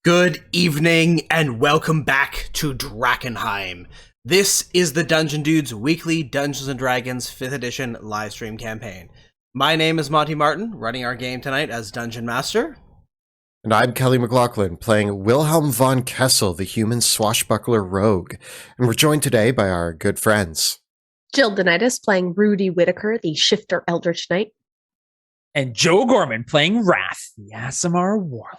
Good evening and welcome back to Drachenheim. This is the Dungeon Dudes weekly Dungeons & Dragons 5th edition livestream campaign. My name is Monty Martin, running our game tonight as Dungeon Master. And I'm Kelly McLaughlin, playing Wilhelm von Kessel, the human swashbuckler rogue. And we're joined today by our good friends. Jill Denitis playing Rudy Whitaker, the Shifter Eldritch Knight. And Joe Gorman playing Wrath, the Aasimar Warlock.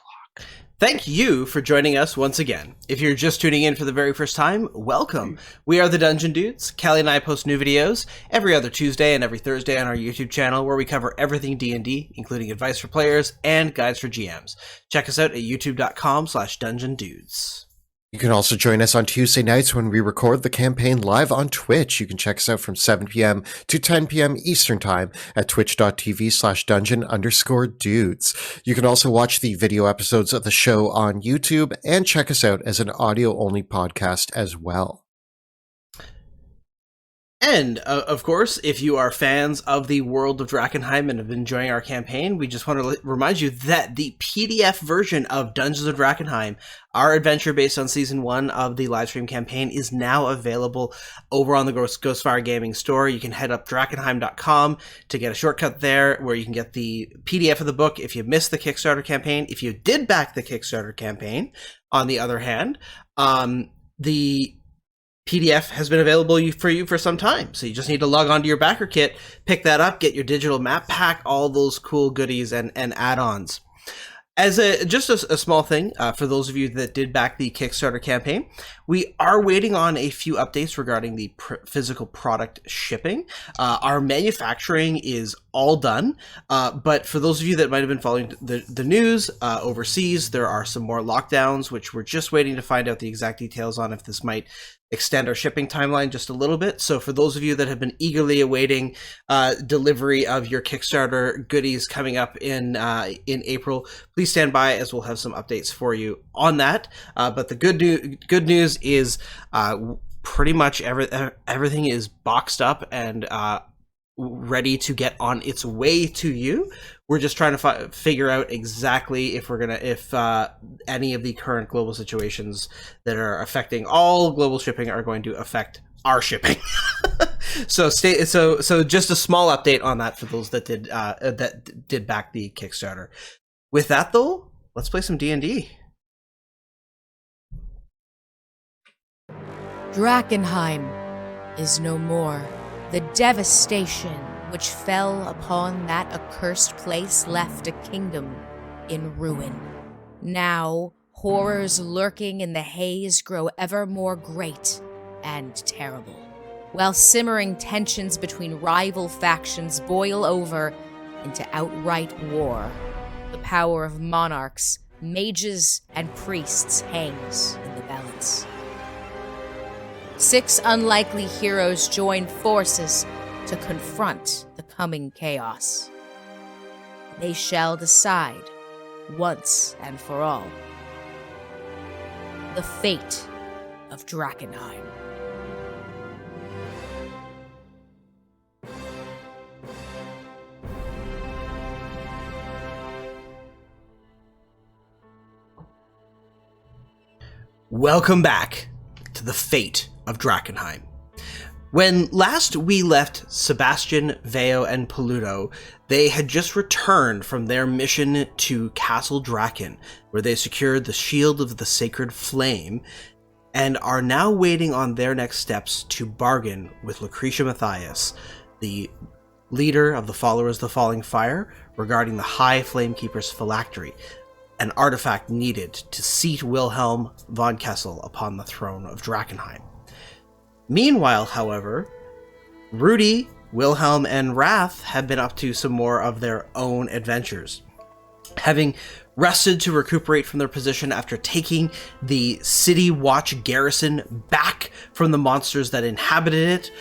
Thank you for joining us once again. If you're just tuning in for the very first time, welcome. We are the Dungeon Dudes. Kelly and I post new videos every other Tuesday and every Thursday on our YouTube channel where we cover everything D&D, including advice for players and guides for GMs. Check us out at youtube.com/dungeondudes. You can also join us on Tuesday nights when we record the campaign live on Twitch. You can check us out from 7 p.m. to 10 p.m. Eastern Time at twitch.tv/dungeon_dudes. You can also watch the video episodes of the show on YouTube and check us out as an audio-only podcast as well. And, of course, if you are fans of the world of Drachenheim and have been enjoying our campaign, we just want to remind you that the PDF version of Dungeons of Drachenheim, our adventure based on Season 1 of the livestream campaign, is now available over on the Ghostfire Gaming store. You can head up Drachenheim.com to get a shortcut there where you can get the PDF of the book if you missed the Kickstarter campaign. If you did back the Kickstarter campaign, on the other hand, the PDF has been available for you for some time, so you just need to log on to your backer kit, pick that up, get your digital map pack, all those cool goodies and add-ons. As just a small thing, for those of you that did back the Kickstarter campaign, we are waiting on a few updates regarding the physical product shipping. Our manufacturing is all done, but for those of you that might have been following the news overseas, there are some more lockdowns, which we're just waiting to find out the exact details on if this might extend our shipping timeline just a little bit. So for those of you that have been eagerly awaiting delivery of your Kickstarter goodies coming up in April, please stand by as we'll have some updates for you on that. But the good news is pretty much everything is boxed up and ready to get on its way to you. We're just trying to figure out exactly if any of the current global situations that are affecting all global shipping are going to affect our shipping. So just a small update on that for those that did back the Kickstarter. With that though, let's play some D&D. Drachenheim is no more. The devastation which fell upon that accursed place left a kingdom in ruin. Now, horrors lurking in the haze grow ever more great and terrible, while simmering tensions between rival factions boil over into outright war. The power of monarchs, mages, and priests hangs in the balance. 6 unlikely heroes join forces to confront the coming chaos. They shall decide, once and for all, the fate of Drakkenheim. Welcome back to the fate of Drachenheim. When last we left Sebastian, Veo, and Paludo, they had just returned from their mission to Castle Draken, where they secured the Shield of the Sacred Flame, and are now waiting on their next steps to bargain with Lucretia Matthias, the leader of the Followers of the Falling Fire, regarding the High Flamekeeper's phylactery, an artifact needed to seat Wilhelm von Kessel upon the throne of Drachenheim. Meanwhile, however, Rudy, Wilhelm, and Wrath have been up to some more of their own adventures. Having rested to recuperate from their position after taking the City Watch garrison back from the monsters that inhabited it,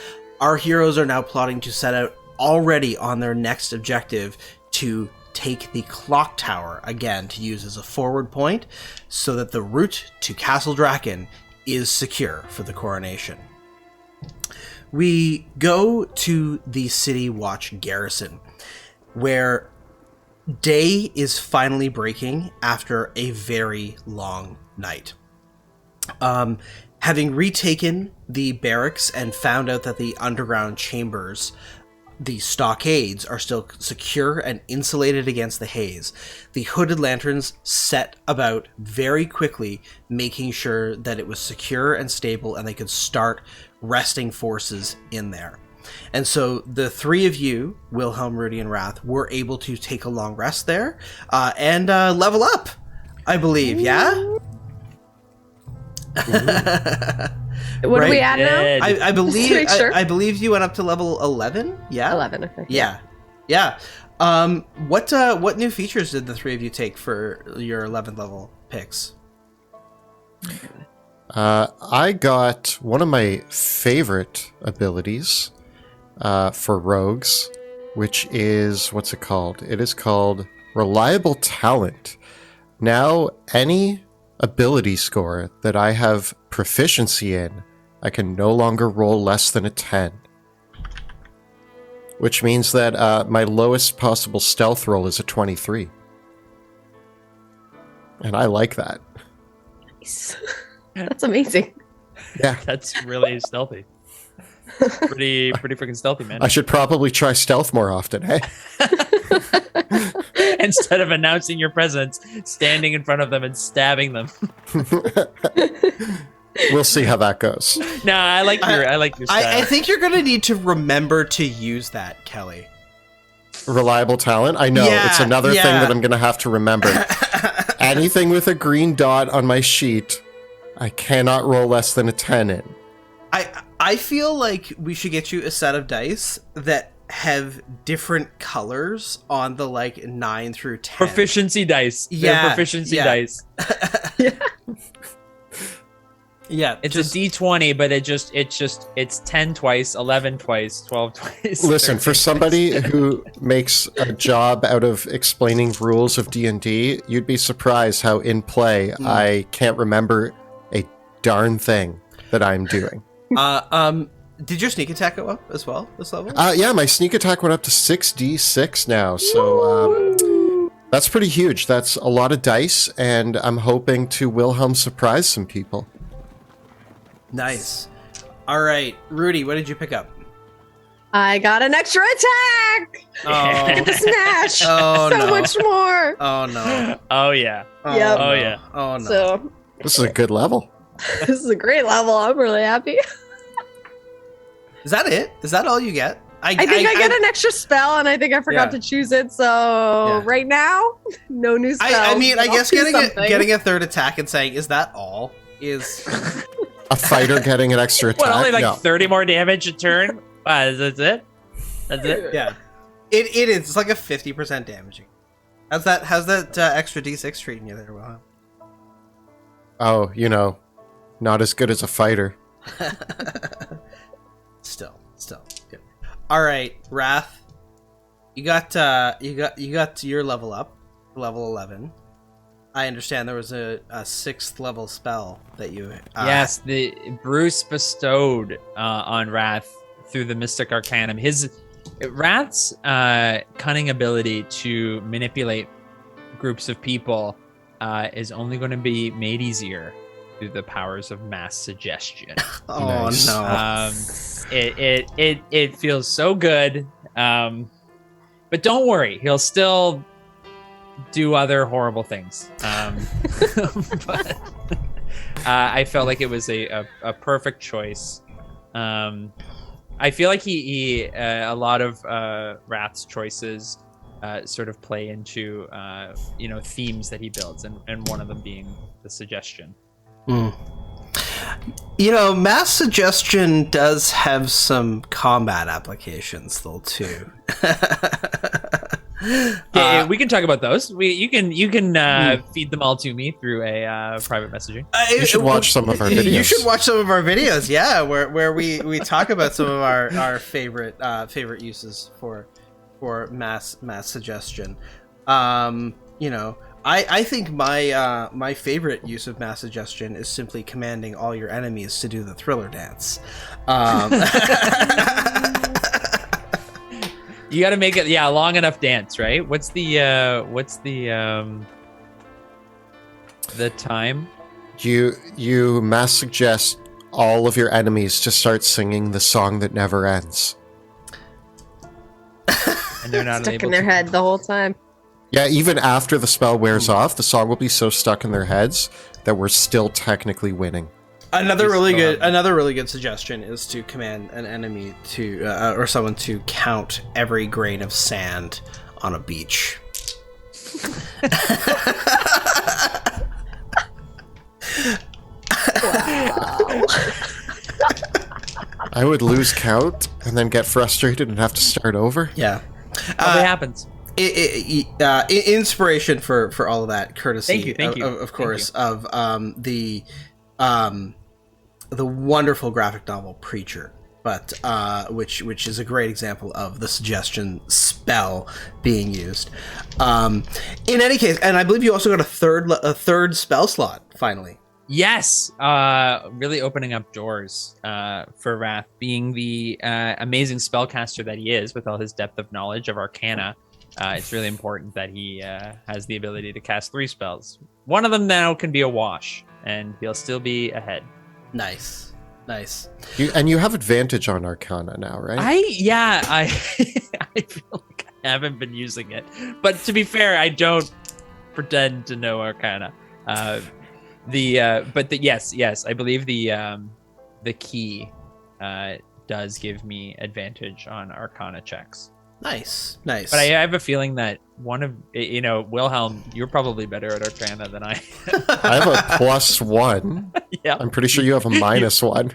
our heroes are now plotting to set out already on their next objective to take the clock tower again to use as a forward point so that the route to Castle Draken is secure for the coronation. We go to the City Watch garrison, where Day is finally breaking after a very long night. Having retaken the barracks and found out that the underground chambers, the stockades, are still secure and insulated against the haze, the hooded lanterns set about very quickly making sure that it was secure and stable and they could start resting forces in there. And so the three of you, Wilhelm, Rudy, and Wrath, were able to take a long rest there and level up, I believe, yeah? What are we at now? I believe Just to make sure. I believe you went up to level 11. Yeah, 11. Okay. yeah. What new features did the three of you take for your 11th level picks? I got one of my favorite abilities for rogues, which is, what's it called? It is called Reliable Talent. Now, any ability score that I have proficiency in, I can no longer roll less than a 10. Which means that my lowest possible stealth roll is a 23. And I like that. Nice. That's amazing. Yeah. That's really stealthy. Pretty freaking stealthy, man. I should probably try stealth more often, hey? Instead of announcing your presence, standing in front of them and stabbing them. We'll see how that goes. No, I like your style. I think you're gonna need to remember to use that, Kelly. Reliable talent? I know, Yeah, it's another yeah. thing that I'm going to have to remember. Anything with a green dot on my sheet, I cannot roll less than a 10 in. I feel like we should get you a set of dice that have different colors on the 9 through 10. Proficiency dice. Yeah, They're proficiency yeah. dice. Yeah, It's a D20, but it's 10 twice, 11 twice, 12 twice. Listen, 13 for twice. somebody who makes a job out of explaining rules of D&D, you'd be surprised how in play I can't remember a darn thing that I'm doing. Did your sneak attack go up as well this level? Yeah, my sneak attack went up to 6d6 now, so that's pretty huge. That's a lot of dice, and I'm hoping to Wilhelm surprise some people. Nice. All right, Rudy, what did you pick up? I got an extra attack. Oh, Get the smash. Oh, so no. much more. oh no. Oh, yeah. Oh, Yep. no. Oh, yeah. Oh no. So This is a good level. this is a great level. I'm really happy. Is that it? Is that all you get? I think I get an extra spell, and I think I forgot Yeah. to choose it. So Yeah. right now, no new spells. I mean, but I I'll guess choose something. getting a third attack and saying, "Is that all?" is A fighter getting an extra attack? What, only No. 30 more damage a turn? That's it? That's it? yeah. It is. It's like a 50% damaging. How's that extra D6 treating you there, Wilhelm? Oh, not as good as a fighter. Still. Yeah. All right, Wrath. You got your level up, level 11. I understand there was a 6th level spell that you. Yes, the Bruce bestowed on Wrath through the Mystic Arcanum. Wrath's cunning ability to manipulate groups of people is only going to be made easier through the powers of mass suggestion. Oh Nice. no. It feels so good, but don't worry, he'll still do other horrible things. But I felt like it was a perfect choice. I feel like he a lot of Wrath's choices sort of play into themes that he builds, and one of them being the suggestion. Mass suggestion does have some combat applications, though, too. Yeah, we can talk about those. You can feed them all to me through a private messaging. You should watch some of our videos. You should watch some of our videos, yeah, where we talk about some of our favorite uses for mass suggestion. I think my favorite use of mass suggestion is simply commanding all your enemies to do the Thriller dance. You got to make it, long enough dance, right? What's the time? You mass suggest all of your enemies to start singing the song that never ends. And they're not Stuck able in their to. head the whole time. Yeah, even after the spell wears off, the song will be so stuck in their heads that we're still technically winning. Another really good suggestion is to command an enemy to or someone to count every grain of sand on a beach. Wow. I would lose count and then get frustrated and have to start over. Yeah. Probably happens. Inspiration for all of that, courtesy. Thank you. Of course, of the wonderful graphic novel Preacher, but which is a great example of the suggestion spell being used. In any case, and I believe you also got a third spell slot finally. Yes, really opening up doors for Wrath, being the amazing spellcaster that he is with all his depth of knowledge of Arcana. It's really important that he has the ability to cast 3 spells. One of them now can be a wash, and he'll still be ahead. Nice. You have advantage on Arcana now, right? I feel like I haven't been using it, but to be fair, I don't pretend to know Arcana. Yes, I believe the key does give me advantage on Arcana checks. Nice. But I have a feeling that one of Wilhelm, you're probably better at Arcana than I. I have a +1. Yeah, I'm pretty sure you have a -1.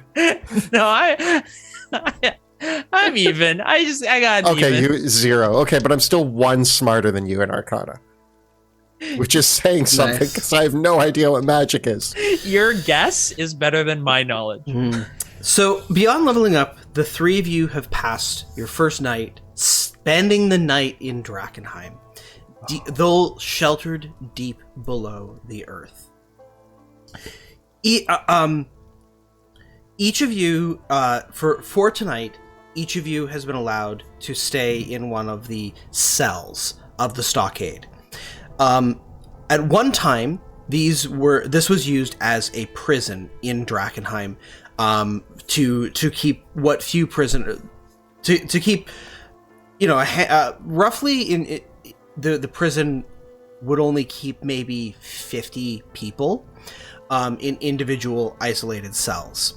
No, I'm even. I got okay, even. you 0. Okay, but I'm still 1 smarter than you in Arcana, which is saying something because I have no idea what magic is. Your guess is better than my knowledge. So beyond leveling up, the 3 of you have passed your first night, spending the night in Drachenheim, though sheltered deep below the earth. Each of you, for tonight, each of you has been allowed to stay in one of the cells of the stockade. At one time, this was used as a prison in Drachenheim, to keep what few prisoners, to keep, roughly in the prison would only keep maybe 50 people, in individual isolated cells.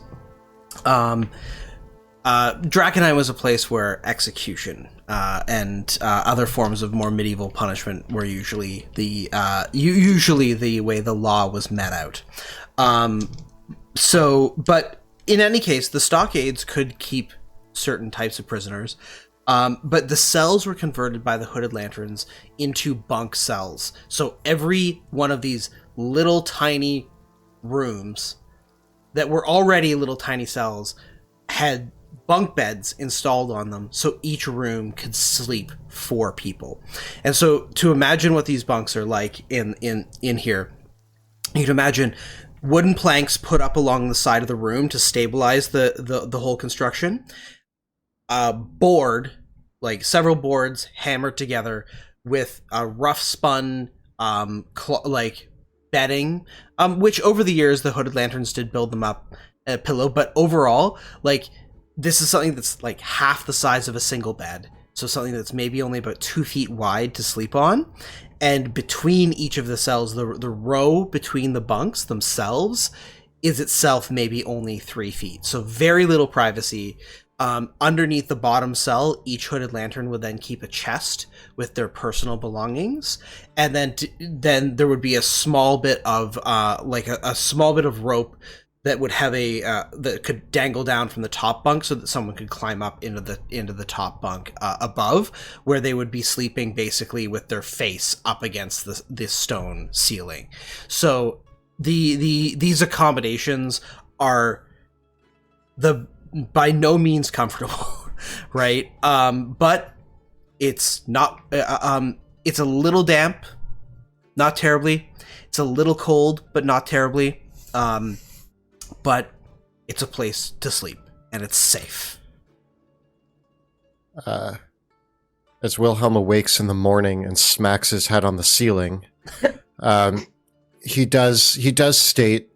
Drachenheim was a place where execution and other forms of more medieval punishment were usually the way the law was met out. But in any case, the stockades could keep certain types of prisoners, but the cells were converted by the Hooded Lanterns into bunk cells. So every one of these little tiny rooms that were already little tiny cells had bunk beds installed on them, so each room could sleep 4 people. And so to imagine what these bunks are like in here, you'd imagine wooden planks put up along the side of the room to stabilize the whole construction. Board, like several boards hammered together with a rough spun bedding, which over the years the Hooded Lanterns did build them up a pillow, but overall, like, this is something that's like half the size of a single bed, so something that's maybe only about 2 feet wide to sleep on. And between each of the cells, the row between the bunks themselves is itself maybe only 3 feet, so very little privacy. Underneath the bottom cell, each Hooded Lantern would then keep a chest with their personal belongings, and then there would be a small bit of a small bit of rope that would have that could dangle down from the top bunk, so that someone could climb up into the top bunk above, where they would be sleeping basically with their face up against the stone ceiling. So these accommodations are by no means comfortable, right? But it's not. It's a little damp, not terribly. It's a little cold, but not terribly. But it's a place to sleep, and it's safe. as Wilhelm awakes in the morning and smacks his head on the ceiling, he does state,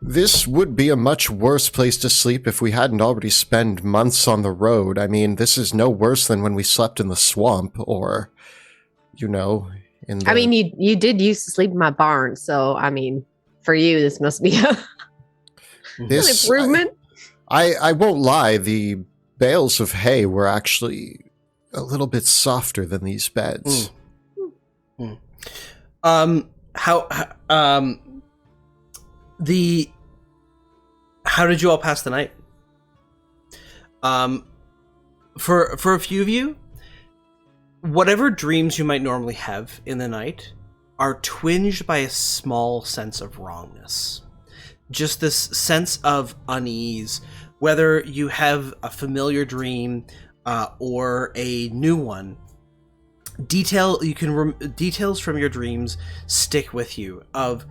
this would be a much worse place to sleep if we hadn't already spent months on the road. I mean, this is no worse than when we slept in the swamp or, in the... I mean, you did used to sleep in my barn, so, I mean, for you, this must be an improvement. I won't lie, the bales of hay were actually a little bit softer than these beds. How did you all pass the night? For a few of you, whatever dreams you might normally have in the night are twinged by a small sense of wrongness. Just this sense of unease, whether you have a familiar dream or a new one. Details from your dreams stick with you of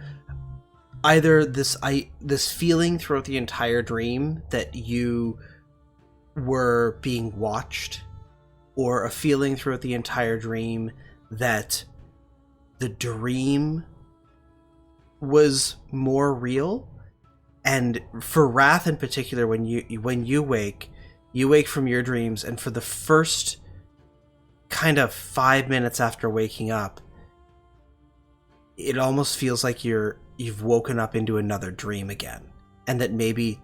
either this feeling throughout the entire dream that you were being watched, or a feeling throughout the entire dream that the dream was more real. And for Wrath in particular, when you wake from your dreams, and for the first kind of 5 minutes after waking up, it almost feels like you've woken up into another dream again. And that maybe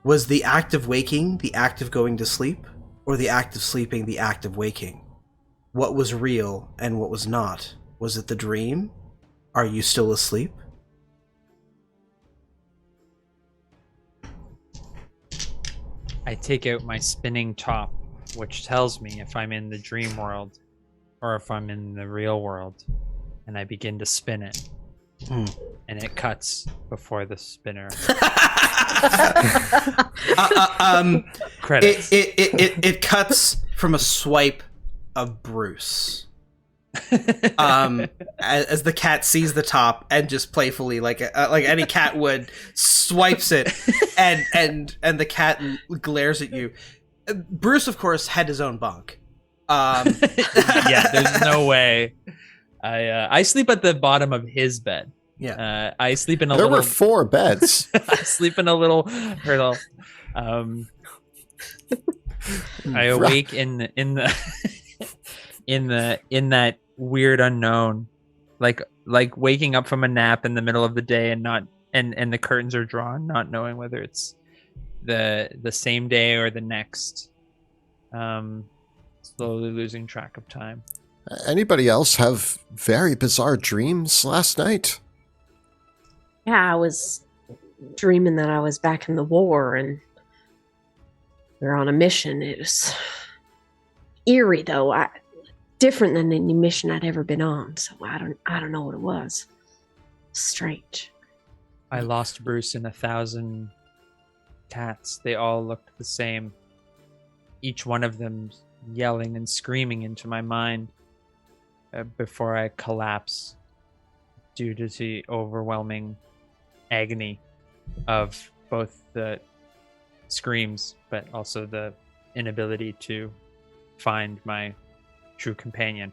was the act of waking the act of going to sleep, or the act of sleeping the act of waking? What was real and what was not? Was it the dream? Are you still asleep? I take out my spinning top, which tells me if I'm in the dream world or if I'm in the real world, and I begin to spin it. And it cuts before the spinner. Credits. It cuts from a swipe of Bruce. As the cat sees the top and just playfully, like any cat would, swipes it, and the cat glares at you. Bruce, of course, had his own bunk. Yeah, there's no way. I sleep at the bottom of his bed. Yeah. I sleep in a There little... were 4 beds. I sleep in a little hurdle. I awake in that weird unknown, like waking up from a nap in the middle of the day and the curtains are drawn, not knowing whether it's the same day or the next. Slowly losing track of time. Anybody else have very bizarre dreams last night? Yeah, I was dreaming that I was back in the war and we were on a mission. It was eerie, though. Different than any mission I'd ever been on. So I don't know what it was. Strange. I lost Bruce in 1,000 cats. They all looked the same. Each one of them yelling and screaming into my mind before I collapse due to the overwhelming agony of both the screams but also the inability to find my true companion.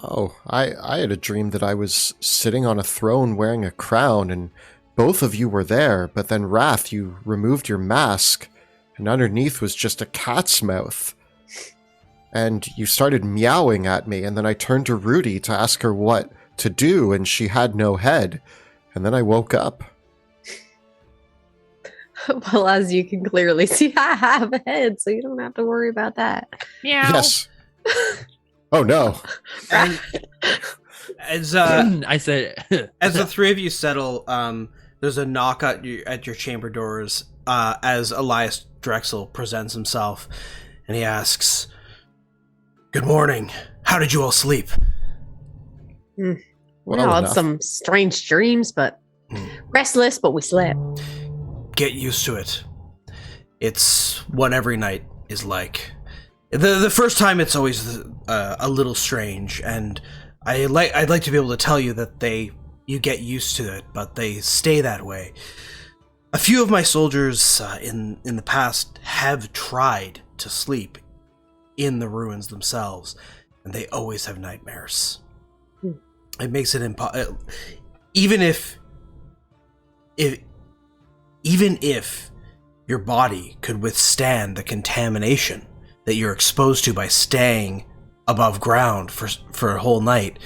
Oh, I had a dream that I was sitting on a throne wearing a crown and both of you were there, but then Wrath, you removed your mask and underneath was just a cat's mouth. And you started meowing at me, and then I turned to Rudy to ask her what to do, and she had no head. And then I woke up. Well, as you can clearly see, I have a head, so you don't have to worry about that. Meow. Yes. Oh, no. And as I said, as the three of you settle, there's a knock at your chamber doors as Elias Drexel presents himself, and he asks, "Good morning. How did you all sleep?" Well We all had enough. some strange dreams, but restless, but we slept. Get used to it. It's what every night is like. The first time it's always a little strange, and I'd like to be able to tell you that you get used to it, but they stay that way. A few of my soldiers in the past have tried to sleep in the ruins themselves, and they always have nightmares. It makes it impossible. Even if your body could withstand the contamination that you're exposed to by staying above ground for a whole night,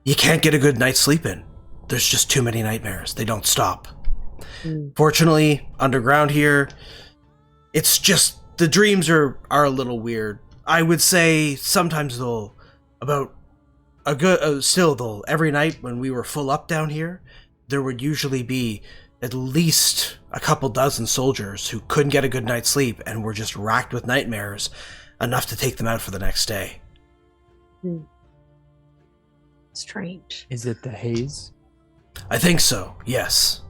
you can't get a good night's sleep in. There's just too many nightmares. They don't stop. Fortunately, underground here, it's just the dreams are a little weird. I would say sometimes every night when we were full up down here, there would usually be at least a couple dozen soldiers who couldn't get a good night's sleep and were just racked with nightmares, enough to take them out for the next day. Strange. Is it the haze? I think so, yes.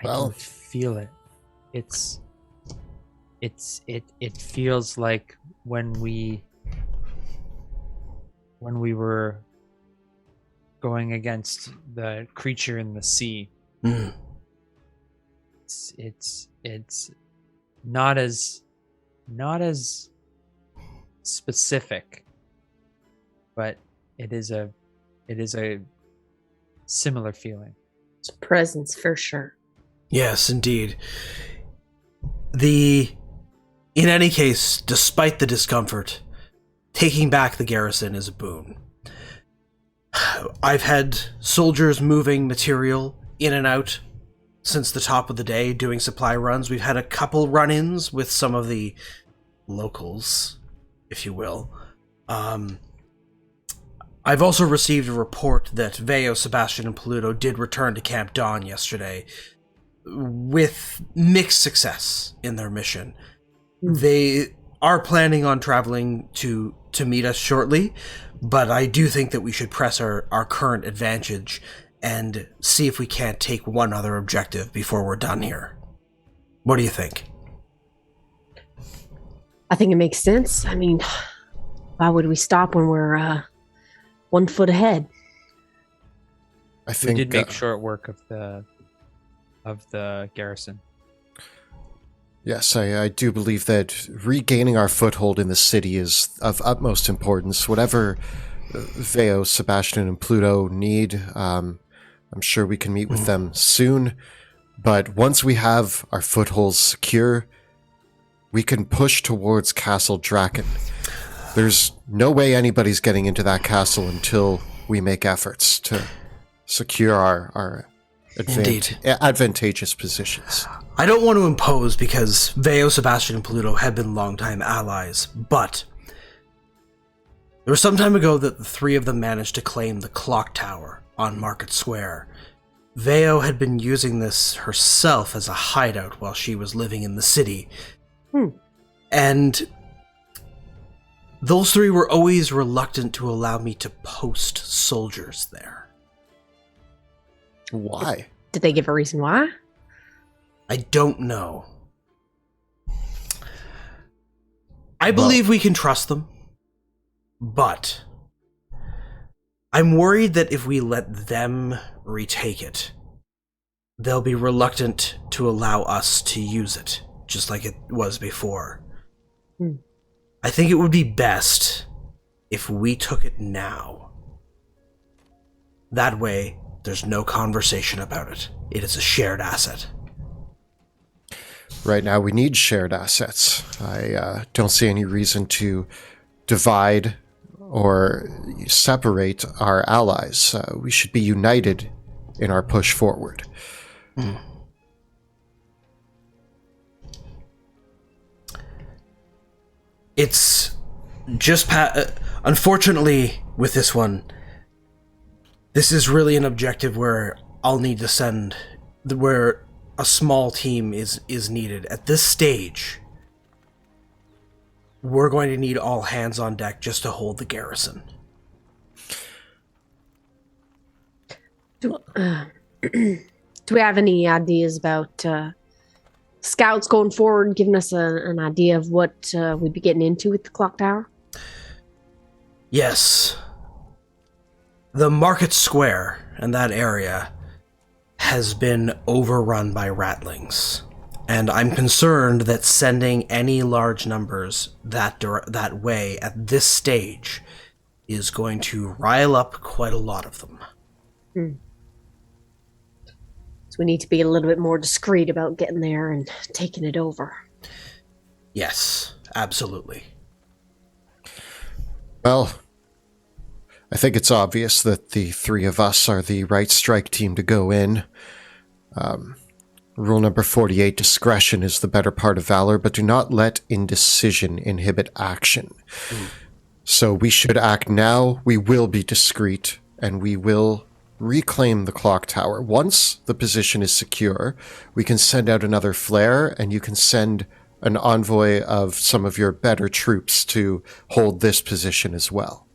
I can feel it. It feels like when we were going against the creature in the sea. It's not as specific, but it is a similar feeling. It's a presence for sure. Yes, indeed. In any case, despite the discomfort, taking back the garrison is a boon. I've had soldiers moving material in and out since the top of the day, doing supply runs. We've had a couple run-ins with some of the locals, if you will. I've also received a report that Veo, Sebastian, and Pluto did return to Camp Dawn yesterday with mixed success in their mission. They are planning on traveling to meet us shortly, but I do think that we should press our current advantage and see if we can't take one other objective before we're done here. What do you think? I think it makes sense. I mean, why would we stop when we're 1 foot ahead? I think We did make short work of the garrison. Yes, I do believe that regaining our foothold in the city is of utmost importance. Whatever Veo, Sebastian, and Pluto need, I'm sure we can meet with them soon. But once we have our footholds secure, we can push towards Castle Draken. There's no way anybody's getting into that castle until we make efforts to secure our advantageous positions. I don't want to impose because Veo, Sebastian, and Pluto have been longtime allies, but there was some time ago that the three of them managed to claim the clock tower on Market Square. Veo had been using this herself as a hideout while she was living in the city. And those three were always reluctant to allow me to post soldiers there. Why? Did they give a reason why? I don't know. I believe we can trust them, but I'm worried that if we let them retake it, they'll be reluctant to allow us to use it, just like it was before. I think it would be best if we took it now. That way, there's no conversation about it. It is a shared asset. Right now, we need shared assets. I don't see any reason to divide or separate our allies. We should be united in our push forward. It's just unfortunately, with this one, this is really an objective where I'll need to send where a small team is needed. At this stage, we're going to need all hands on deck just to hold the garrison. Do we have any ideas about scouts going forward, giving us an idea of what we'd be getting into with the clock tower? Yes. The Market Square and that area has been overrun by ratlings. And I'm concerned that sending any large numbers that way at this stage is going to rile up quite a lot of them. So we need to be a little bit more discreet about getting there and taking it over. Yes, absolutely. Well, I think it's obvious that the three of us are the right strike team to go in. Rule number 48, discretion is the better part of valor, but do not let indecision inhibit action. So we should act now, we will be discreet, and we will reclaim the clock tower. Once the position is secure, we can send out another flare, and you can send an envoy of some of your better troops to hold this position as well.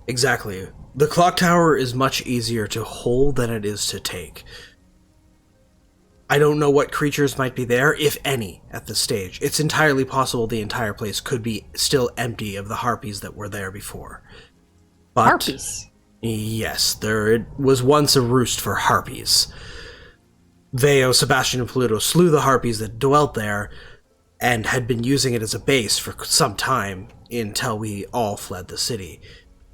Exactly. The clock tower is much easier to hold than it is to take. I don't know what creatures might be there, if any, at this stage. It's entirely possible the entire place could be still empty of the harpies that were there before. But, Harpies? Yes, there was once a roost for harpies. Veo, Sebastian, and Pluto slew the harpies that dwelt there and had been using it as a base for some time until we all fled the city.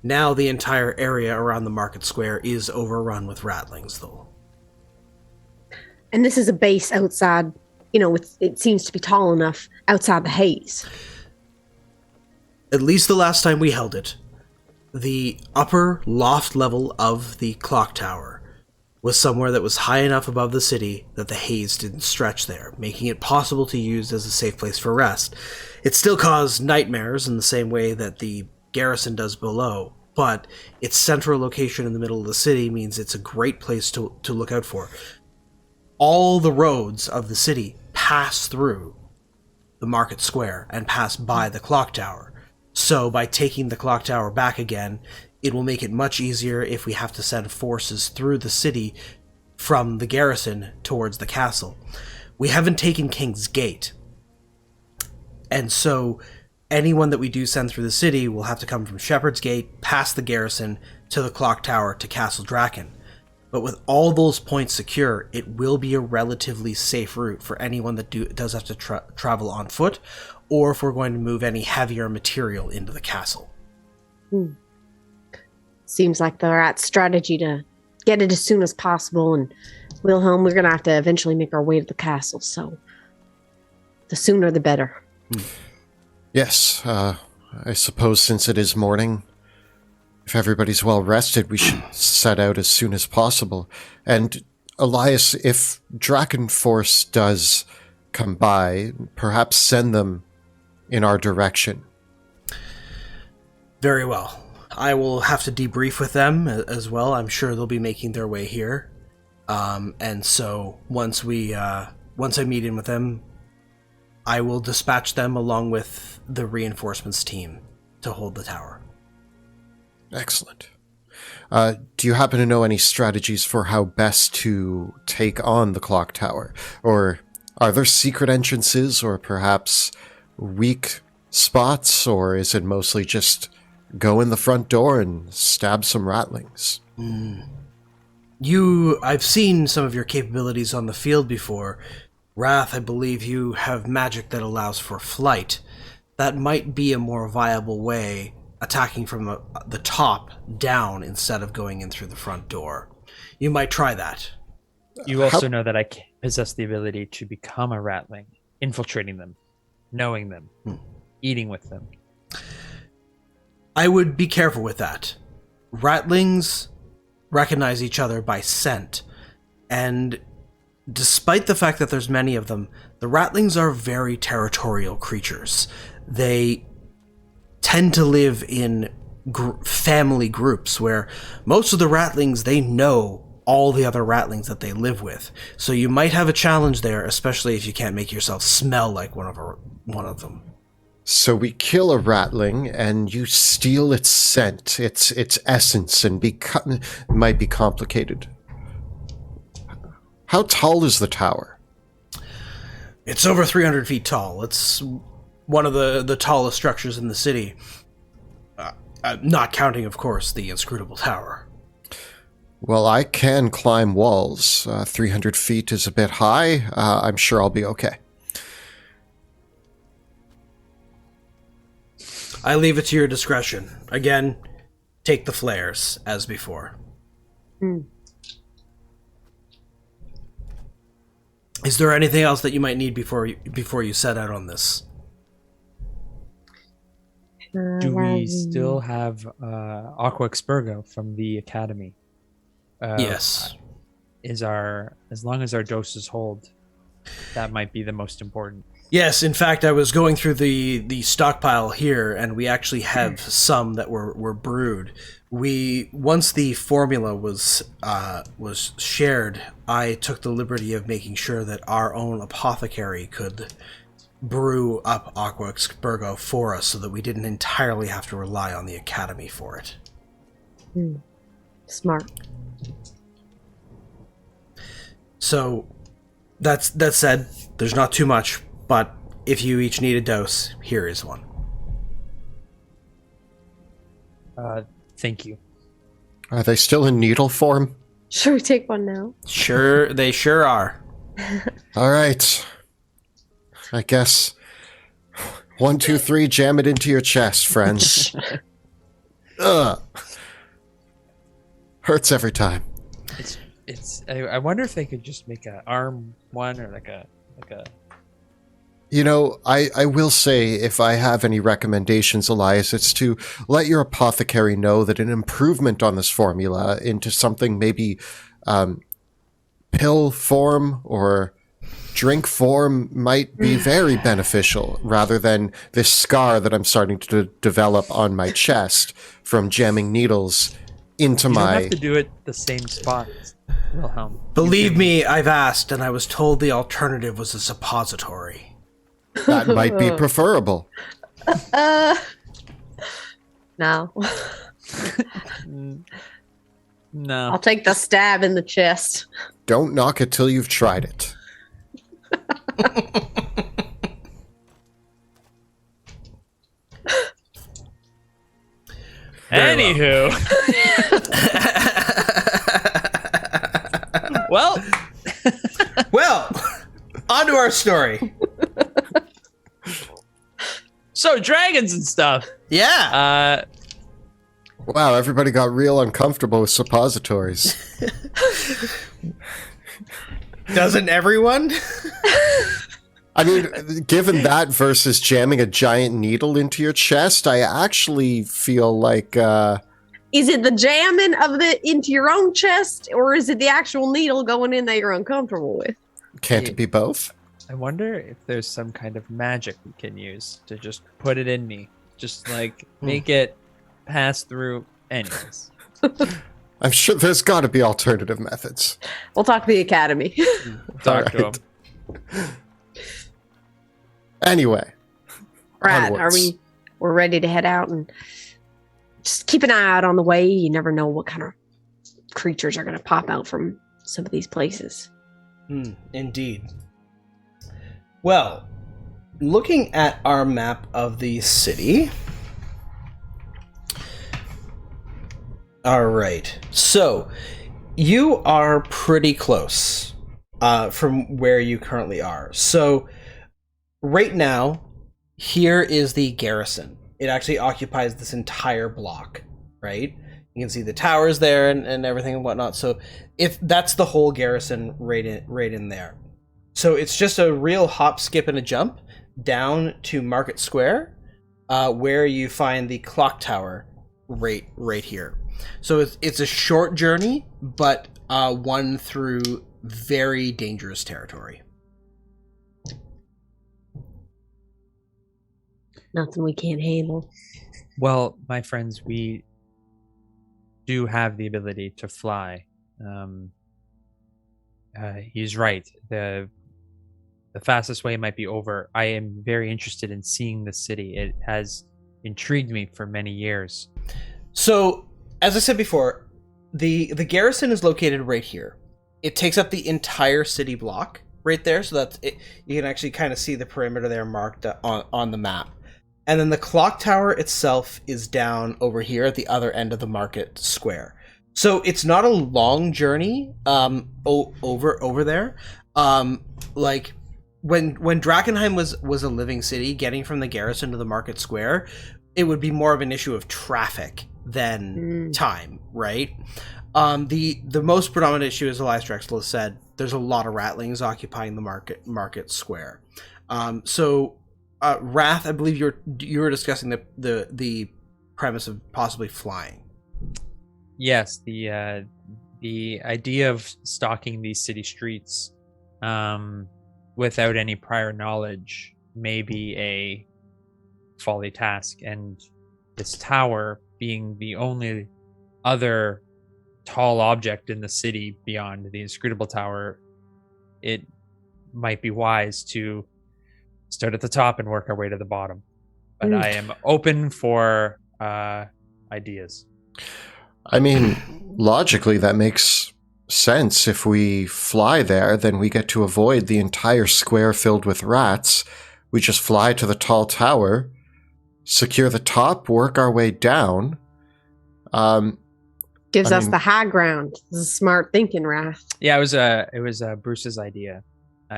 Now the entire area around the market square is overrun with ratlings, though. And this is a base outside, it seems to be tall enough outside the haze. At least the last time we held it, the upper loft level of the clock tower was somewhere that was high enough above the city that the haze didn't stretch there, making it possible to use as a safe place for rest. It still caused nightmares in the same way that the garrison does below, but its central location in the middle of the city means it's a great place to look out for. All the roads of the city pass through the market square and pass by the clock tower. So by taking the clock tower back again, it will make it much easier if we have to send forces through the city from the garrison towards the castle. We haven't taken King's Gate, and so anyone that we do send through the city will have to come from Shepherd's Gate, past the garrison, to the clock tower, to Castle Draken. But with all those points secure, it will be a relatively safe route for anyone that does have to travel on foot, or if we're going to move any heavier material into the castle. Seems like the right strategy to get it as soon as possible. And Wilhelm, we're going to have to eventually make our way to the castle, so the sooner the better. Yes, I suppose since it is morning, if everybody's well rested, we should set out as soon as possible. And Elias, if Draken Force does come by, perhaps send them in our direction. Very well. I will have to debrief with them as well. I'm sure they'll be making their way here. And so once I meet in with them, I will dispatch them along with the reinforcements team to hold the tower. Excellent. Do you happen to know any strategies for how best to take on the clock tower? Or are there secret entrances or perhaps weak spots? Or is it mostly just go in the front door and stab some ratlings? I've seen some of your capabilities on the field before. Wrath, I believe you have magic that allows for flight. That might be a more viable way, attacking from the top down instead of going in through the front door. You might try that. You also know that I possess the ability to become a ratling, infiltrating them, knowing them, eating with them. I would be careful with that. Ratlings recognize each other by scent, and despite the fact that there's many of them, the ratlings are very territorial creatures. They tend to live in family groups where most of the ratlings, they know all the other ratlings that they live with. So you might have a challenge there, especially if you can't make yourself smell like one of them. So we kill a ratling and you steal its scent, its essence, and might be complicated. How tall is the tower? It's over 300 feet tall. It's one of the tallest structures in the city. Not counting, of course, the inscrutable tower. Well, I can climb walls. 300 feet is a bit high. I'm sure I'll be okay. I leave it to your discretion. Again, take the flares, as before. Is there anything else that you might need before you set out on this? Do we still have Aqua Expurgo from the Academy? Yes. As long as our doses hold, that might be the most important. Yes, in fact, I was going through the stockpile here, and we actually have some that were brewed. Once the formula was shared, I took the liberty of making sure that our own apothecary could brew up Aqua Expurgo for us, so that we didn't entirely have to rely on the Academy for it. Smart. So, that said, there's not too much, but if you each need a dose, here is one. Thank you. Are they still in needle form? Should we take one now? Sure, they sure are. All right. I guess 1, 2, 3, jam it into your chest, friends. Ugh. Hurts every time. I wonder if they could just make an arm one or like a. You know, I will say, if I have any recommendations, Elias, it's to let your apothecary know that an improvement on this formula into something maybe pill form or drink form might be very beneficial, rather than this scar that I'm starting to develop on my chest from jamming needles into You my... don't have to do it the same spot, Wilhelm. Believe me, I've asked, and I was told the alternative was a suppository. That might be preferable. No. No. I'll take the stab in the chest. Don't knock it till you've tried it. Anywho. Well, on to our story. So dragons and stuff. Yeah. Wow, everybody got real uncomfortable with suppositories. Doesn't everyone? I mean, given that versus jamming a giant needle into your chest, I actually feel like... Is it the jamming of into your own chest, or is it the actual needle going in that you're uncomfortable with? Can't it be both? I wonder if there's some kind of magic we can use to just put it in me. Just like make it pass through anyways. I'm sure there's got to be alternative methods. We'll talk to the academy. Talk to Alright. him. Anyway. Right, onwards. we're ready to head out, and just keep an eye out on the way. You never know what kind of creatures are going to pop out from some of these places. Indeed. Well, looking at our map of the city. All right. So, you are pretty close from where you currently are. So, right now, here is the garrison. It actually occupies this entire block, right? You can see the towers there and everything and whatnot. So, if that's the whole garrison right in there. So it's just a real hop, skip, and a jump down to Market Square, where you find the clock tower right here. So it's a short journey, but one through very dangerous territory. Nothing we can't handle. Well, my friends, we do have the ability to fly. He's right. The fastest way might be over. I am very interested in seeing the city. It has intrigued me for many years. So, as I said before, the garrison is located right here. It takes up the entire city block right there, so that you can actually kind of see the perimeter there marked on the map. And then the clock tower itself is down over here at the other end of the market square. So it's not a long journey over there. Like when Drachenheim was a living city, getting from the garrison to the market square, it would be more of an issue of traffic than time, right? The most predominant issue, as Elias Drexel said, there's a lot of ratlings occupying the market square. So Wrath, I believe you were discussing the premise of possibly flying. Yes, the idea of stalking these city streets without any prior knowledge may be a folly task, and this tower being the only other tall object in the city beyond the inscrutable tower, it might be wise to start at the top and work our way to the bottom. But I am open for ideas. I mean, logically, that makes sense. If we fly there, then we get to avoid the entire square filled with rats. We just fly to the tall tower, secure the top, work our way down. Gives us the high ground. This is smart thinking, Wrath. Yeah, it was Bruce's idea.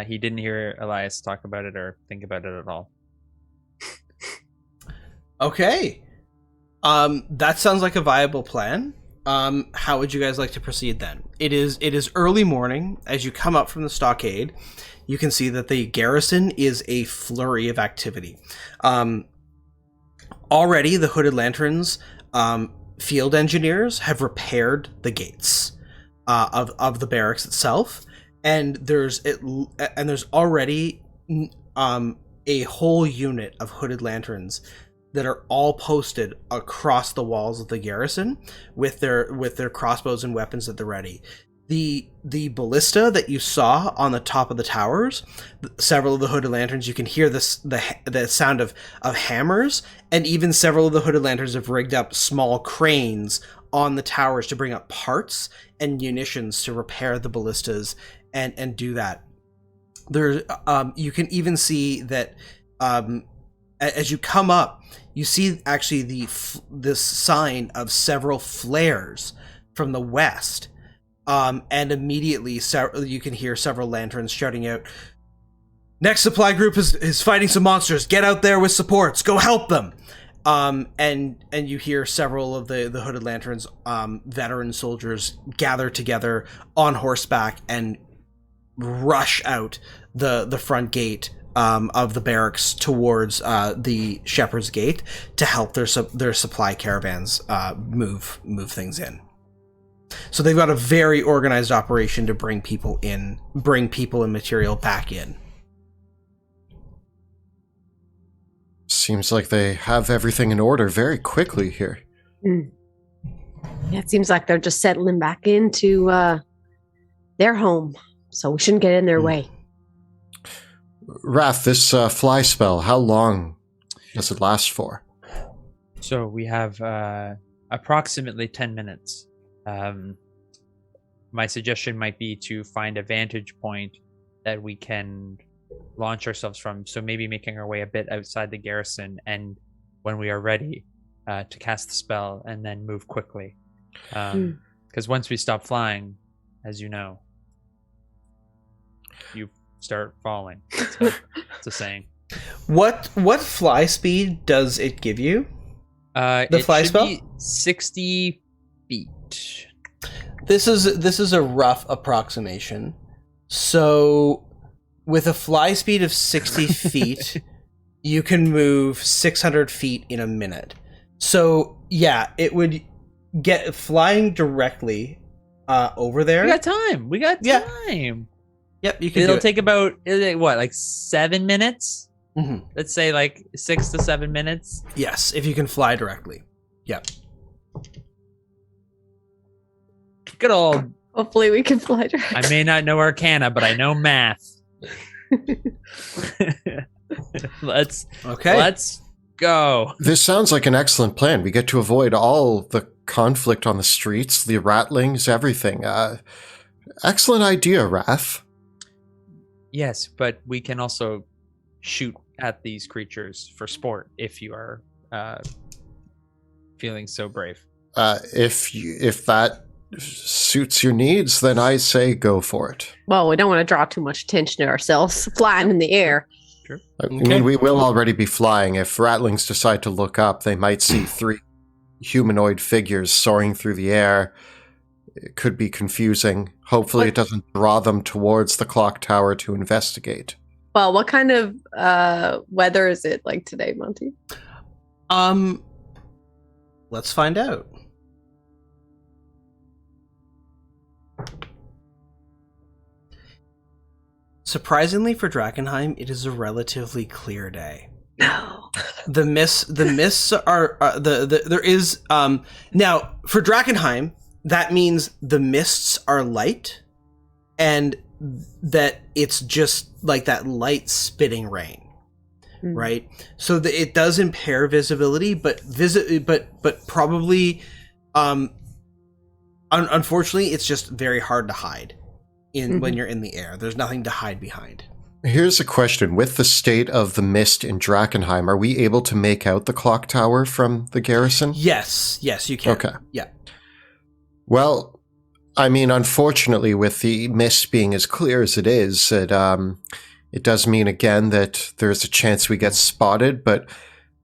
He didn't hear Elias talk about it or think about it at all. Okay. That sounds like a viable plan. How would you guys like to proceed then? It is early morning. As you come up from the stockade, you can see that the garrison is a flurry of activity. Already the Hooded Lanterns field engineers have repaired the gates of the barracks itself, and there's already a whole unit of Hooded Lanterns that are all posted across the walls of the garrison with their crossbows and weapons at the ready. The ballista that you saw on the top of the towers, several of the Hooded Lanterns, you can hear the sound of hammers, and even several of the Hooded Lanterns have rigged up small cranes on the towers to bring up parts and munitions to repair the ballistas and do that. There, you can even see that as you come up, you see actually this sign of several flares from the west, and immediately you can hear several lanterns shouting out, "Next supply group is fighting some monsters. Get out there with supports. Go help them." And you hear several of the Hooded Lanterns, veteran soldiers, gather together on horseback and rush out the front gate of the barracks towards the Shepherd's Gate to help their supply caravans move things in. So they've got a very organized operation to bring people and material back in. Seems like they have everything in order very quickly here. Yeah, it seems like they're just settling back into their home, so we shouldn't get in their way. Wrath, this fly spell, how long does it last for? So we have approximately 10 minutes. My suggestion might be to find a vantage point that we can launch ourselves from. So maybe making our way a bit outside the garrison, and when we are ready to cast the spell and then move quickly. Because once we stop flying, as you know, you start falling. It's a saying. What fly speed does it give you? The fly spell? Be 60 feet. This is a rough approximation. So with a fly speed of 60 feet, you can move 600 feet in a minute. So yeah, it would get flying directly over there. We got time. Yep, you can. It'll take about like 7 minutes. Mm-hmm. Let's say like 6 to 7 minutes. Yes, if you can fly directly. Yep. Good old. Hopefully we can fly direct. I may not know Arcana, but I know math. Let's go. This sounds like an excellent plan. We get to avoid all the conflict on the streets, the rattlings, everything. Excellent idea, Wrath. Yes, but we can also shoot at these creatures for sport if you are feeling so brave. If that suits your needs, then I say go for it. Well, we don't want to draw too much attention to ourselves flying in the air. I mean, we will already be flying. If ratlings decide to look up, they might see 3 humanoid figures soaring through the air. It could be confusing. Hopefully it doesn't draw them towards the clock tower to investigate. Well, what kind of weather is it like today, Monty? Let's find out. Surprisingly for Drachenheim, it is a relatively clear day. No. The mists are there is now for Drachenheim, that means the mists are light, and that it's just like that light spitting rain, right? So it does impair visibility, but probably, unfortunately, it's just very hard to hide when you're in the air. There's nothing to hide behind. Here's a question. With the state of the mist in Drachenheim, are we able to make out the clock tower from the garrison? Yes, you can. Okay. Yeah. Well, I mean, unfortunately, with the mist being as clear as it is, it does mean, again, that there's a chance we get spotted, but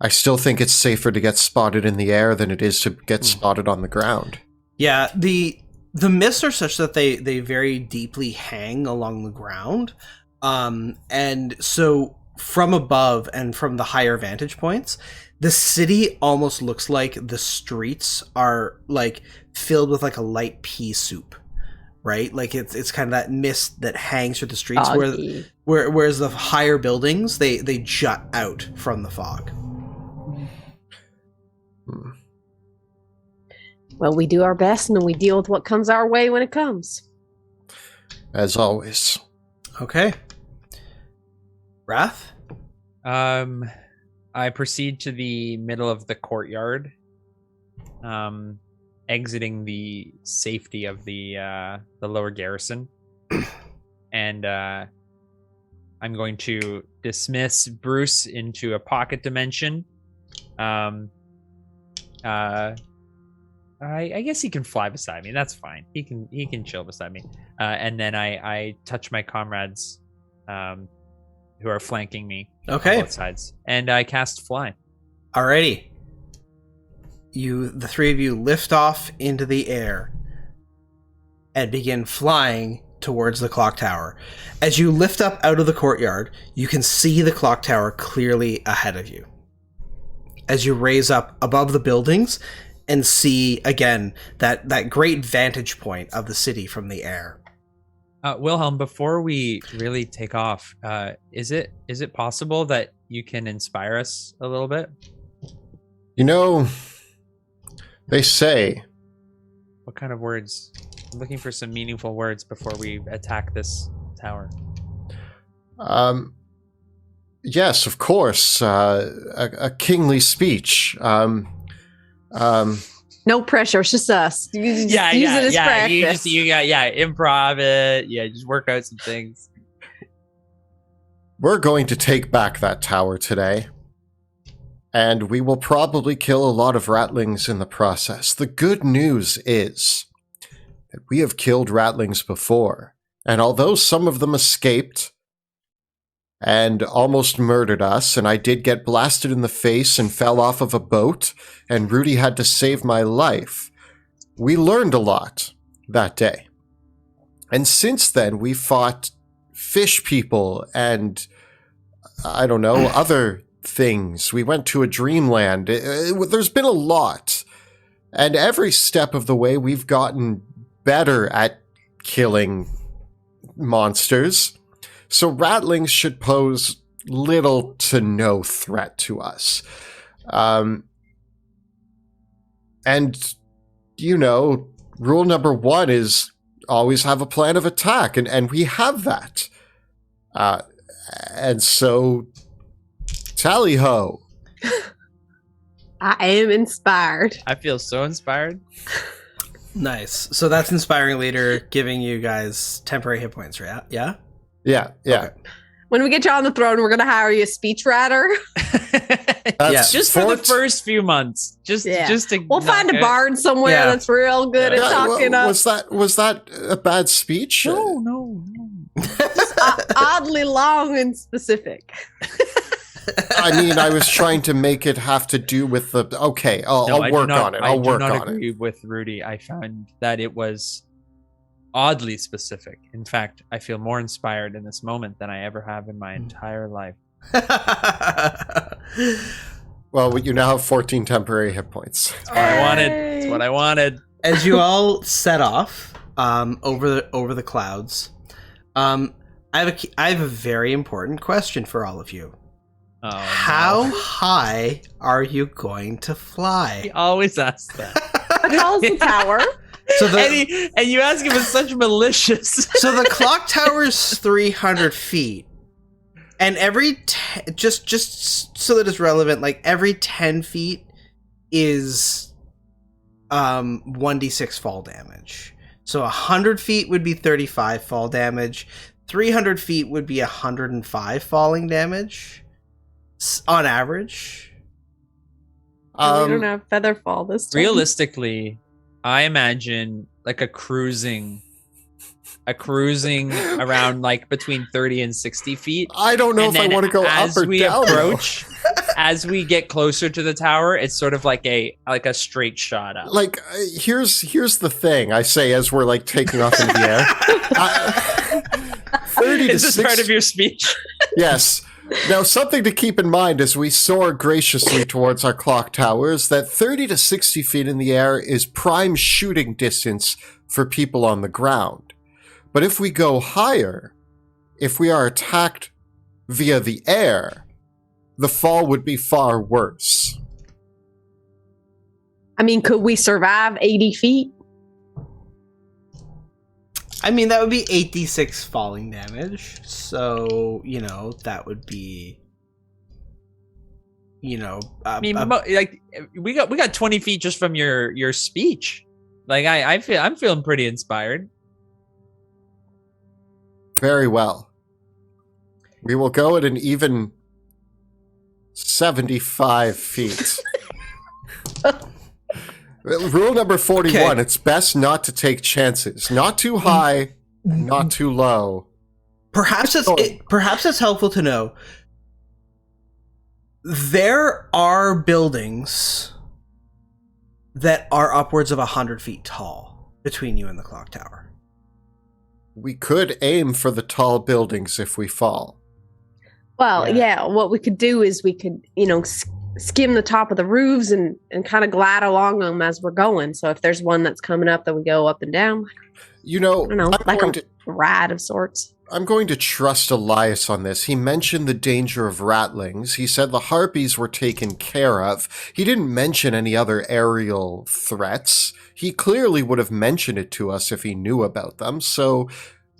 I still think it's safer to get spotted in the air than it is to get spotted on the ground. Yeah, the mists are such that they very deeply hang along the ground. And so from above and from the higher vantage points, the city almost looks like the streets are like filled with like a light pea soup, right? Like it's kind of that mist that hangs through the streets, whereas the higher buildings, they jut out from the fog. Well, we do our best, and then we deal with what comes our way when it comes. As always. Okay. Wrath? I proceed to the middle of the courtyard, exiting the safety of the lower garrison, and I'm going to dismiss Bruce into a pocket dimension. I guess he can fly beside me. That's fine. He can chill beside me. And then I touch my comrades, who are flanking me. Okay. On both sides, and I cast fly. Alrighty. The 3 of you lift off into the air and begin flying towards the clock tower. As you lift up out of the courtyard, you can see the clock tower clearly ahead of you. As you raise up above the buildings and see again that great vantage point of the city from the air. Wilhelm, before we really take off, is it possible that you can inspire us a little bit? You know, they say... What kind of words? I'm looking for some meaningful words before we attack this tower. Yes, of course. A kingly speech. No pressure. It's just us. You just use it as practice. You improv it. Yeah, just work out some things. We're going to take back that tower today. And we will probably kill a lot of ratlings in the process. The good news is that we have killed ratlings before. And although some of them escaped and almost murdered us, and I did get blasted in the face and fell off of a boat, and Rudy had to save my life, we learned a lot that day. And since then, we fought fish people and, I don't know, other things. We went to a dreamland. There's been a lot. And every step of the way, we've gotten better at killing monsters. So ratlings should pose little to no threat to us. And, you know, rule number 1 is always have a plan of attack, and we have that. And so, tally-ho. I am inspired. I feel so inspired. Nice. So that's Inspiring Leader giving you guys temporary hit points, right? Yeah? Yeah. Okay. When we get you on the throne, we're gonna hire you a speech writer. That's Just for the first few months. Just to We'll find a bard somewhere that's real good at talking up. Was that a bad speech? No. Just oddly long and specific. I mean, I was trying to make it have to do with the. Okay, I'll work on it. I'll work on it. I do not agree with Rudy. I found that it was oddly specific. In fact, I feel more inspired in this moment than I ever have in my entire life. Well, you now have 14 temporary hit points. That's what I wanted. That's what I wanted. As you all set off over the clouds, I have a very important question for all of you. Oh, How high are you going to fly? He always asks that. How tall is the tower? And you ask him with such malicious. So the clock tower is 300 feet. And every just so that it's relevant, like every 10 feet is 1d6 fall damage. So 100 feet would be 35 fall damage. 300 feet would be 105 falling damage on average. We don't have feather fall this time. Realistically, I imagine like a cruising around like between 30 and 60 feet. I don't know if I want to go up or down. As we get closer to the tower, it's sort of like a straight shot up. Like, here's the thing I say as we're like taking off in the air. 30 to Is this 60 part of your speech? Yes. Now, something to keep in mind as we soar graciously towards our clock tower is that 30 to 60 feet in the air is prime shooting distance for people on the ground. But if we go higher, if we are attacked via the air, the fall would be far worse. I mean, could we survive 80 feet? I mean, that would be 8d6 falling damage. So, that would be, I mean, like we got 20 feet just from your speech. Like I'm feeling pretty inspired. Very well. We will go at an even 75 feet. Rule number 41, okay. It's best not to take chances. Not too high, not too low. Perhaps it's helpful to know. There are buildings that are upwards of 100 feet tall between you and the clock tower. We could aim for the tall buildings if we fall. Well, yeah, what we could do is we could, skim the top of the roofs and kind of glide along them as we're going. So if there's one that's coming up, then we go up and down. I don't know, like a ride of sorts. I'm going to trust Elias on this. He mentioned the danger of ratlings. He said the harpies were taken care of. He didn't mention any other aerial threats. He clearly would have mentioned it to us if he knew about them. So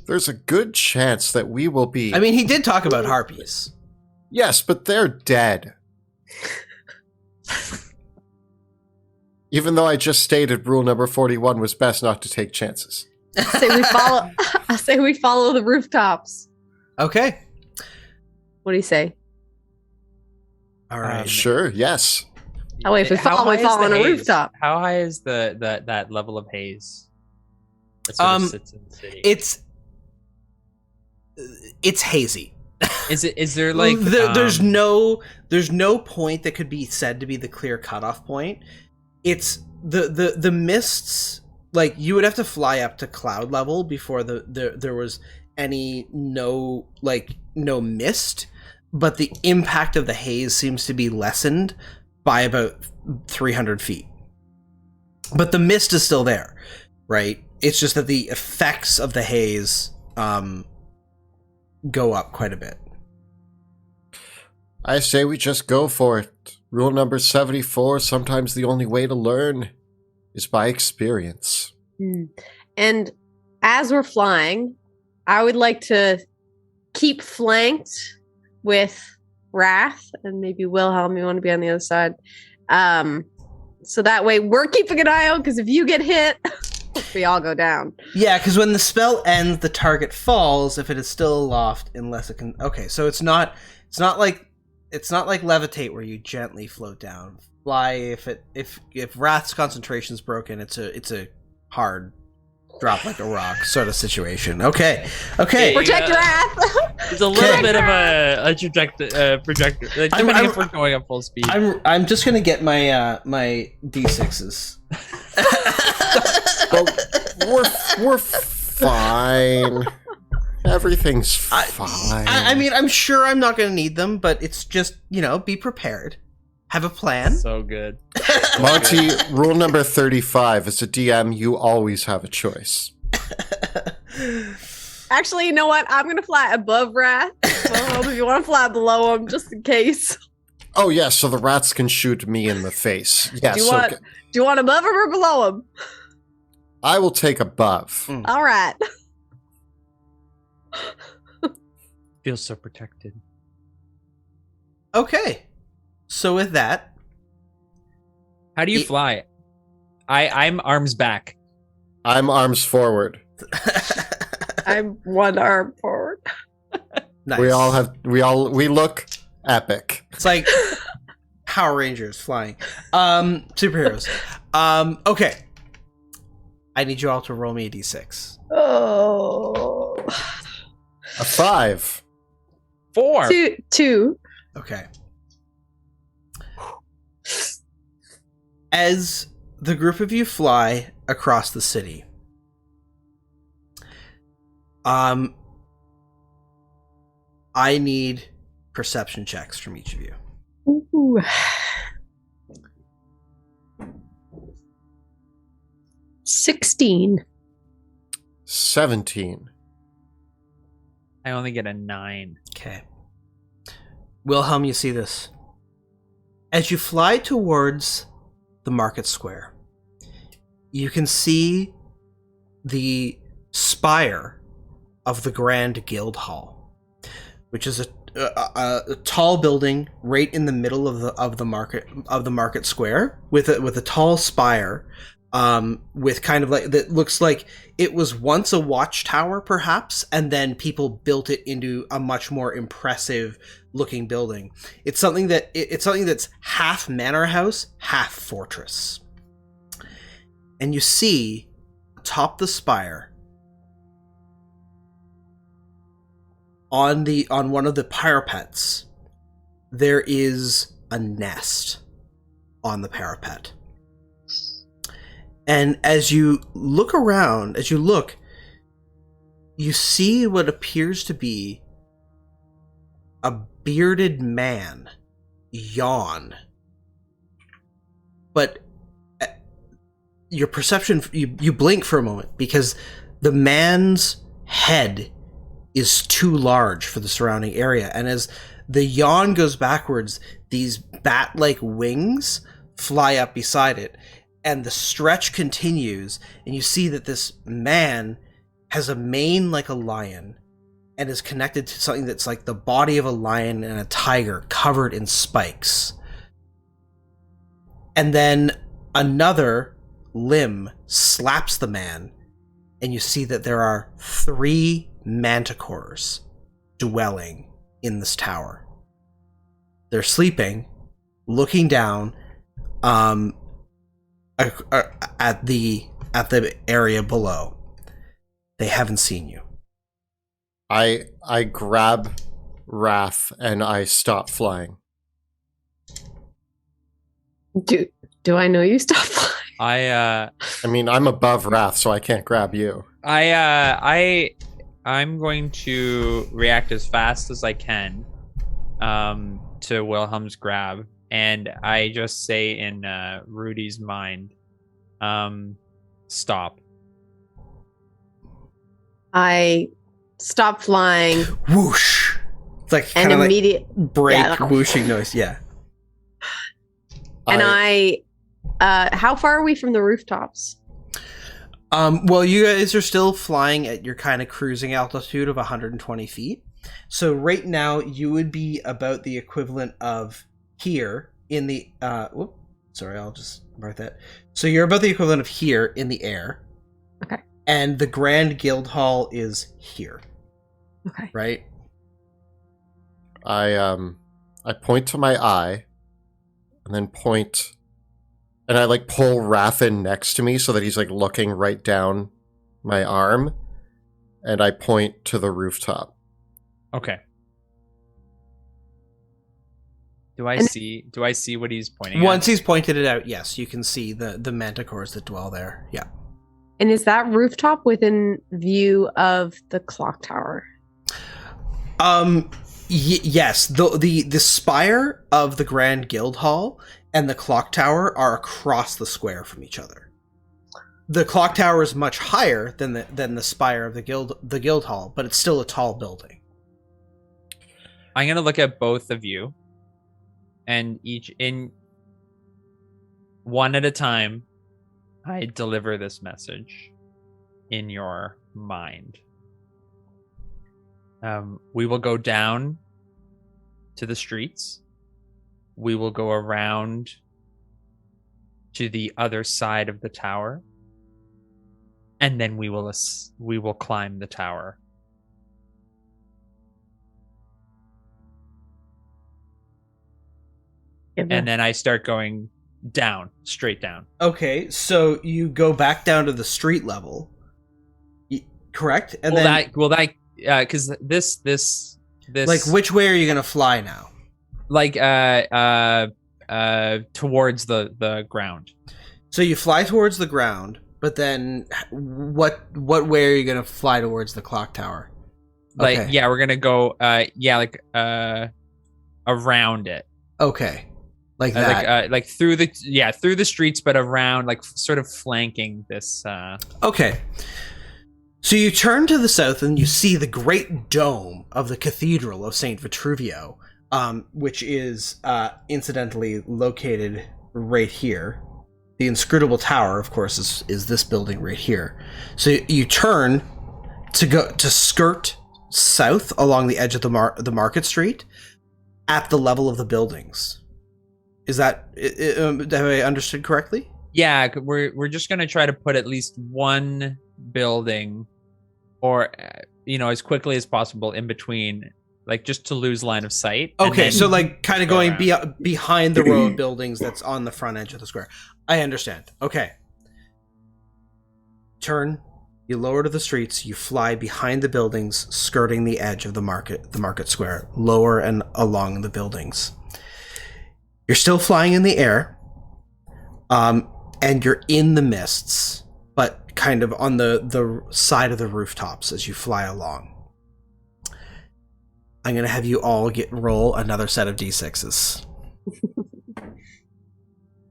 there's a good chance that we will be... I mean, he did talk about harpies. Yes, but they're dead. Even though I just stated rule number 41 was best not to take chances. I say we follow the rooftops. Okay. What do you say? All right. Sure, yes. Oh wait, if we fall on a rooftop. How high is that level of haze that sort of sits in the city? It's hazy. Is there like there's no point that could be said to be the clear cutoff point. It's the mists, like you would have to fly up to cloud level before there was no mist, but the impact of the haze seems to be lessened by about 300 feet. But the mist is still there, right? It's just that the effects of the haze go up quite a bit. I say we just go for it. Rule number 74, sometimes the only way to learn is by experience. And as we're flying, I would like to keep flanked with Wrath, and maybe Wilhelm, you want to be on the other side. So that way we're keeping an eye out, because if you get hit, We all go down. Yeah, because when the spell ends, the target falls if it is still aloft, unless it can. Okay, so it's not like levitate where you gently float down. Fly if Wrath's concentration is broken, it's a hard drop like a rock sort of situation. Okay. Protect Wrath. It's a little bit of a projector. Depending if we're going at full speed. I'm just gonna get my my d6s. Well, we're fine. Everything's fine. I mean, I'm sure I'm not gonna need them, but it's just, be prepared. Have a plan. So good. Monty, rule number 35. As a DM, you always have a choice. Actually, you know what? I'm going to fly above Wrath. Well, if you want to fly below him, just in case. Oh, yeah, so the rats can shoot me in the face. Yes. Do you want above him or below him? I will take above. All right. Feels so protected. Okay. So with that, How do you fly? I'm arms back. I'm arms forward. I'm one arm forward. nice. We look epic. It's like Power Rangers flying. Superheroes. Okay. I need you all to roll me a d6. Oh. A 5. 4. Two. Okay. As the group of you fly across the city, I need perception checks from each of you. Ooh. 16. 17. I only get a 9. Okay. Wilhelm, you see this. As you fly towards the market square, you can see the spire of the Grand Guild Hall, which is a tall building right in the middle of the market square with a tall spire, with kind of like that looks like it was once a watchtower perhaps, and then people built it into a much more impressive looking building. It's something that's half manor house, half fortress. And you see atop the spire, on one of the parapets, there is a nest on the parapet. And as you look around, you see what appears to be a bearded man yawn. But your perception, you blink for a moment because the man's head is too large for the surrounding area. And as the yawn goes backwards, these bat-like wings fly up beside it. And the stretch continues, and you see that this man has a mane like a lion and is connected to something that's like the body of a lion and a tiger covered in spikes. And then another limb slaps the man, and you see that there are 3 manticores dwelling in this tower. They're sleeping, looking down, at the area below. They haven't seen you. I grab Wrath and I stop flying. Do I know you stop flying? I mean, I'm above Wrath, so I can't grab you. I'm going to react as fast as I can to Wilhelm's grab, and I just say in Rudy's mind, stop. I stop flying. Whoosh! It's like And kind of immediate like break yeah. whooshing noise. Yeah. And how far are we from the rooftops? Well, you guys are still flying at your kind of cruising altitude of 120 feet. So right now you would be about the equivalent of here in the I'll just mark that. So you're about the equivalent of here in the air. Okay. And the Grand Guild Hall is here, Okay. right? I point to my eye, and then point, and I like pull Raffin next to me so that he's like looking right down my arm, and I point to the rooftop. Okay. Do I see what he's pointing Once at? he's pointed it out, yes, you can see the manticores that dwell there. Yeah. And is that rooftop within view of the clock tower? Yes, the spire of the Grand Guild Hall and the clock tower are across the square from each other. The clock tower is much higher than the spire of the guild hall, but it's still a tall building. I'm gonna look at both of you, and each in one at a time, I deliver this message in your mind. We will go down to the streets. We will go around to the other side of the tower, and then we will climb the tower. And then I start going down, straight down. Okay, so you go back down to the street level, correct? And because this like, which way are you gonna fly now? Like towards the ground. So you fly towards the ground, but then what way are you gonna fly towards the clock tower? Like, Okay. yeah, we're gonna go around it. Okay. Like that. Like through the streets, but around, like sort of flanking this. Okay. So you turn to the south and you see the great dome of the Cathedral of St. Vitruvio, which is incidentally located right here. The inscrutable tower, of course, is this building right here. So you turn to skirt south along the edge of the market street at the level of the buildings. Is that have I understood correctly? Yeah, we're just gonna try to put at least one building, or as quickly as possible in between, like just to lose line of sight. Okay, so like kind of going around. behind the row of buildings that's on the front edge of the square. I understand. Okay. Turn, you lower to the streets, you fly behind the buildings, skirting the edge of the market square, lower and along the buildings. You're still flying in the air, and you're in the mists, but kind of on the side of the rooftops as you fly along. I'm going to have you all roll another set of D6s.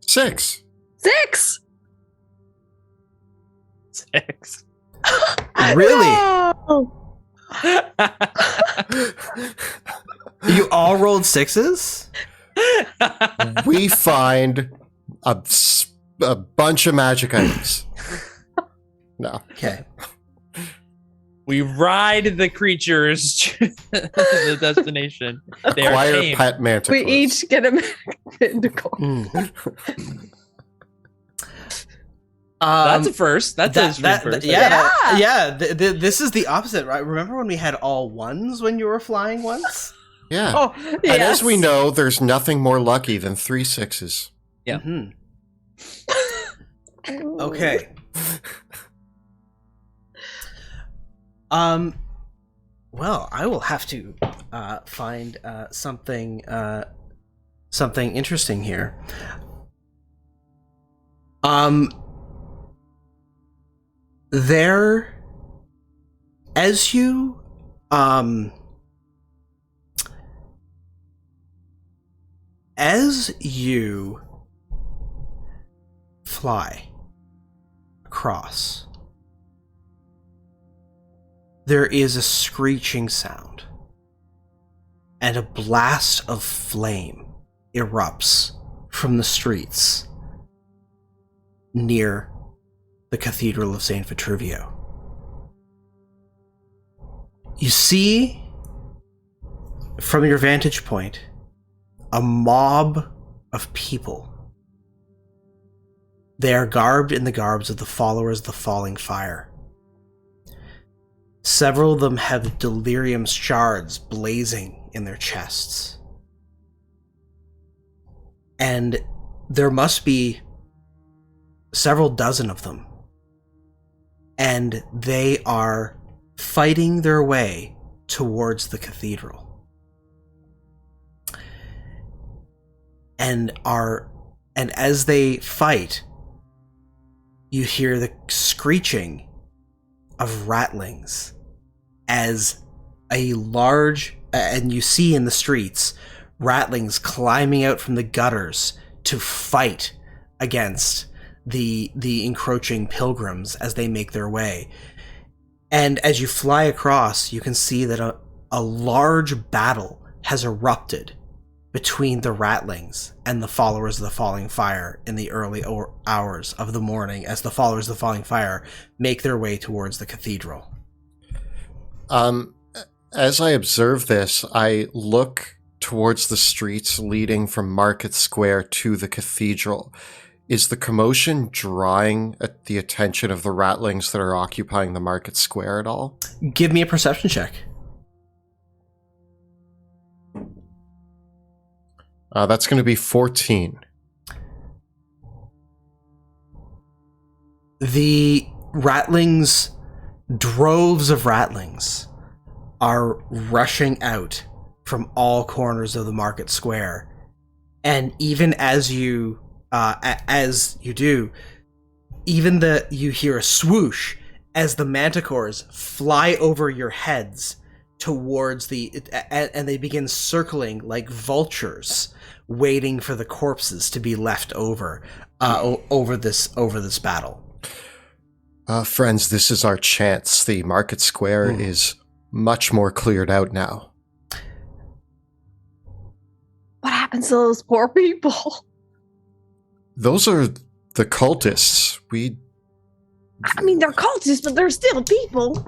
6. 6. 6. Really? No! You all rolled 6s? We find a bunch of magic items. No. Okay. We ride the creatures to the destination. They are Acquire tame. pet manticores. We each get a manticore. That's a first. That's a street first. This is the opposite, right? Remember when we had all ones when you were flying once? Yeah. Oh, And yes. as we know, there's nothing more lucky than 3 6s. Yeah. Mhm. Okay. Well, I will have to find something interesting here. There, as you fly across, there is a screeching sound, and a blast of flame erupts from the streets near the Cathedral of St. Vitruvio. You see, from your vantage point, a mob of people They are garbed in the garbs of the followers of the falling fire. Several of them have delirium shards blazing in their chests. And there must be several dozen of them. And they are fighting their way towards the cathedral. And as they fight, you hear the screeching of rattlings as a large, and you see in the streets, rattlings climbing out from the gutters to fight against the encroaching pilgrims as they make their way. And as you fly across, you can see that a large battle has erupted between the rattlings and the followers of the falling fire in the early hours of the morning, as the followers of the falling fire make their way towards the cathedral. As I observe this, I look towards the streets leading from Market Square to the cathedral. Is the commotion drawing at the attention of the rattlings that are occupying the Market Square at all? Give me a perception check. That's going to be 14. The rattlings, droves of rattlings, are rushing out from all corners of the Market Square. And even as you do, even you hear a swoosh as the manticores fly over your heads towards and they begin circling like vultures, waiting for the corpses to be left over this battle. Friends, this is our chance. The Market Square is much more cleared out now. What happens to those poor people? Those are the cultists. I mean, they're cultists, but they're still people.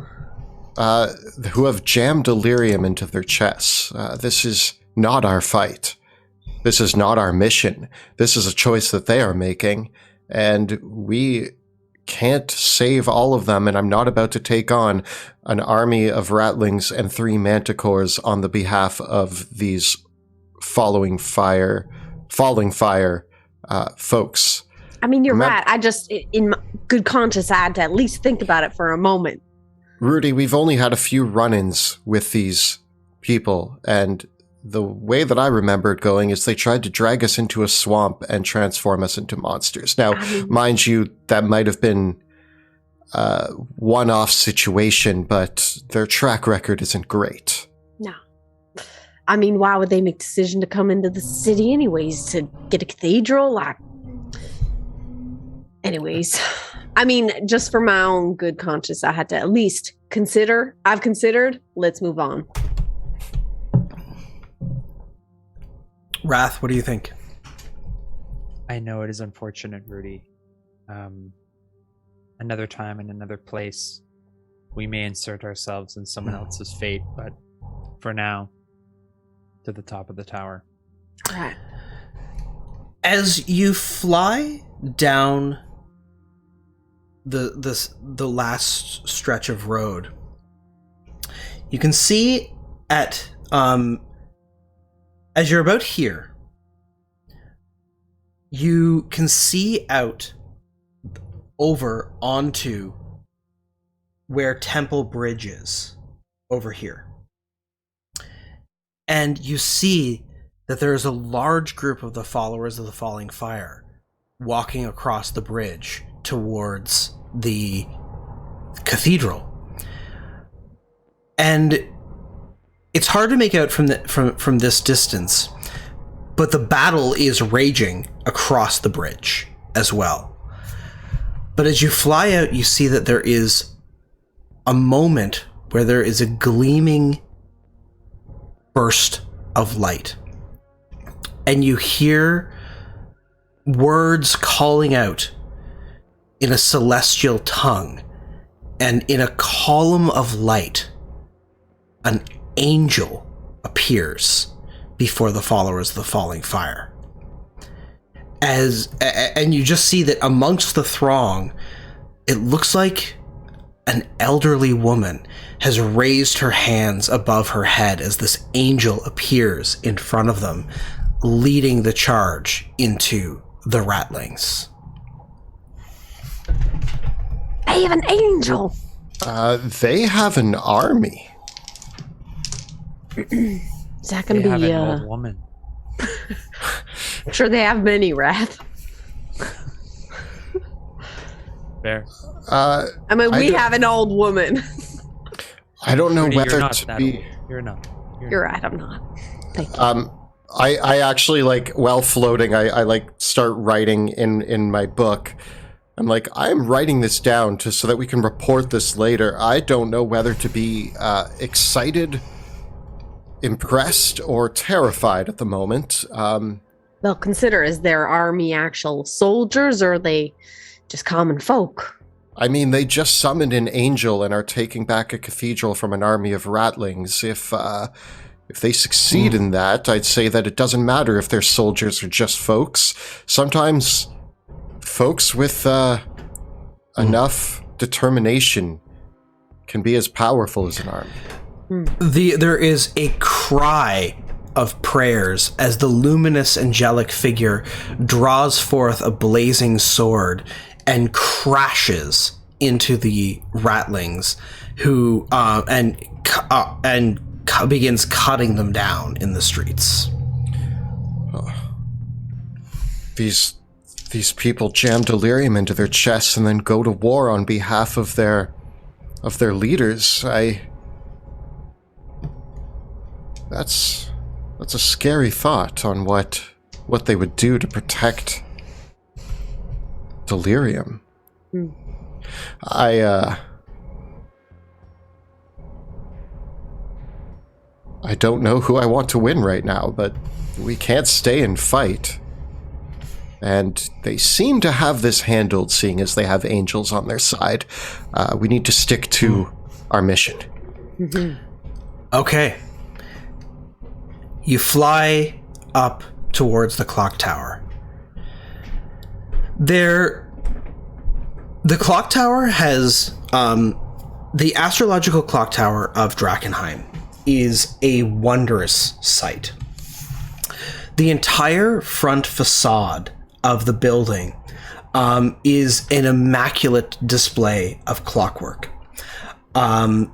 Who have jammed delirium into their chests. This is not our fight. This is not our mission. This is a choice that they are making, and we can't save all of them, and I'm not about to take on an army of rattlings and 3 manticores on the behalf of these falling fire folks. I mean, you're right. I just, in my good conscience, I had to at least think about it for a moment. Rudy, we've only had a few run-ins with these people, and the way that I remember it going is they tried to drag us into a swamp and transform us into monsters. Now, mind you, that might have been a one-off situation, but their track record isn't great. No. I mean, why would they make the decision to come into the city anyways? To get a cathedral? Anyways, I mean, just for my own good conscience, I had to at least consider. I've considered. Let's move on. Wrath, what do you think? I know it is unfortunate, Rudy. Another time in another place, we may insert ourselves in someone else's fate, but for now, to the top of the tower. Right. As you fly down the last stretch of road, you can see at as you're about here, you can see out over onto where Temple Bridge is, over here. And you see that there is a large group of the followers of the Falling Fire walking across the bridge towards the cathedral. And it's hard to make out from this distance, but the battle is raging across the bridge as well. But as you fly out, you see that there is a moment where there is a gleaming burst of light. And you hear words calling out in a celestial tongue, and in a column of light, an angel appears before the followers of the Falling Fire. and you just see that amongst the throng, it looks like an elderly woman has raised her hands above her head as this angel appears in front of them, leading the charge into the ratlings. I have an angel. They have an army. Is that going They to have be an old woman. I'm sure they have many, Wrath. Fair. I mean, we have an old woman. I don't know Rudy, whether you're not to that be. old. You're not. You're right, I'm not. Thank you. I actually, like, while floating, I like start writing in my book. I'm like, I'm writing this down so that we can report this later. I don't know whether to be excited, impressed, or terrified at the moment. They'll consider, is their army actual soldiers, or are they just common folk? I mean, they just summoned an angel and are taking back a cathedral from an army of ratlings. If they succeed in that, I'd say that it doesn't matter if they're soldiers or just folks. Sometimes folks with enough determination can be as powerful as an army. There is a cry of prayers as the luminous angelic figure draws forth a blazing sword and crashes into the ratlings, who begins cutting them down in the streets. These people jam delirium into their chests and then go to war on behalf of their leaders. That's a scary thought on what they would do to protect delirium. I don't know who I want to win right now, but we can't stay and fight. And they seem to have this handled, seeing as they have angels on their side. We need to stick to our mission. Okay. You fly up towards the clock tower. The clock tower has the astrological clock tower of Drachenheim is a wondrous sight. The entire front facade of the building is an immaculate display of clockwork. The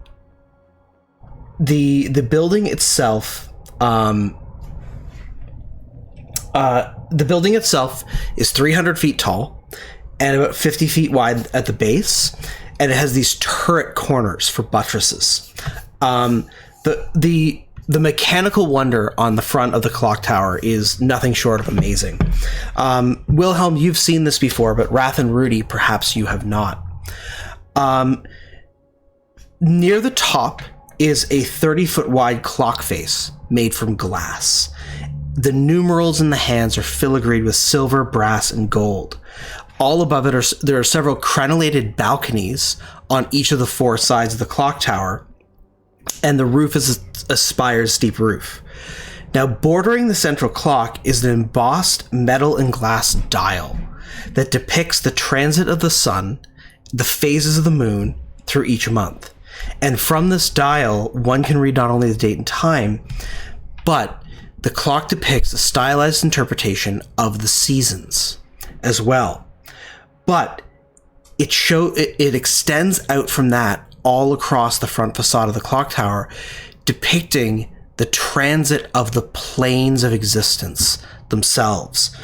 building itself is 300 feet tall and about 50 feet wide at the base, and it has these turret corners for buttresses. The mechanical wonder on the front of the clock tower is nothing short of amazing. Wilhelm, you've seen this before, but Wrath and Rudy, perhaps you have not. Near the top is a 30-foot wide clock face made from glass. The numerals in the hands are filigreed with silver, brass, and gold. All above it there are several crenellated balconies on each of the four sides of the clock tower, and the roof is a spire's steep roof. Now, bordering the central clock is an embossed metal and glass dial that depicts the transit of the sun, the phases of the moon through each month. And from this dial, one can read not only the date and time, but the clock depicts a stylized interpretation of the seasons as well. But it extends out from that all across the front facade of the clock tower, depicting the transit of the planes of existence themselves.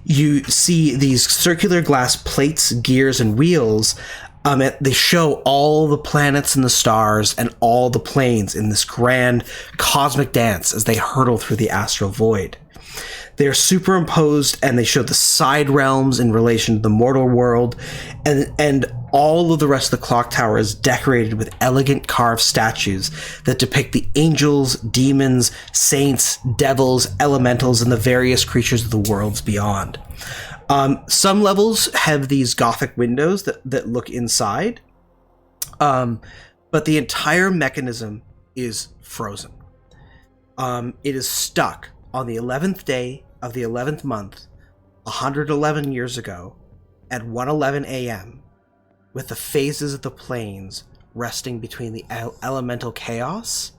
You see these circular glass plates, gears, and wheels. They show all the planets and the stars and all the planes in this grand cosmic dance as they hurtle through the astral void. They're superimposed, and they show the side realms in relation to the mortal world, and all of the rest of the clock tower is decorated with elegant carved statues that depict the angels, demons, saints, devils, elementals, and the various creatures of the worlds beyond. Some levels have these Gothic windows that look inside, but the entire mechanism is frozen. It is stuck on the 11th day of the 11th month 111 years ago at 1:11 a.m., with the phases of the planes resting between the elemental chaos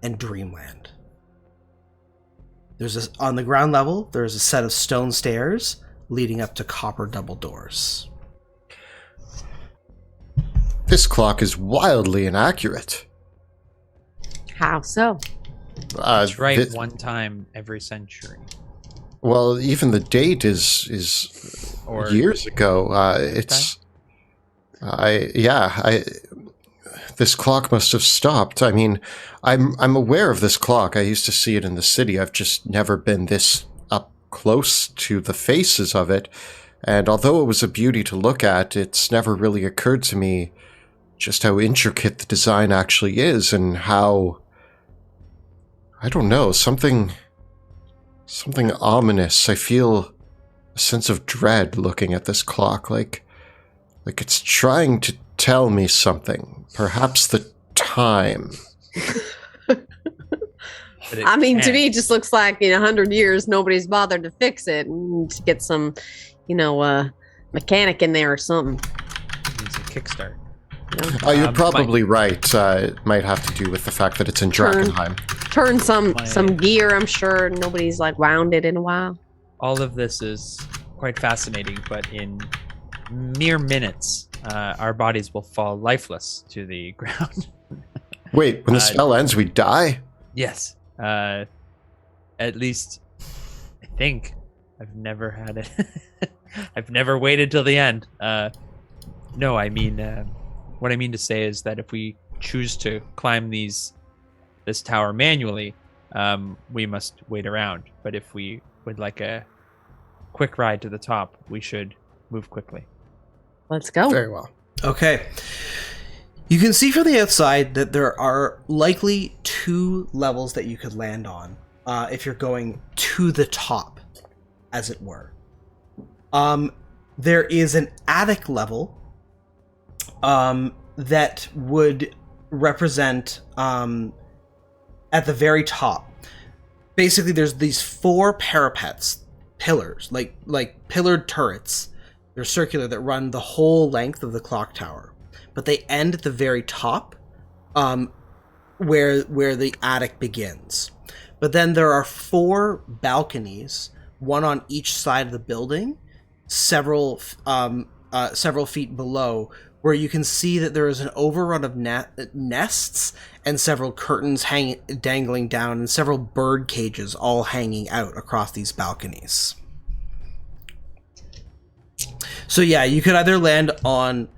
and dreamland. On the ground level, there's a set of stone stairs leading up to copper double doors. This clock is wildly inaccurate. How so? It's right one time every century. Well, even the date is Or years ago. This clock must have stopped. I mean, I'm aware of this clock. I used to see it in the city. I've just never been this up close to the faces of it. And although it was a beauty to look at, it's never really occurred to me just how intricate the design actually is, and how, I don't know, something ominous. I feel a sense of dread looking at this clock, like it's trying to tell me something. Perhaps the time. I mean, to me, it just looks like in 100 years, nobody's bothered to fix it and to get some, mechanic in there or something. It needs a kickstart. You're probably right. It might have to do with the fact that it's in Drachenheim. Turn some gear, I'm sure. Nobody's wound it in a while. All of this is quite fascinating, but in mere minutes, our bodies will fall lifeless to the ground. Wait, when the spell ends, we die? Yes. At least, I think. I've never had it. I've never waited till the end. No, I mean, what I mean to say is that if we choose to climb this tower manually, we must wait around. But if we would like a quick ride to the top, we should move quickly. Let's go. Very well. Okay. You can see from the outside that there are likely 2 levels that you could land on if you're going to the top, as it were. There is an attic level that would represent at the very top. Basically, there's these 4 pillars, like pillared turrets. They're circular, that run the whole length of the clock tower, but they end at the very top, where the attic begins. But then there are 4 balconies, one on each side of the building, several feet below, where you can see that there is an overrun of nests and several curtains dangling down, and several bird cages all hanging out across these balconies. So yeah, you could either land on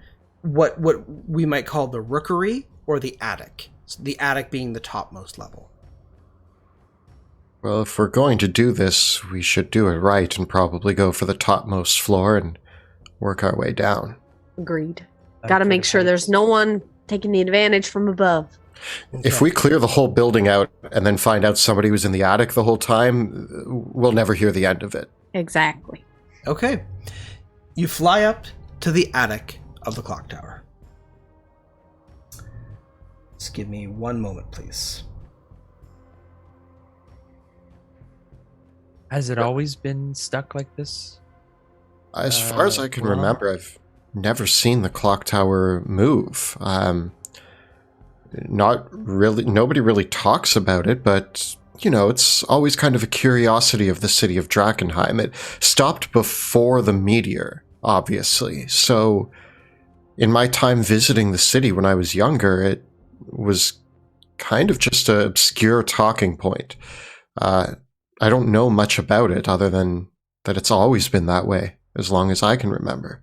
what we might call the rookery or the attic. So the attic being the topmost level. Well, if we're going to do this, we should do it right and probably go for the topmost floor and work our way down. Agreed. Got to make sure there's no one taking the advantage from above. If we clear the whole building out and then find out somebody was in the attic the whole time, we'll never hear the end of it. Exactly. Okay. You fly up to the attic of the clock tower. Just give me one moment, please. Has it always been stuck like this? As far as I can remember, I've never seen the clock tower move. Not really. Nobody really talks about it, but it's always kind of a curiosity of the city of Drachenheim. It stopped before the meteor, obviously. So, in my time visiting the city when I was younger, it was kind of just an obscure talking point. I don't know much about it other than that it's always been that way, as long as I can remember.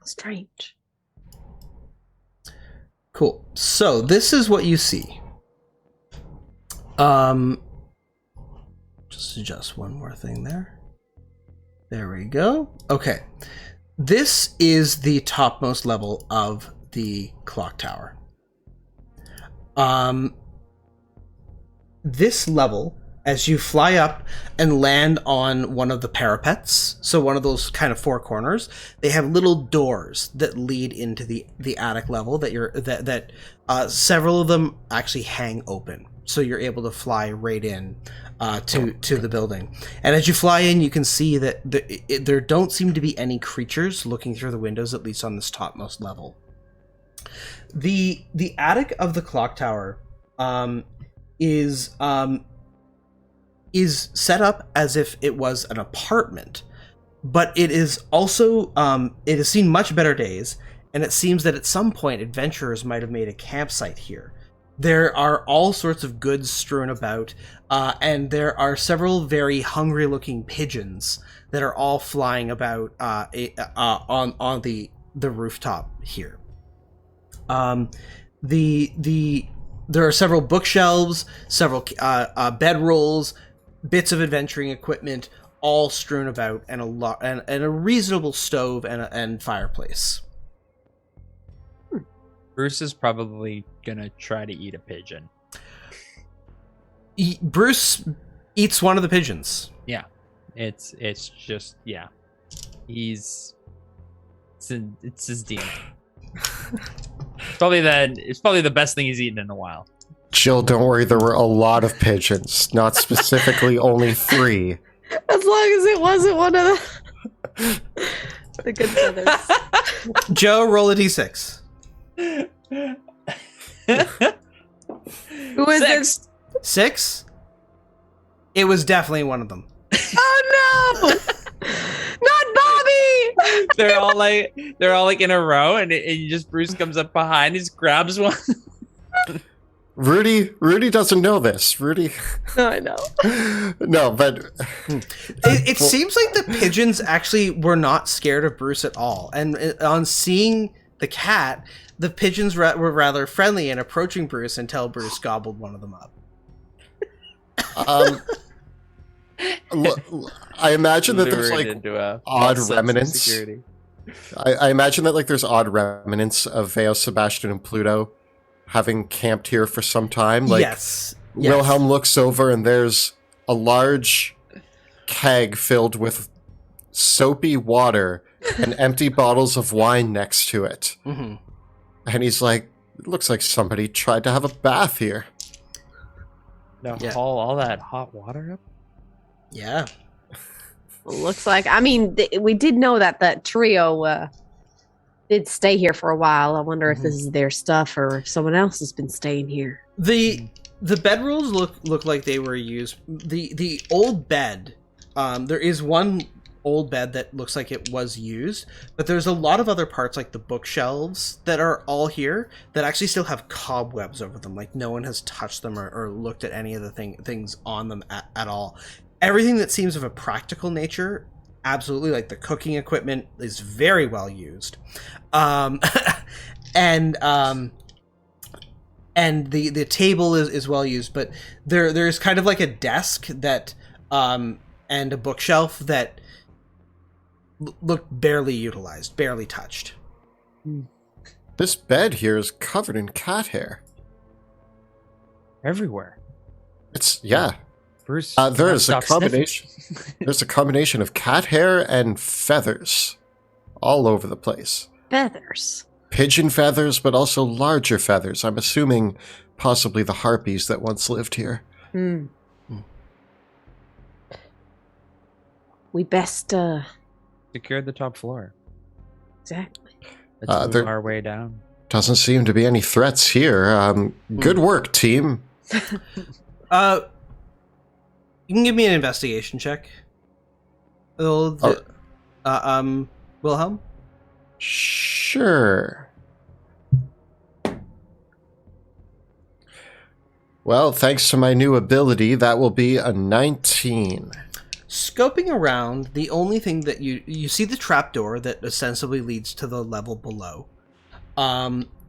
Strange. Cool. So this is what you see. Just adjust one more thing there. There we go. Okay. This is the topmost level of the clock tower. This level, as you fly up and land on one of the parapets, so one of those kind of 4 corners, they have little doors that lead into the attic level that several of them actually hang open. so you're able to fly right in to the building. And as you fly in, you can see that there don't seem to be any creatures looking through the windows, at least on this topmost level. The attic of the clock tower is set up as if it was an apartment, but it is also it has seen much better days, and it seems that at some point adventurers might have made a campsite here. There are all sorts of goods strewn about, and there are several very hungry-looking pigeons that are all flying about on the rooftop here. There are several bookshelves, several bedrolls, bits of adventuring equipment, all strewn about, and a reasonable stove and fireplace. Bruce is probably gonna try to eat a pigeon. Bruce eats one of the pigeons. Yeah, it's just it's his DNA. It's probably the best thing he's eaten in a while. Jill, don't worry, there were a lot of pigeons, not specifically only 3. As long as it wasn't one of the good feathers. Joe, roll a d6. Who is this? 6? It was definitely one of them. Oh no! Not Bobby! they're all like in a row, and Bruce comes up behind, he just grabs one. Rudy doesn't know this. Rudy. No, I know. No, but It seems like the pigeons actually were not scared of Bruce at all, and on seeing the cat, the pigeons were rather friendly and approaching Bruce until Bruce gobbled one of them up. I imagine that there's like odd remnants. I imagine that like there's odd remnants of Veo, Sebastian, and Pluto having camped here for some time. Like, yes. Wilhelm looks over and there's a large keg filled with soapy water and empty bottles of wine next to it. Mm-hmm. And he's like, it looks like somebody tried to have a bath here. Now haul all that hot water up? Yeah. Looks like, I mean, we did know that that trio did stay here for a while. I wonder if this is their stuff or if someone else has been staying here. The bedrolls look like they were used. The old bed, there is one old bed that looks like it was used, but there's a lot of other parts like the bookshelves that are all here that actually still have cobwebs over them. Like no one has touched them or looked at any of the things on them at all. Everything that seems of a practical nature, absolutely, like the cooking equipment is very well used. And the table is well used, but there's kind of like a desk that and a bookshelf that look barely utilized, barely touched. This bed here is covered in cat hair. Everywhere. It's Bruce, there is a stop combination. There's a combination of cat hair and feathers all over the place. Feathers. Pigeon feathers, but also larger feathers. I'm assuming possibly the harpies that once lived here. We best Secured the top floor. exactly. Let's move our way down. Doesn't seem to be any threats here. Good work, team. You can give me an investigation check. Wilhelm? Sure. Well, thanks to my new ability, that will be a 19. Scoping around, the only thing that you see the trapdoor that ostensibly leads to the level below.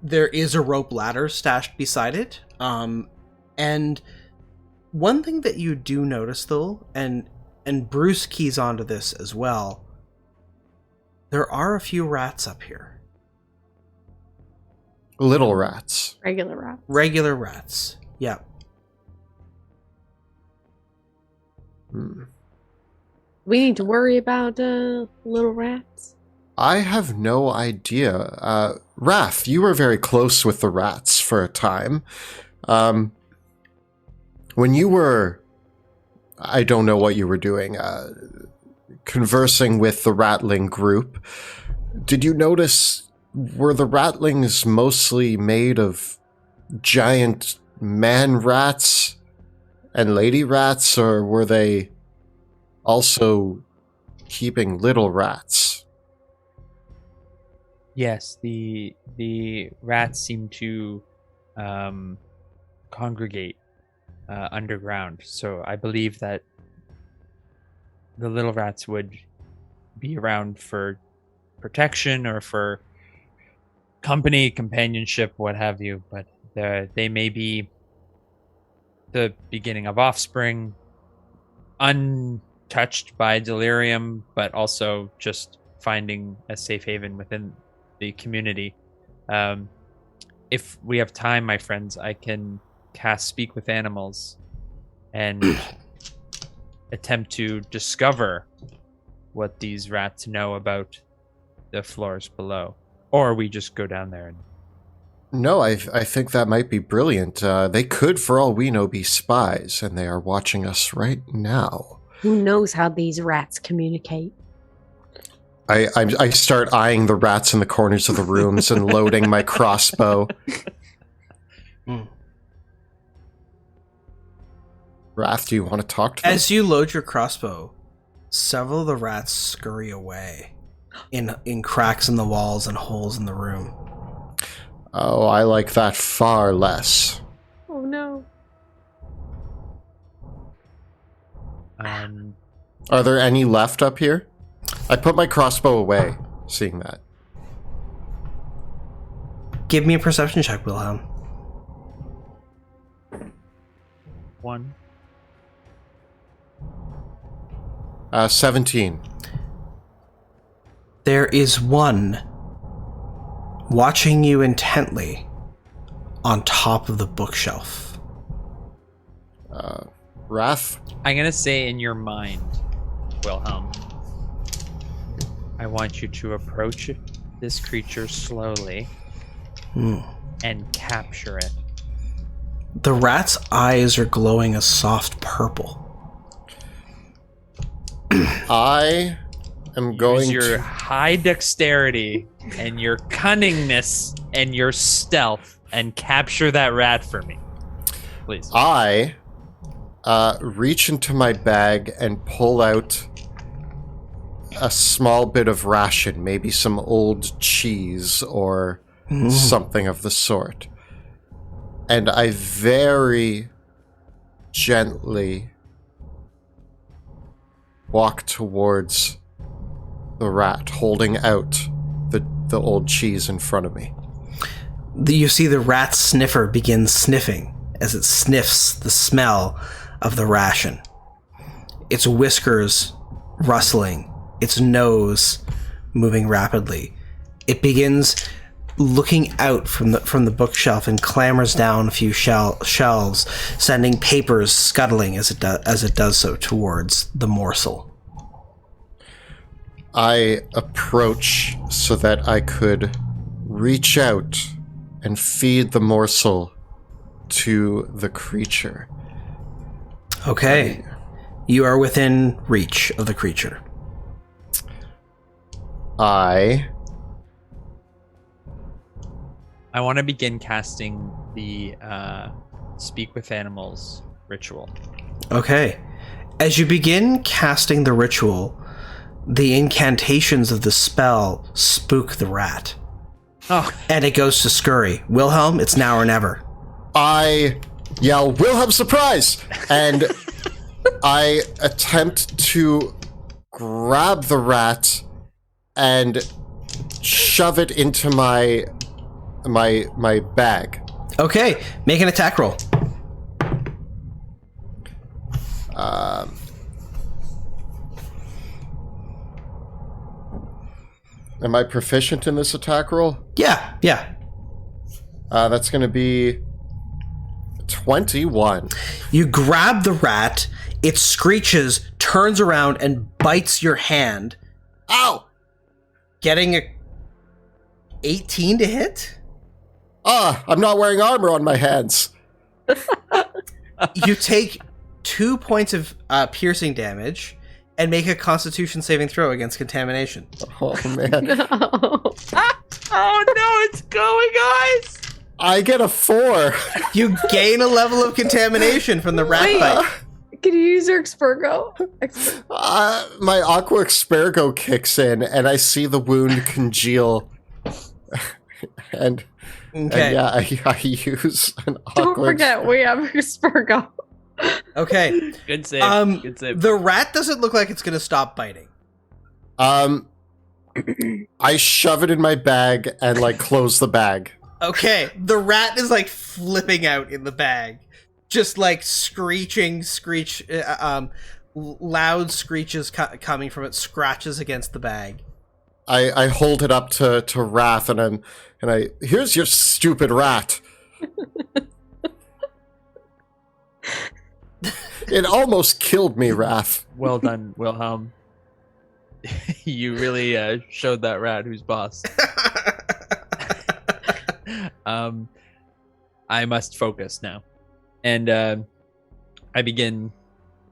There is a rope ladder stashed beside it. And one thing that you do notice, though, and Bruce keys onto this as well, there are a few rats up here. Little rats. Regular rats. Regular rats. Yeah. We need to worry about little rats. I have no idea. Wrath, you were very close with the rats for a time. when you were, I don't know what you were doing, conversing with the rattling group, did you notice, were the rattlings mostly made of giant man rats and lady rats, or were they also keeping little rats? Yes, the rats seem to congregate underground. So I believe that the little rats would be around for protection or for company, companionship, what have you. But they may be the beginning of offspring, untouched by delirium, but also just finding a safe haven within the community. If we have time, my friends, I can cast Speak with Animals and attempt to discover what these rats know about the floors below. Or we just go down there and... No, I think that might be brilliant. They could, for all we know, be spies, and they are watching us right now. Who knows how these rats communicate? I start eyeing the rats in the corners of the rooms and loading my crossbow. Wrath, do you want to talk to them? As you load your crossbow, several of the rats scurry away in cracks in the walls and holes in the room. Oh, I like that far less. Oh no. Are there any left up here? I put my crossbow away, seeing that. Give me a perception check, Wilhelm. 1. 17. There is one watching you intently on top of the bookshelf. Wrath? I'm going to say in your mind, Wilhelm, I want you to approach this creature slowly and capture it. The rat's eyes are glowing a soft purple. I am going Use your to... high dexterity and your cunningness and your stealth and capture that rat for me. Please. I reach into my bag and pull out a small bit of ration, maybe some old cheese or something of the sort. And I very gently walk towards the rat, holding out the old cheese in front of me. You see the rat sniffer begin sniffing as it sniffs the smell of the ration. Its whiskers rustling, its nose moving rapidly. It begins looking out from the bookshelf and clambers down a few shelves, sending papers scuttling as it does so towards the morsel. I approach so that I could reach out and feed the morsel to the creature. Okay. You are within reach of the creature. I want to begin casting the Speak with Animals ritual. Okay. As you begin casting the ritual, the incantations of the spell spook the rat. Oh. And it goes to scurry. Wilhelm, it's now or never. I yell, "Wilhelm, surprise!" And I attempt to grab the rat and shove it into my bag. Okay, make an attack roll. Am I proficient in this attack roll? Yeah. That's going to be 21. You grab the rat, it screeches, turns around, and bites your hand. Ow! Getting a 18 to hit? I'm not wearing armor on my hands. You take 2 points of piercing damage and make a Constitution saving throw against contamination. Oh man. No. Oh no, it's going, guys! I get a 4. You gain a level of contamination from the rat Wait. bite. Can you use your Expergo? My Aqua Expergo kicks in, and I see the wound congeal. and Okay. yeah, I use an Aqua Don't forget, we have Expergo. Okay. Good save. Good save. The rat doesn't look like it's going to stop biting. I shove it in my bag and like close the bag. Okay. The rat is like flipping out in the bag. Just like loud screeches coming from it, scratches against the bag. I hold it up to Wrath and I here's your stupid rat. It almost killed me, Wrath. Well done, Wilhelm. You really showed that rat who's boss. I must focus now. And I begin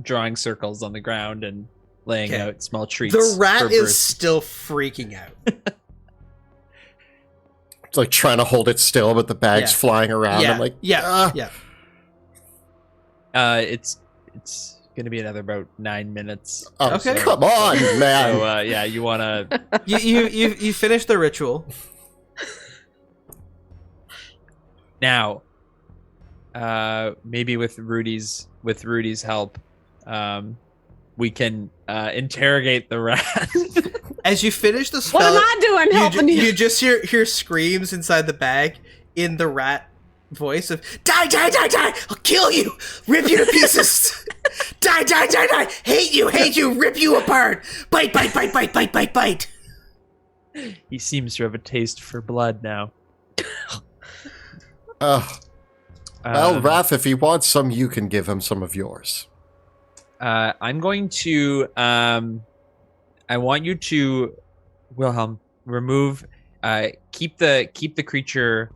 drawing circles on the ground and laying out small treats. The rat for is Bruce. still freaking out. It's like trying to hold it still, but the bag's flying around. Yeah, I'm like, yeah. It's gonna be another about 9 minutes. Oh, Okay. come on, man. So yeah, you wanna You finished the ritual. now. Maybe with Rudy's help, we can interrogate the rat. As you finish the spell, What am I doing helping you? You just hear screams inside the bag in the rat voice of die, die, die, die! I'll kill you, rip you to pieces. Die, die, die, die! Hate you, rip you apart. Bite, bite, bite, bite, bite, bite, bite. He seems to have a taste for blood now. Well, Wrath, if he wants some, you can give him some of yours. I'm going to. I want you to, Wilhelm, remove. Keep the creature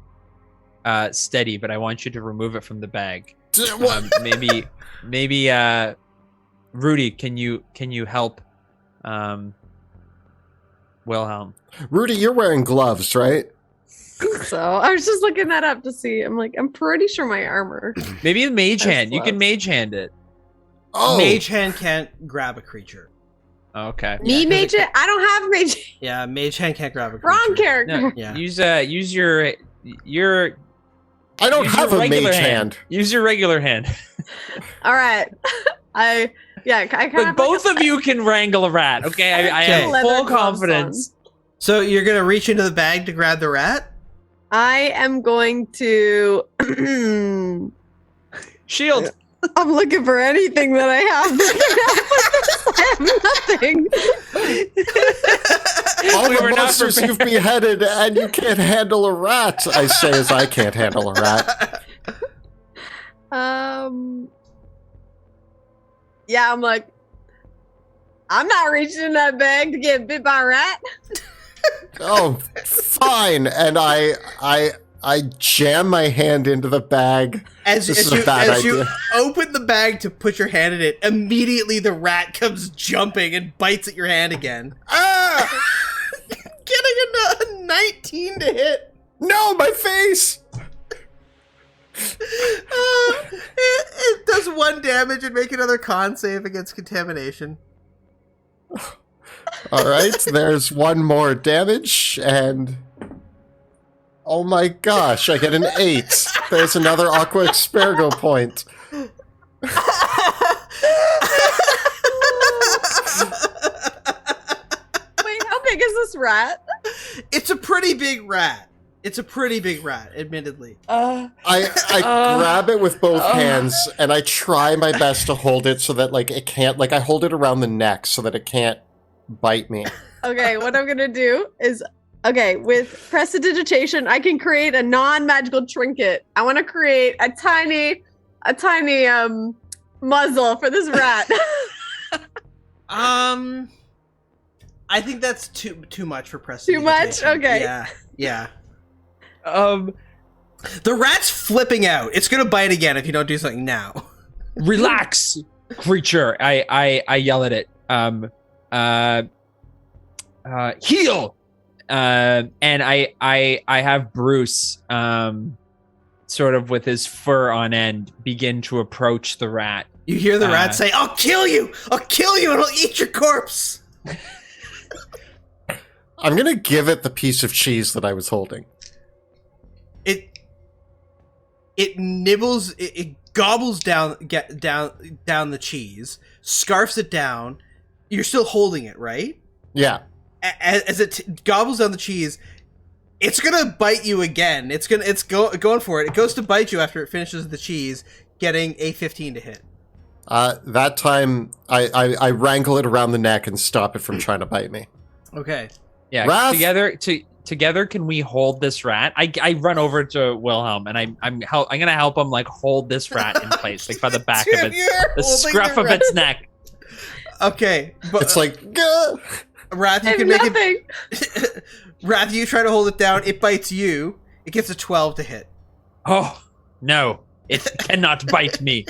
steady, but I want you to remove it from the bag. Maybe. Rudy, can you help? Wilhelm. Rudy, you're wearing gloves, right? So I was just looking that up to see. I'm like, I'm pretty sure my armor. Maybe a mage That's hand. You can love. mage hand it. Oh, Mage hand can't grab a creature. Okay. Me mage it? I don't have mage. Yeah, mage hand can't grab a creature. Wrong character. No, Yeah. use your I don't use have your a regular mage hand. Use your regular hand. All right. I kind But of both of you can wrangle a rat. Okay, I have Leather full gloves confidence. So you're gonna reach into the bag to grab the rat? I am going to. Shield. I'm looking for anything that I have. I have nothing. All We the were not monsters you've beheaded, and you can't handle a rat. I say as I can't handle a rat. Yeah, I'm like, I'm not reaching in that bag to get bit by a rat. Oh, fine. And I jam my hand into the bag. As This is a bad you idea. open the bag to put your hand in it, immediately the rat comes jumping and bites at your hand again. Ah! Getting a 19 to hit. No, my face! It does 1 damage and make another con save against contamination. All right, there's 1 more damage, and oh my gosh, I get an 8. There's another Aqua Expergo point. Wait, how big is this rat? It's a pretty big rat. Admittedly. I grab it with both hands, and I try my best to hold it so that like it can't. Like I hold it around the neck so that it can't bite me. Okay, what I'm gonna do is, with prestidigitation, I can create a non-magical trinket. I want to create a tiny muzzle for this rat. I think that's too much for Preston. Too much? Okay. Yeah. The rat's flipping out. It's gonna bite again if you don't do something now. Relax, creature. I yell at it. Heal. And I have Bruce, sort of with his fur on end, begin to approach the rat. You hear the rat say, "I'll kill you! I'll kill you, and I'll eat your corpse." I'm gonna give it the piece of cheese that I was holding. It nibbles, it gobbles down the cheese, scarfs it down. You're still holding it, right? Yeah. As it gobbles down the cheese, it's gonna bite you again. It's going for it. It goes to bite you after it finishes the cheese, getting a 15 to hit. That time, I wrangle it around the neck and stop it from trying to bite me. Okay. Yeah. Raph! Together, can we hold this rat? I run over to Wilhelm and I'm gonna help him like hold this rat in place, like by the back of it, the scruff of its neck. Okay, but it's like, gah! Wrath, you can make it. Wrath, you try to hold it down. It bites you. It gets a 12 to hit. Oh no! It cannot bite me.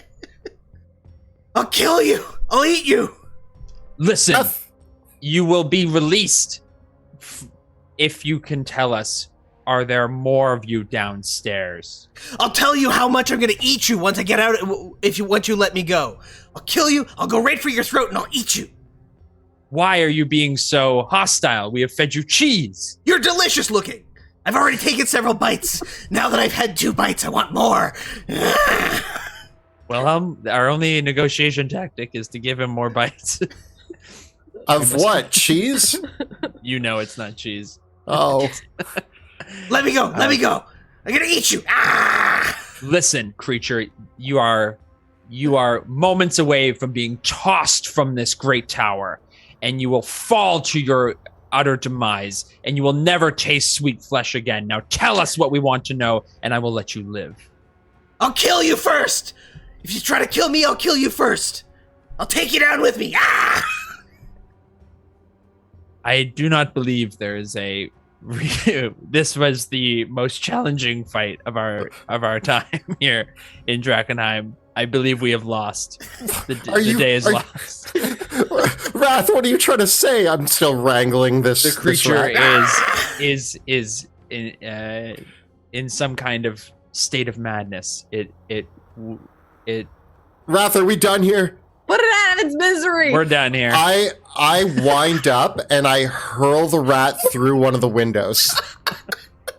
I'll kill you. I'll eat you. Listen, you will be released if you can tell us, are there more of you downstairs? I'll tell you how much I'm gonna eat you once I get out, once you let me go. I'll kill you, I'll go right for your throat, and I'll eat you. Why are you being so hostile? We have fed you cheese. You're delicious looking. I've already taken several bites. Now that I've had 2 bites, I want more. Well, our only negotiation tactic is to give him more bites. Of what? Cheese? You know it's not cheese. Oh. Let me go. Let me go. I'm gonna eat you. Ah! Listen, creature, you are moments away from being tossed from this great tower, and you will fall to your utter demise, and you will never taste sweet flesh again. Now tell us what we want to know, and I will let you live. I'll kill you first. If you try to kill me, I'll kill you first. I'll take you down with me. Ah! I do not believe there is a. This was the most challenging fight of our time here in Drachenheim. I believe we have lost. The day is lost. Wrath, what are you trying to say? I'm still wrangling this. The creature this is in some kind of state of madness. It. Wrath, are we done here? Put it out of its misery. We're done here. I wind up and I hurl the rat through one of the windows.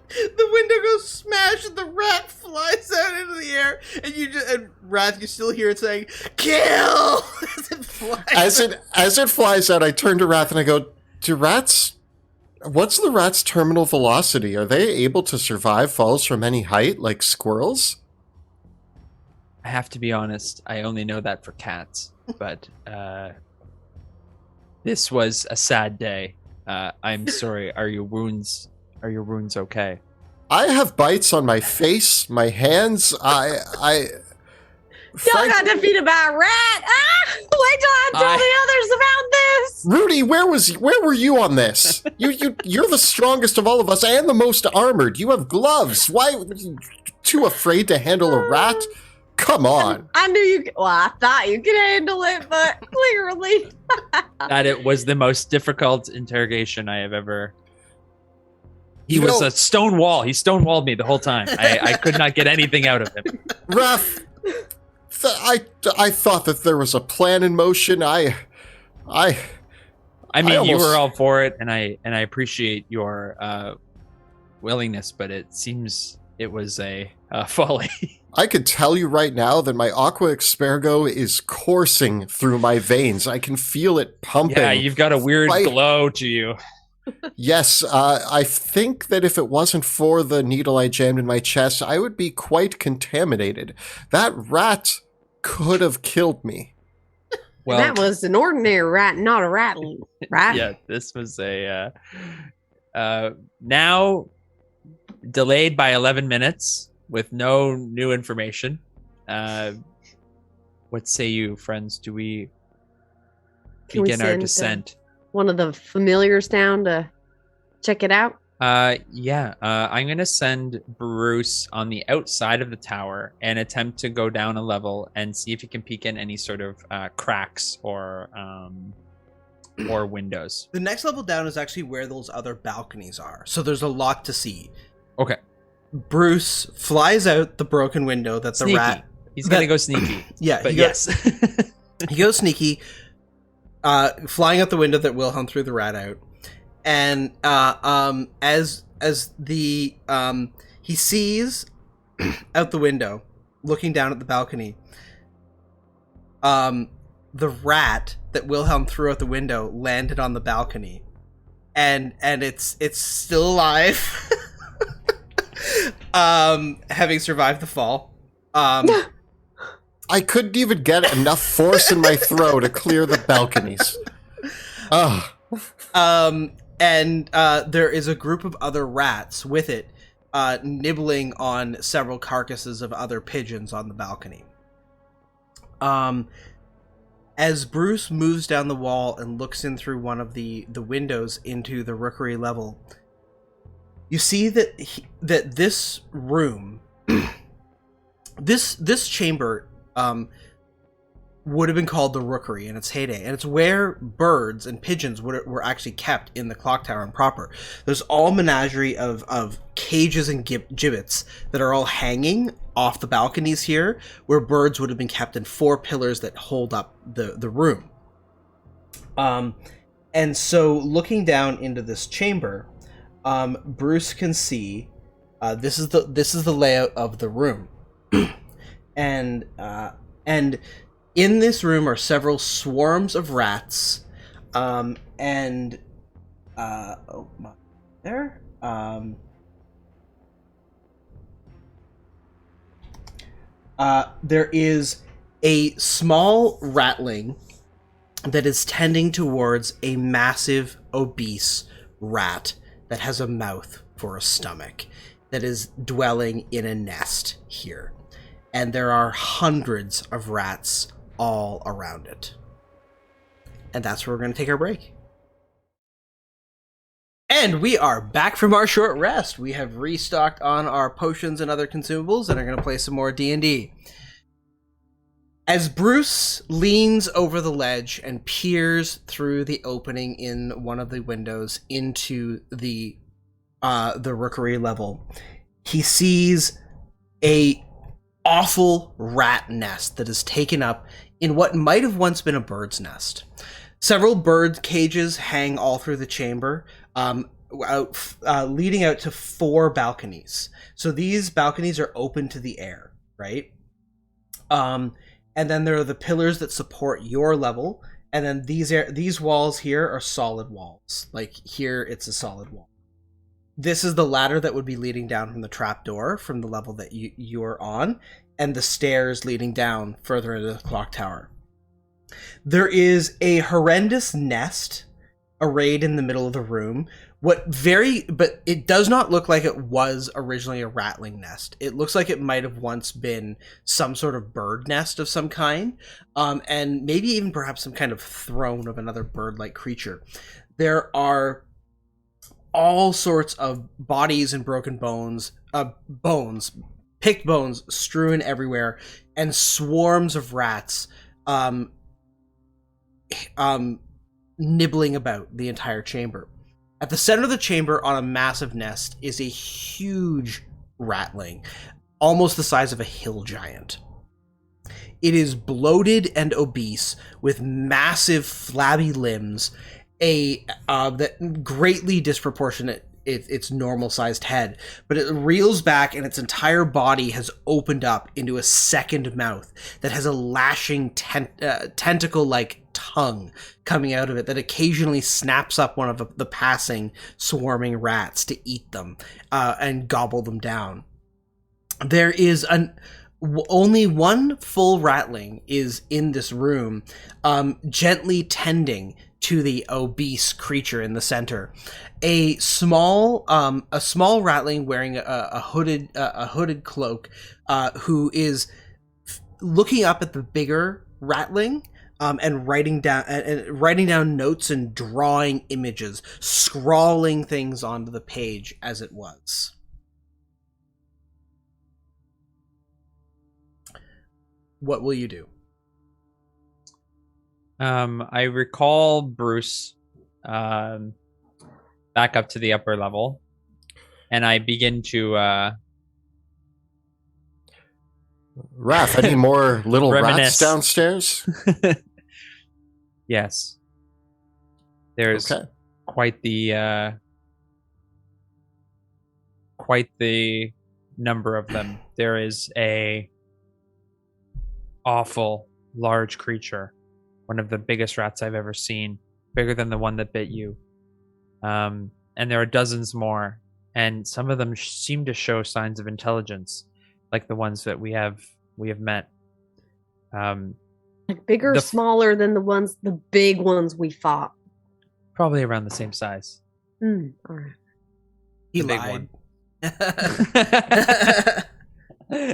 The window goes smash and the rat flies out into the air, and Wrath, you still hear it saying, "Kill!" As it flies out, I turn to Wrath and I go, what's the rat's terminal velocity? Are they able to survive falls from any height like squirrels? I have to be honest, I only know that for cats, but this was a sad day. I'm sorry. Are your wounds okay? I have bites on my face, my hands. Y'all got defeated by a rat. Wait till I tell the others about this. Rudy, where were you on this? You're the strongest of all of us and the most armored. You have gloves. Why were you too afraid to handle a rat? Come on. I knew you. Well, I thought you could handle it, but clearly. That it was the most difficult interrogation I have ever. He was a stone wall. He stonewalled me the whole time. I could not get anything out of him. Raph, I thought that there was a plan in motion. I mean, you were all for it, and I appreciate your willingness, but it seems it was a folly. I could tell you right now that my aqua expergo is coursing through my veins. I can feel it pumping. Yeah, you've got a weird glow to you. Yes, I think that if it wasn't for the needle I jammed in my chest, I would be quite contaminated. That rat could have killed me. Well, that was an ordinary rat, not a rat. Right? Yeah, this was a now delayed by 11 minutes with no new information. What say you, friends? Do we begin our descent? One of the familiars down to check it out? I'm gonna send Bruce on the outside of the tower and attempt to go down a level and see if he can peek in any sort of cracks or windows. The next level down is actually where those other balconies are, so there's a lot to see. Okay. Bruce flies out the broken window that the Sneaky. rat. He's gonna go sneaky. Yeah, But yes. he goes sneaky, flying out the window that Wilhelm threw the rat out, and as the he sees out the window, looking down at the balcony, the rat that Wilhelm threw out the window landed on the balcony, and it's still alive, having survived the fall. I couldn't even get enough force in my throw to clear the balconies. Oh. And there is a group of other rats with it, nibbling on several carcasses of other pigeons on the balcony. As Bruce moves down the wall and looks in through one of the windows into the rookery level, you see that that this room, this chamber, would have been called the rookery in its heyday, and it's where birds and pigeons were actually kept in the clock tower and proper. There's all menagerie of cages and gibbets that are all hanging off the balconies here, where birds would have been kept in 4 pillars that hold up the room. And so looking down into this chamber, Bruce can see this is the layout of the room. And in this room are several swarms of rats, there is a small ratling that is tending towards a massive, obese rat that has a mouth for a stomach, that is dwelling in a nest here. And there are hundreds of rats all around it. And that's where we're going to take our break. And we are back from our short rest. We have restocked on our potions and other consumables and are going to play some more D&D. As Bruce leans over the ledge and peers through the opening in one of the windows into the rookery level, he sees a awful rat nest that is taken up in what might have once been a bird's nest. Several bird cages hang all through the chamber, leading out to 4 balconies. So these balconies are open to the air, right? And then there are the pillars that support your level, and then these walls here are solid walls. Like here, it's a solid wall. This is the ladder that would be leading down from the trapdoor from the level that you're on, and the stairs leading down further into the clock tower. There is a horrendous nest arrayed in the middle of the room. But it does not look like it was originally a rattling nest. It looks like it might have once been some sort of bird nest of some kind, and maybe even perhaps some kind of throne of another bird-like creature. There are all sorts of bodies and broken bones, picked bones strewn everywhere, and swarms of rats nibbling about the entire chamber. At the center of the chamber, on a massive nest, is a huge ratling, almost the size of a hill giant. It is bloated and obese, with massive flabby limbs, that greatly disproportionate its normal-sized head, but it reels back and its entire body has opened up into a second mouth that has a lashing tentacle-like tongue coming out of it that occasionally snaps up one of the passing swarming rats to eat them and gobble them down. There is only one full ratling is in this room, gently tending to the obese creature in the center. A small ratling wearing a hooded cloak, who is looking up at the bigger ratling and writing down notes and drawing images, scrawling things onto the page as it was. What will you do? I recall Bruce back up to the upper level, and I begin to Raph, any more little rats Reminisce. downstairs? Yes. There's Okay. quite the number of them. There is a awful large creature, one of the biggest rats I've ever seen, bigger than the one that bit you. And there are dozens more, and some of them seem to show signs of intelligence, like the ones that we have met. Like bigger or The- smaller than the big ones we fought? Probably around the same size. All right. He The big lied.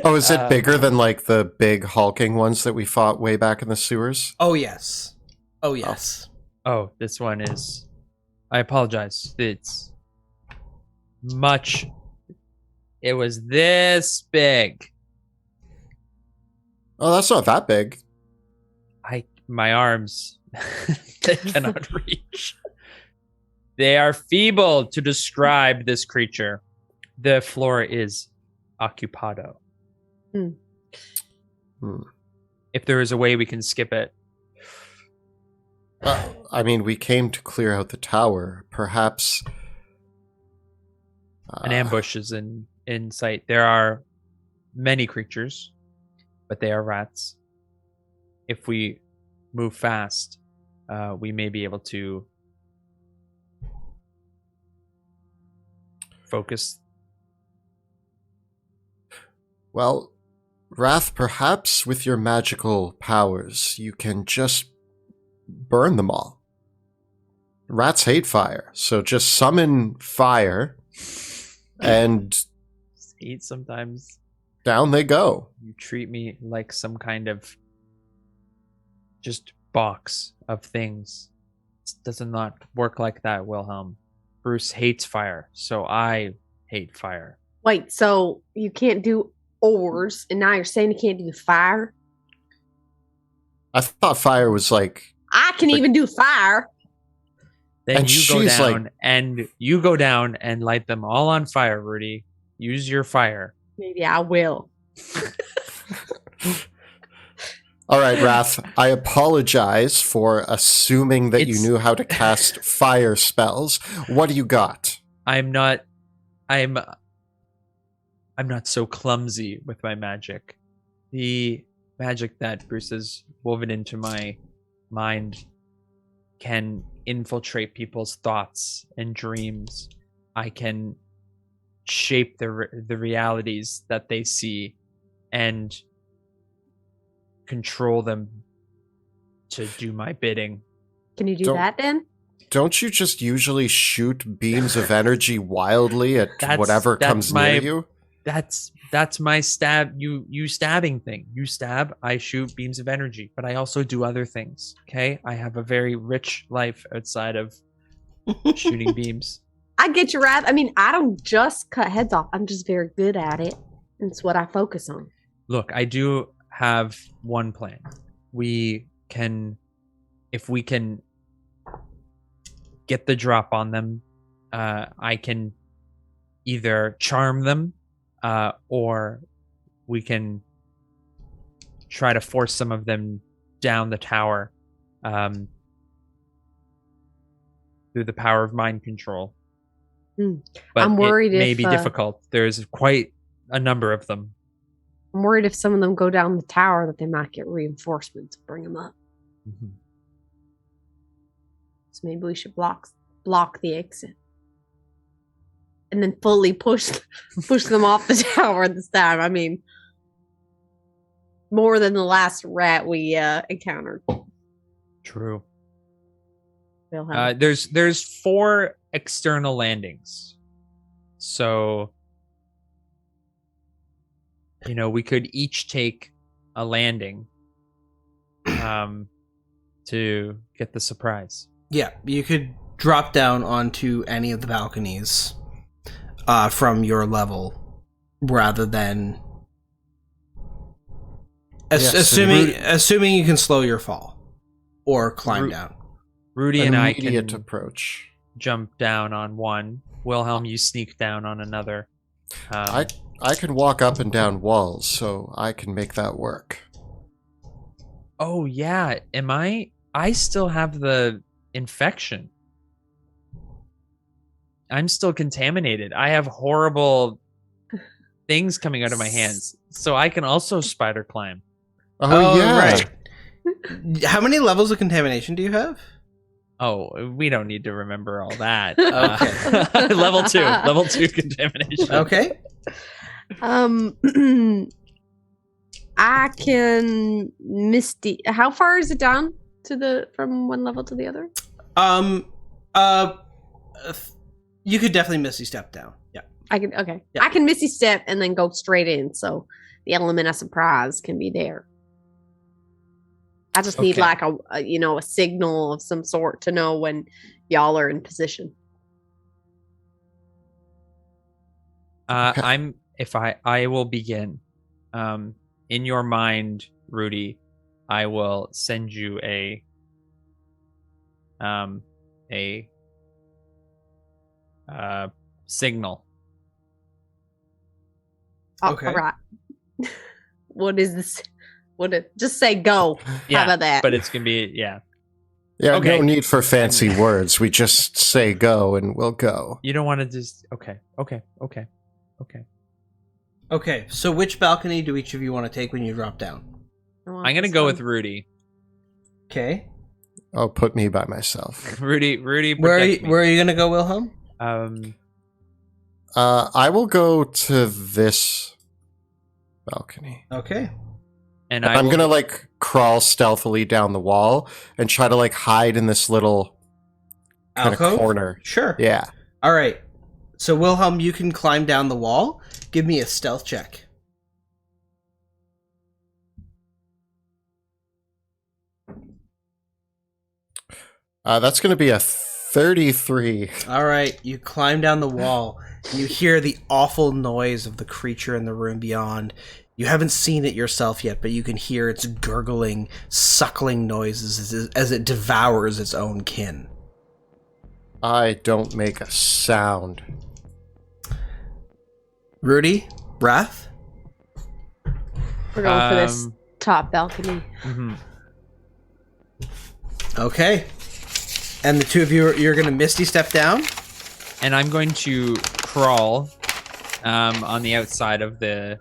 Oh, is it bigger than like the big hulking ones that we fought way back in the sewers? Oh yes. Oh yes. Oh, this one is. I apologize. It's much. It was this big. Oh, that's not that big. My arms they cannot reach. They are feeble to describe this creature. The floor is occupado. Hmm. If there is a way we can skip it. I mean, we came to clear out the tower. Perhaps An ambush is in sight. There are many creatures, but they are rats. If we move fast, we may be able to focus. Well, Wrath, perhaps with your magical powers, you can just burn them all. Rats hate fire, so just summon fire, and Hate sometimes. down they go. You treat me like some kind of just box of things. It does not work like that, Wilhelm. Bruce hates fire, so I hate fire. Wait, so you can't do ores, and now you're saying you can't do fire? I thought fire was like, I can But- even do fire. Then And you go she's down like- and you go down and light them all on fire, Rudy. Use your fire. Maybe I will. all right, Wrath, I apologize for assuming that you It's- knew how to cast fire spells. What do you got? I'm not so clumsy with my magic. The magic that Bruce has woven into my mind can infiltrate people's thoughts and dreams. I can shape the realities that they see and control them to do my bidding. Can you do Don't- that then? Don't you just usually shoot beams of energy wildly at That's- whatever that's comes my- near you? That's my stab you stabbing thing. You stab, I shoot beams of energy, but I also do other things. Okay? I have a very rich life outside of shooting beams. I get you, right. I mean, I don't just cut heads off. I'm just very good at it. It's what I focus on. Look, I do have one plan. We can, if we can get the drop on them, I can either charm them, or we can try to force some of them down the tower through the power of mind control. But I'm worried it may if, be difficult. There's quite a number of them. I'm worried if some of them go down the tower that they might get reinforcements to bring them up. So maybe we should block the exit. And then fully push them off the tower this time. I mean, more than the last rat we encountered. True. We'll have There's 4 external landings, so we could each take a landing, to get the surprise. Yeah, you could drop down onto any of the balconies from your level, rather than assuming you can slow your fall or climb down. Rudy An and I immediate can approach. jump down on one. Wilhelm, you sneak down on another. I can walk up and down walls, so I can make that work. Oh yeah, I still have the infection. I'm still contaminated. I have horrible things coming out of my hands. So I can also spider climb. Oh yeah. Right. How many levels of contamination do you have? Oh, we don't need to remember all that. Okay. Level 2 contamination. Okay. I can misty. How far is it down from one level to the other? You could definitely misty step down. Yeah. I can. Okay. Yeah. I can misty step and then go straight in, so the element of surprise can be there. I just need Okay. like a signal of some sort to know when y'all are in position. I will begin. In your mind, Rudy, I will send you a signal. Oh, Okay. all right. What is this? Just say go. Yeah, How about that? but it's gonna be Yeah, Okay. no need for fancy words. We just say go and we'll go. You don't want to just okay. Okay. So which balcony do each of you want to take when you drop down? I'm gonna go with Rudy. Okay. Oh, put me by myself. Rudy, Where protect me. are you gonna go, Wilhelm? I will go to this balcony. Okay. And I'm will- gonna like crawl stealthily down the wall and try to like hide in this little kind of Alcove? corner. Sure. Yeah. All right. So Wilhelm, you can climb down the wall. Give me a stealth check. That's gonna be a 33. All right. You climb down the wall. You hear the awful noise of the creature in the room beyond. You haven't seen it yourself yet, but you can hear its gurgling, suckling noises as it devours its own kin. I don't make a sound. Rudy, Wrath. We're going for this top balcony. mhm. Okay. And the two of you you're going to misty step down. And I'm going to crawl on the outside of the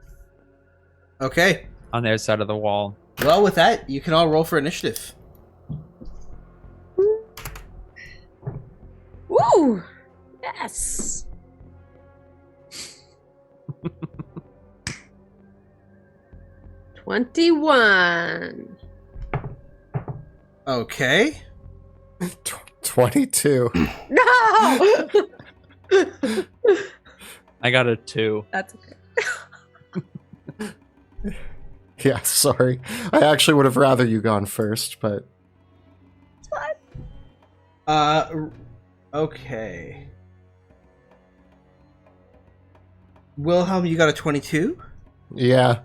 Okay. wall. Well, with that, you can all roll for initiative. Woo! Yes. $21. Okay. 22. No. I got a 2. That's okay. Yeah, sorry. I actually would have rather you gone first, but Okay. Wilhelm, you got a 22? yeah.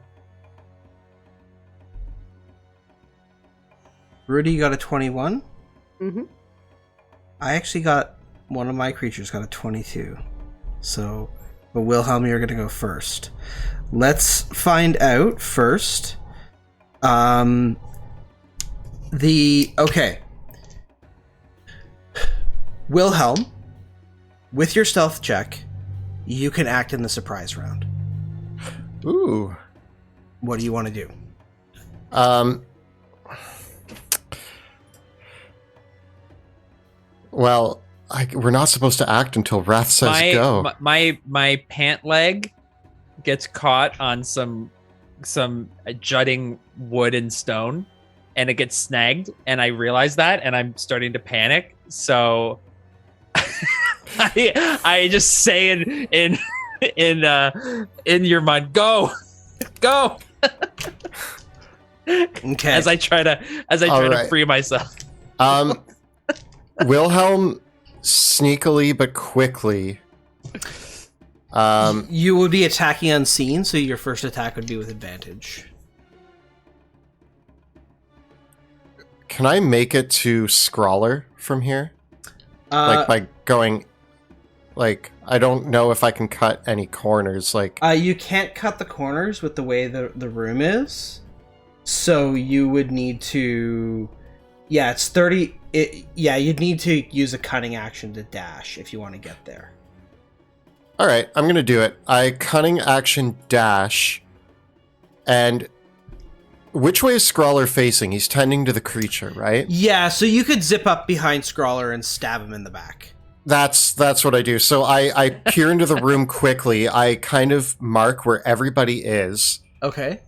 Rudy, you got a 21? Mm-hmm. I actually got one of my creatures got a 22. So, but Wilhelm, you're going to go first. Let's find out first. Okay. Wilhelm, with your stealth check, you can act in the surprise round. Ooh. What do you want to do? Well, we're not supposed to act until Wrath says go. My pant leg gets caught on some jutting wood and stone, and it gets snagged, and I realize that, and I'm starting to panic. So I just say in your mind, go. Okay. As I try to All right. free myself. Wilhelm sneakily but quickly. You would be attacking unseen, so your first attack would be with advantage. Can I make it to Scrawler from here? Like by going, like, I don't know if I can cut any corners. Like, you can't cut the corners with the way the room is, so you would need to. Yeah, it's 30. You'd need to use a cunning action to dash if you want to get there. all right, I'm gonna do it. I cunning action dash, and which way is Scrawler facing? He's tending to the creature, right? Yeah, so you could zip up behind Scrawler and stab him in the back. That's what I do. So I peer into the room quickly. I kind of mark where everybody is, Okay.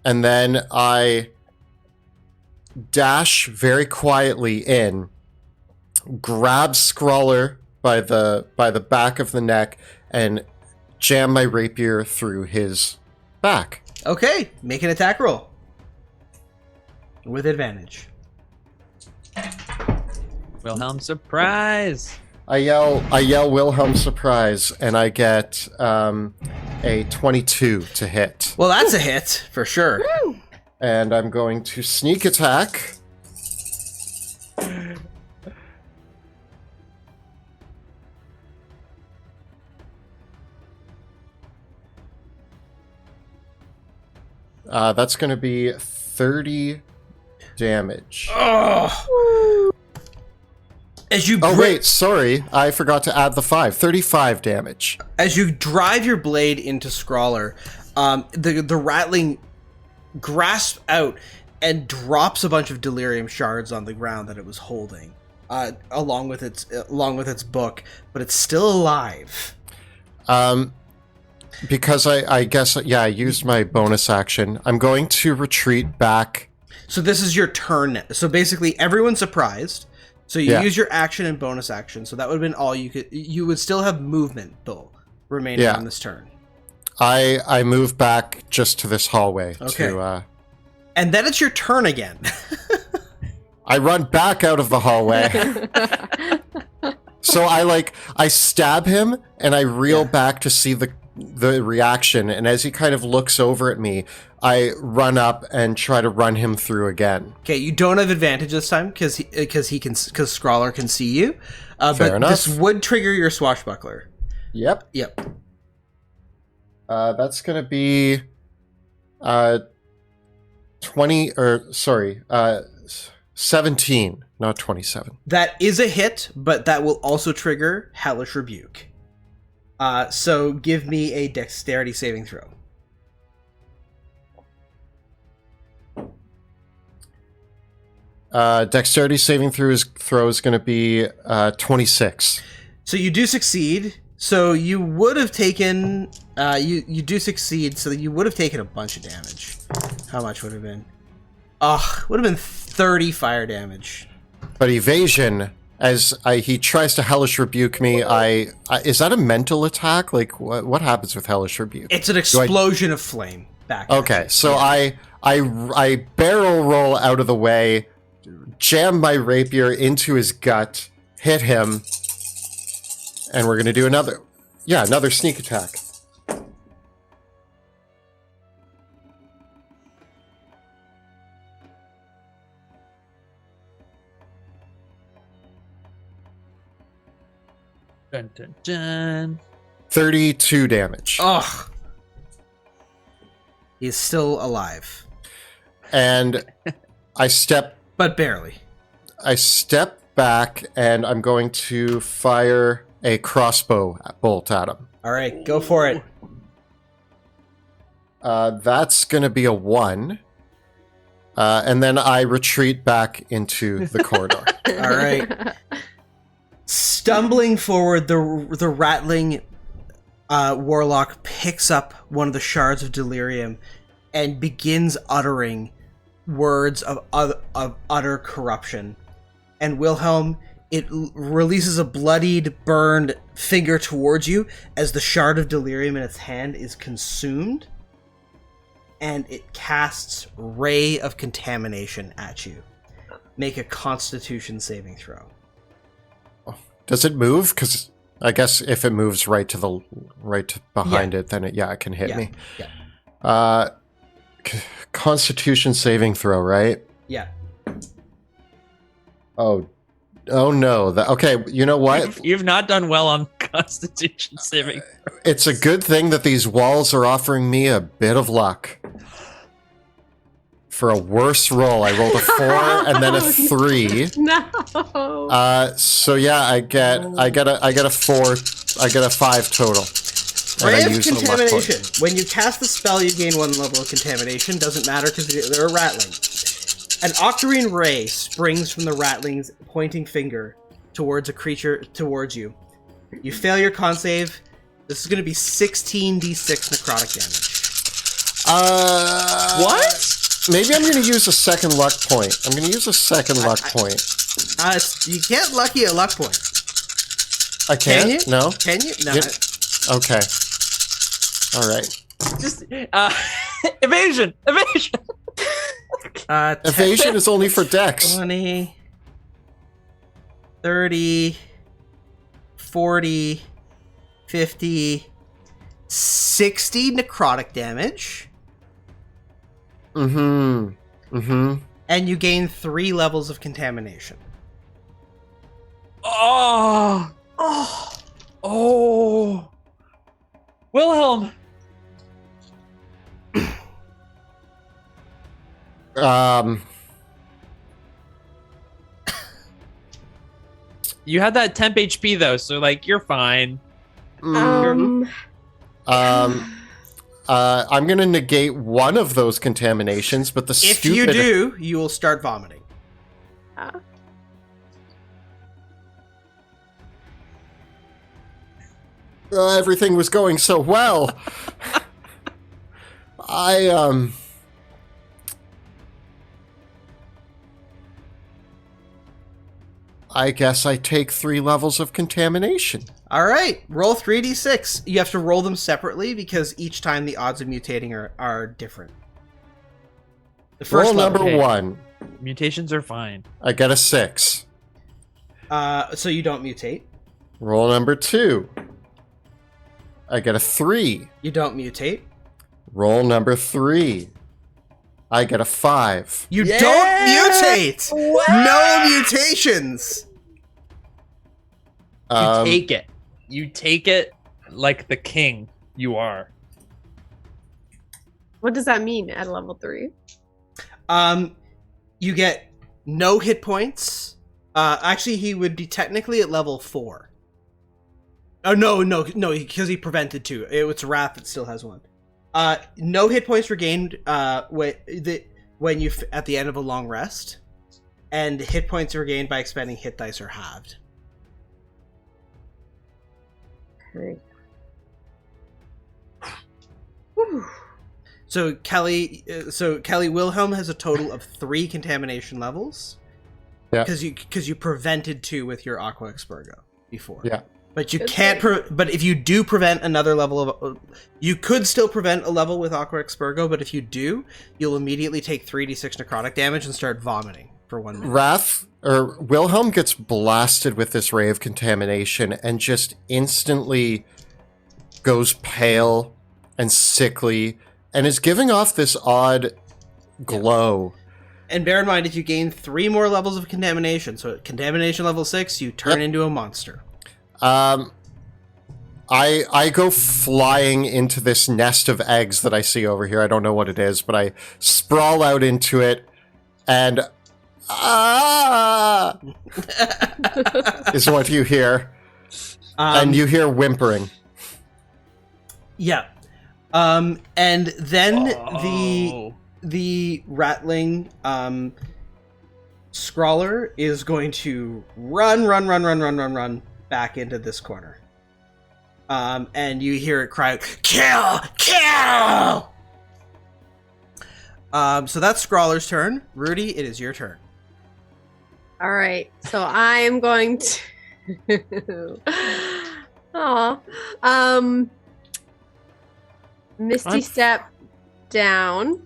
and then I dash very quietly in, grab Scrawler by the back of the neck, and jam my rapier through his back. Okay, make an attack roll. With advantage. Wilhelm, surprise! I yell Wilhelm surprise, and I get a 22 to hit. Well, that's a hit, for sure. And I'm going to sneak attack. That's going to be 30 damage. Oh! As you Oh, wait, sorry. I forgot to add the 5. 35 damage. As you drive your blade into Scrawler, the rattling grasps out and drops a bunch of delirium shards on the ground that it was holding, along with its book, but it's still alive. Because I guess, yeah, I used my bonus action. I'm going to retreat back. So this is your turn. So basically, everyone's surprised. So you use your action and bonus action. So that would have been all you could. You would still have movement, though, remaining on this turn. I move back just to this hallway. Okay. To, and then it's your turn again. I run back out of the hallway. So I stab him and I reel back to see the reaction. And as he kind of looks over at me, I run up and try to run him through again. Okay, you don't have advantage this time because Scrawler can see you. Fair enough. This would trigger your swashbuckler. Yep. That's gonna be 17, not 27. That is a hit, but that will also trigger Hellish Rebuke. So give me a dexterity saving throw. Dexterity saving throw is going to be 26. So you do succeed. So you would have taken you do succeed. So you would have taken a bunch of damage. How much would have been? Would have been 30 fire damage. But evasion, as he tries to hellish rebuke me, is that a mental attack? Like what happens with hellish rebuke? It's an explosion of flame back. Okay, so I barrel roll out of the way, jam my rapier into his gut, hit him, and we're gonna do another sneak attack. Dun, dun, dun. 32 damage. Ugh. He's still alive. And but barely. I step back and I'm going to fire a crossbow bolt at him. All right, go for it. That's going to be a 1. And then I retreat back into the corridor. All right. Stumbling forward, the rattling warlock picks up one of the shards of delirium and begins uttering words of utter corruption. And Wilhelm, it releases a bloodied, burned finger towards you as the shard of delirium in its hand is consumed, and it casts Ray of Contamination at you. make a Constitution saving throw. Does it move? Because I guess if it moves behind it, then it can hit me. Yeah. Constitution saving throw, right? Yeah. Oh no. Okay, you know what? You've not done well on Constitution saving. It's a good thing that these walls are offering me a bit of luck. For a worse roll, I rolled a 4 and then a 3. No. So yeah, I get a 4. I get a 5 total. And Ray I of use the luck Contamination. point. When you cast the spell, you gain 1 level of Contamination. Doesn't matter because they're a rattling. An octarine ray springs from the rattling's pointing finger towards a creature towards you. You fail your con save. This is going to be 16d6 necrotic damage. What? Maybe I'm going to use a second luck point. I'm going to use a second luck point. You can't lucky a luck point. I can't? Can you? No? Can you? No. Okay. All right. Just evasion. Evasion is only for Dex. 20, 30, 40, 50, 60 necrotic damage. And you gain 3 levels of contamination. Oh. Wilhelm. You had that temp HP though, so like you're fine. I'm gonna negate one of those contaminations, but If you do, you will start vomiting. Everything was going so well. I guess I take 3 levels of contamination. All right, roll 3d6. You have to roll them separately because each time the odds of mutating are different. The first Roll level, number 1. Mutations are fine. I get a 6. so you don't mutate. Roll number 2. I get a 3. You don't mutate. Roll number 3. I get a 5. You don't mutate. No mutations. You take it. You take it like the king you are. What does that mean at level 3? You get no hit points. Actually, he would be technically at level 4. Oh no, because he prevented 2. It's Wrath that still has 1. No hit points regained when you at the end of a long rest, and hit points regained by expending hit dice are halved. Okay. So Kelly Wilhelm has a total of 3 contamination levels. Yeah. Because you prevented 2 with your Aqua Expurgo before. Yeah. But you can't. But if you do prevent another level of, you could still prevent a level with Aqua Expurgo. But if you do, you'll immediately take 3d6 necrotic damage and start vomiting for 1 minute. Wilhelm gets blasted with this ray of contamination and just instantly goes pale and sickly and is giving off this odd glow. And bear in mind, if you gain 3 more levels of contamination, so at contamination level 6, you turn into a monster. I go flying into this nest of eggs that I see over here. I don't know what it is, but I sprawl out into it, and is what you hear. And you hear whimpering. Yeah. And then the rattling Scrawler is going to run back into this corner. And you hear it cry, "Kill! Kill!" So that's Scrawler's turn. Rudy, it is your turn. All right, so I am going to. Misty Step down.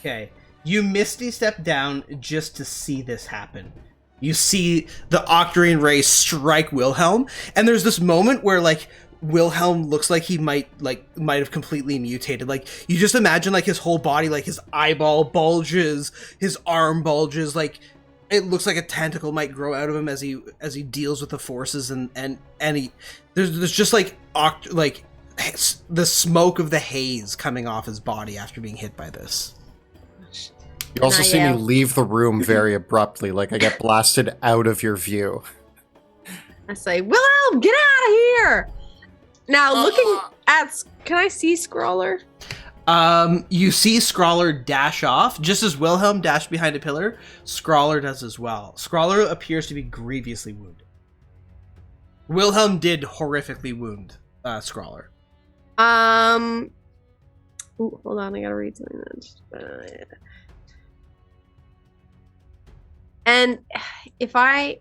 Okay. You misty step down just to see this happen. You see the Octarine ray strike Wilhelm, and there's this moment where like Wilhelm looks like he might have completely mutated. Like you just imagine like his whole body, like his eyeball bulges, his arm bulges, like it looks like a tentacle might grow out of him as he deals with the forces, and he there's just like the smoke of the haze coming off his body after being hit by this. You also see me leave the room very abruptly, like I get blasted out of your view. I say, Wilhelm, get out of here! Now, looking at... Can I see Scrawler? You see Scrawler dash off. Just as Wilhelm dashed behind a pillar, Scrawler does as well. Scrawler appears to be grievously wounded. Wilhelm did horrifically wound Scrawler. Ooh, hold on, I gotta read something. And if I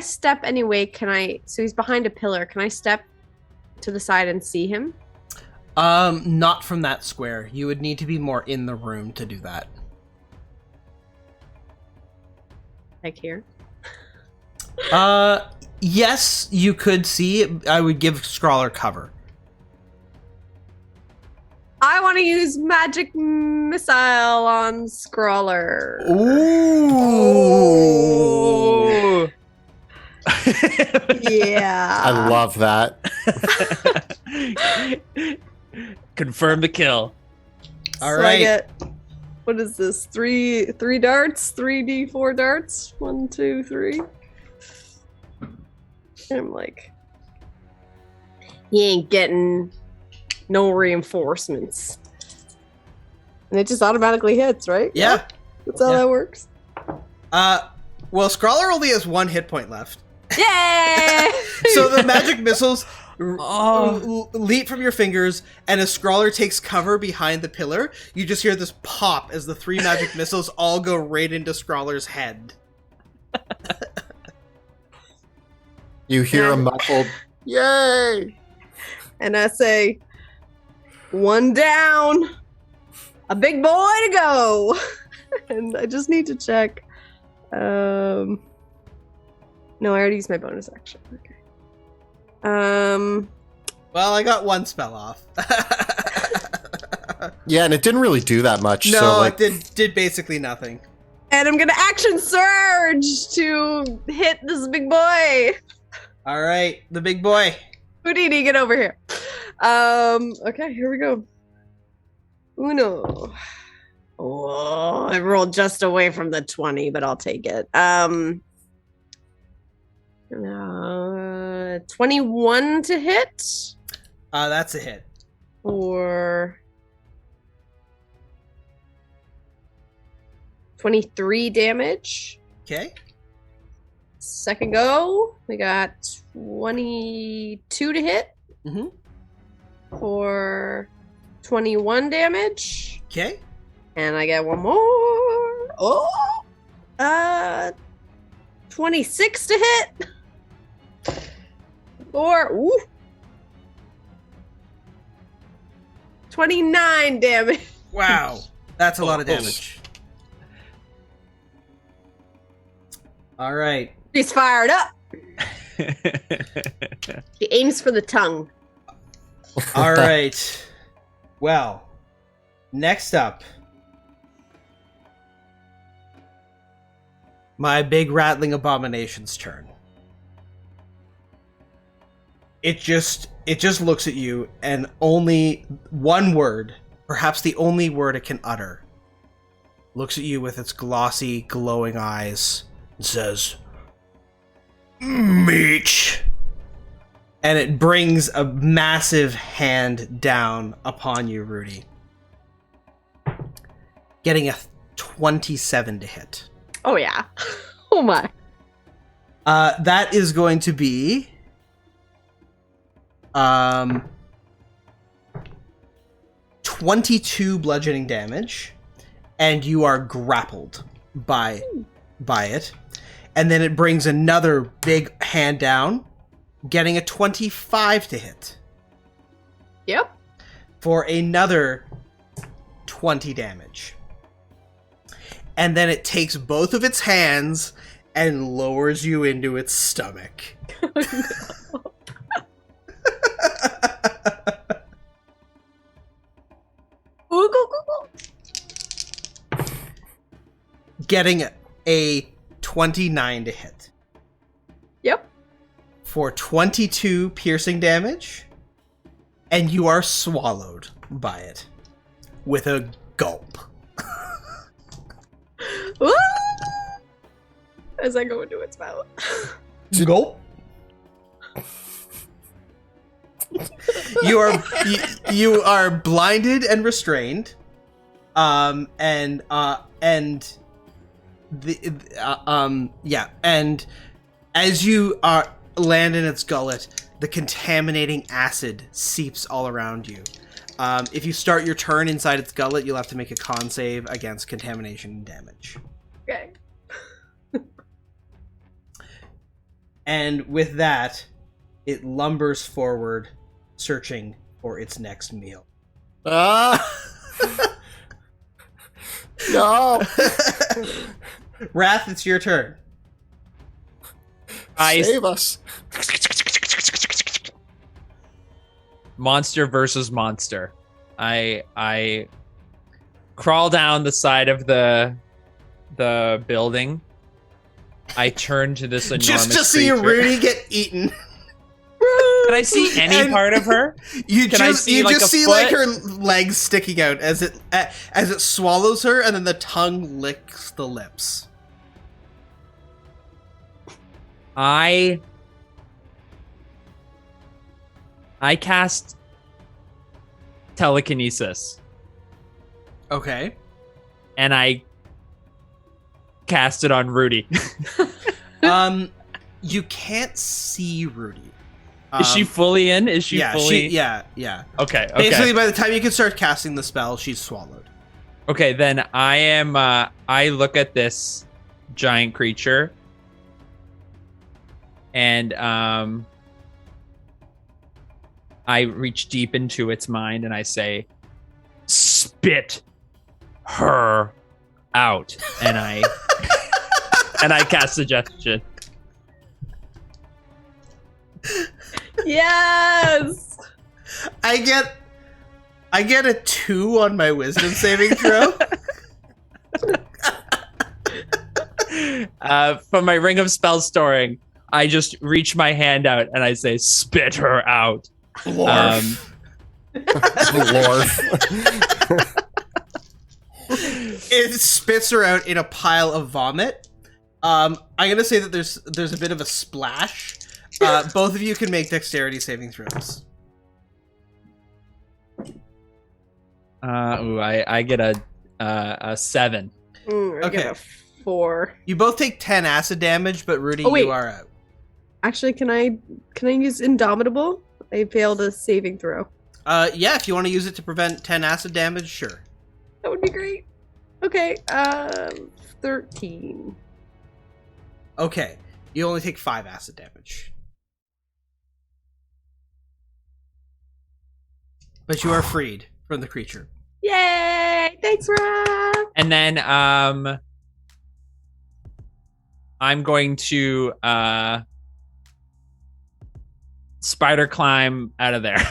step anyway, can I... So he's behind a pillar. Can I step to the side and see him? Not from that square. You would need to be more in the room to do that. Like here? Yes, you could see. I would give Scrawler cover. I want to use magic missile on Scrawler. Ooh. Yeah. I love that. Confirm the kill. All So right. I get, what is this? Three darts? 3d4 darts? 1, 2, 3. I'm like, you ain't getting no reinforcements. And it just automatically hits, right? Yeah. That's how that works. Well, Scrawler only has 1 hit point left. Yay! So the magic missiles leap from your fingers, and as Scrawler takes cover behind the pillar, you just hear this pop as the 3 magic missiles all go right into Scrawler's head. You hear a muffled, yay! And I say, 1 down, a big boy to go. And I just need to check. No, I already used my bonus action. Okay. Well, I got 1 spell off. Yeah, and it didn't really do that much. No, so, like, it did basically nothing. And I'm gonna action surge to hit this big boy. All right, the big boy. Houdini, get over here. Okay, here we go. Uno. Oh, I rolled just away from the 20, but I'll take it. 21 to hit. That's a hit. Or 23 damage. Okay. Second go, we got 22 to hit. Mm-hmm. For 21 damage. Okay. And I get one more. Oh! 26 to hit. Or 29 damage. Wow, that's a lot of damage. All right. She's fired up. She aims for the tongue. All right. Well, next up, my big rattling abomination's turn. It just looks at you, and only one word, perhaps the only word it can utter, looks at you with its glossy, glowing eyes and says, "Meat." And it brings a massive hand down upon you, Rudy. Getting a 27 to hit. Oh, yeah. Oh, my. That is going to be... 22 bludgeoning damage, and you are grappled by it. And then it brings another big hand down, getting a 25 to hit. Yep. For another 20 damage. and then it takes both of its hands and lowers you into its stomach. Getting a 29 to hit. Yep. For 22 piercing damage, and you are swallowed by it with a gulp. As I go into its mouth. Gulp. You are blinded and restrained, and as you land in its gullet, the contaminating acid seeps all around you. If you start your turn inside its gullet, you'll have to make a con save against contamination damage. Okay. And with that, it lumbers forward, searching for its next meal. Ah! No! Wrath, it's your turn. Save us. Monster versus monster. I crawl down the side of the building. I turn to this enormous Just to see creature. Rudy get eaten. Can I see any And part of her? You Can I just see, you like, just a see foot? like her legs sticking out as it swallows her, and then the tongue licks the lips. I cast telekinesis Okay. and I cast it on Rudy. You can't see Rudy. Is she fully in? Is she yeah, fully? yeah. Okay. Basically, by the time you can start casting the spell, she's swallowed. Okay, then I am. I look at this giant creature, and I reach deep into its mind, and I say, "Spit her out," and I and I cast suggestion. Yes. I get a 2 on my wisdom saving throw. From my ring of spell storing, I just reach my hand out and I say, "Spit her out." Lorf. Lorf. It spits her out in a pile of vomit. I'm gonna say that there's a bit of a splash. Both of you can make dexterity saving throws. I get a 7. I Okay. get a 4. You both take 10 acid damage, but Rudy, Oh, wait. you are out. Actually, can I use Indomitable? I failed a saving throw. Yeah, if you want to use it to prevent 10 acid damage, sure. That would be great. Okay, 13. Okay, you only take 5 acid damage. But you are freed from the creature. Yay! Thanks, Rob! And then I'm going to spider climb out of there.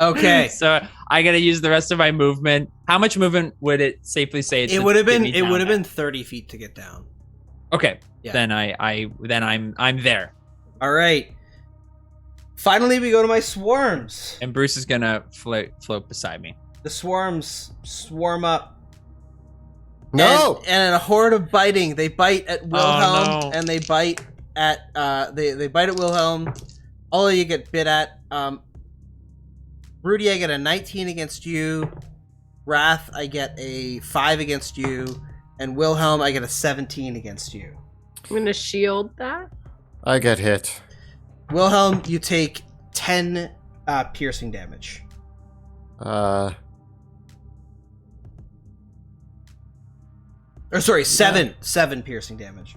Okay. So I gotta use the rest of my movement. How much movement would it safely say? It would have been 30 feet to get down. Okay. Yeah. Then I'm there. All right. Finally, we go to my swarms. And Bruce is gonna float beside me. The swarms swarm up. No! And in a horde of biting, they bite at Wilhelm, no. and they bite at they bite at Wilhelm. All of you get bit at. Rudy, I get a 19 against you. Wrath, I get a 5 against you, and Wilhelm, I get a 17 against you. I'm gonna shield that. I get hit. Wilhelm, you take 10 piercing damage. Uh, Or sorry, 7 piercing damage.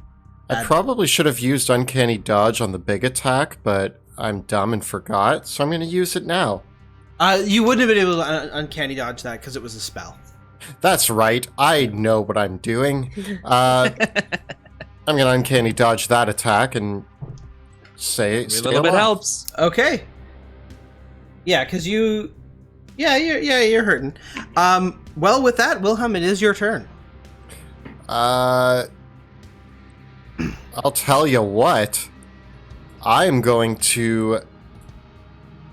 I probably should have used Uncanny Dodge on the big attack, but I'm dumb and forgot, so I'm going to use it now. You wouldn't have been able to uncanny dodge that because it was a spell. That's right. I know what I'm doing. I'm gonna uncanny dodge that attack and A little bit alive. helps. Okay. Yeah, because you're hurting. Well, with that, Wilhelm, it is your turn. I'll tell you what. I'm going to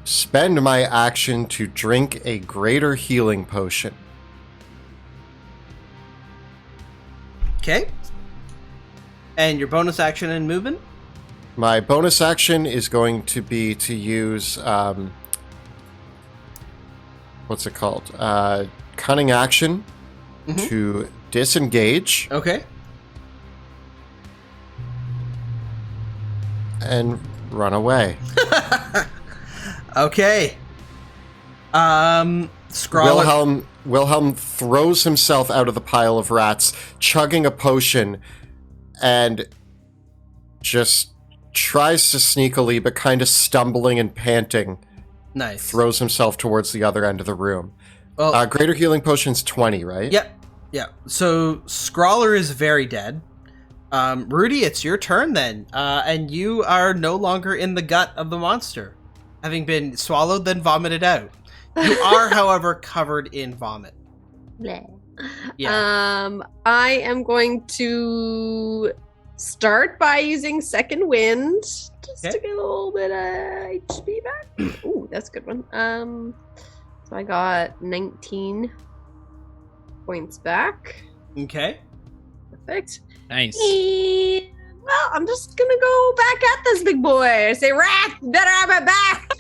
spend my action to drink a greater healing potion. Okay. And your bonus action and movement? My bonus action is going to be to use, what's it called? Cunning action to disengage Okay. and run away. Okay. Scrawler. Wilhelm throws himself out of the pile of rats, chugging a potion, and just tries to sneakily, but kind of stumbling and panting, Nice. throws himself towards the other end of the room. Well, Greater healing potion's 20, right? Yep. Yeah. So Scrawler is very dead. Rudy, it's your turn then. And you are no longer in the gut of the monster, having been swallowed then vomited out. You are, however, covered in vomit. Bleh. Yeah. I am going to start by using Second Wind just Okay. to get a little bit of HP back. Ooh, that's a good one. So I got 19 points back. Okay. Perfect. Nice. And, well, I'm just gonna go back at this big boy. I say, Wrath, better have it back.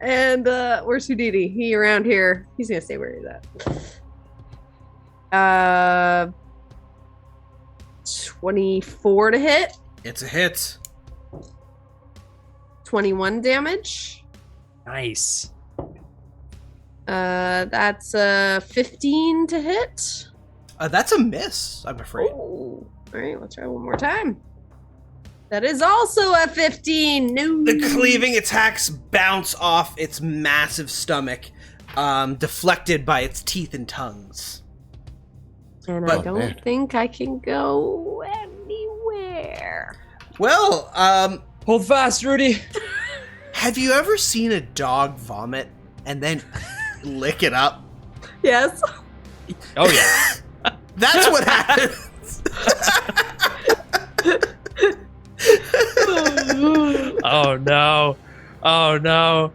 And where's Houdini? He around here. He's gonna stay where he's at. 24 to hit. It's a hit. 21 damage. Nice. That's 15 to hit. That's a miss, I'm afraid. Oh, all right, let's try one more time. That is also a 15. No. The cleaving attacks bounce off its massive stomach, deflected by its teeth and tongues. And But- I don't think I can go anywhere. Well, Hold fast, Rudy. have you ever seen a dog vomit and then lick it up? Yes. Oh yeah. That's what happens. Oh no. Oh no.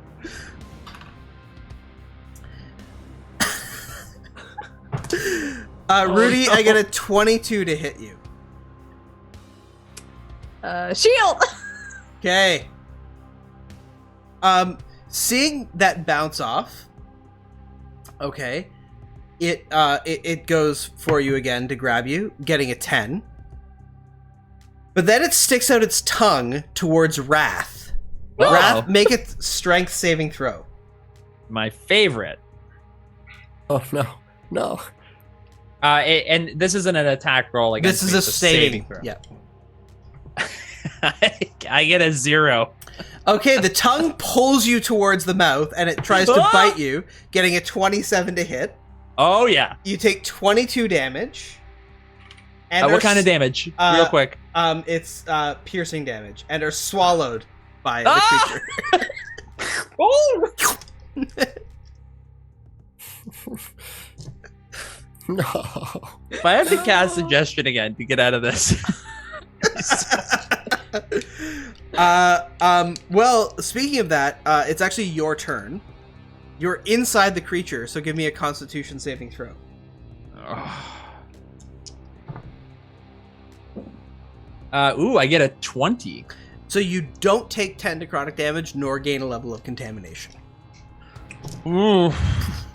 Rudy, I get a 22 to hit you. Shield. Okay. Seeing that bounce off, okay, it goes for you again to grab you, getting a 10. But then it sticks out its tongue towards Wrath. Oh. Wrath, make a strength saving throw. My favorite. Oh, no. No. And this isn't an attack roll. This is a saving throw. Yeah. I get a 0. Okay, the tongue pulls you towards the mouth and it tries to bite you, getting a 27 to hit. Oh yeah. You take 22 damage. And What kind of damage? Real quick. It's piercing damage and are swallowed by the Ah! creature. Oh! No. If I have to cast suggestion again to get out of this. Well, speaking of that, it's actually your turn. You're inside the creature, so give me a Constitution saving throw. Ooh, I get a 20. So you don't take 10 necrotic damage, nor gain a level of contamination. Ooh.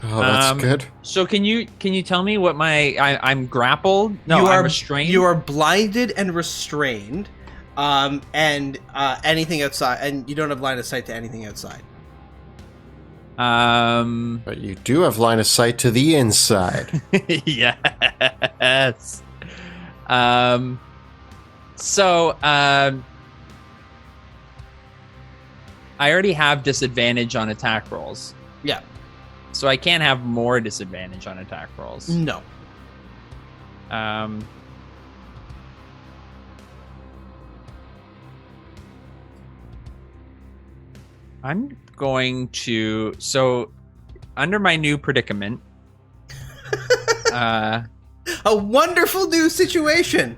Oh, that's good. So can you tell me what I'm grappled? No, I'm restrained. You are blinded and restrained, and anything outside, and you don't have line of sight to anything outside. But you do have line of sight to the inside. Yes. So I already have disadvantage on attack rolls. Yeah. So I can't have more disadvantage on attack rolls. No. I'm going to, so under my new predicament, A wonderful new situation.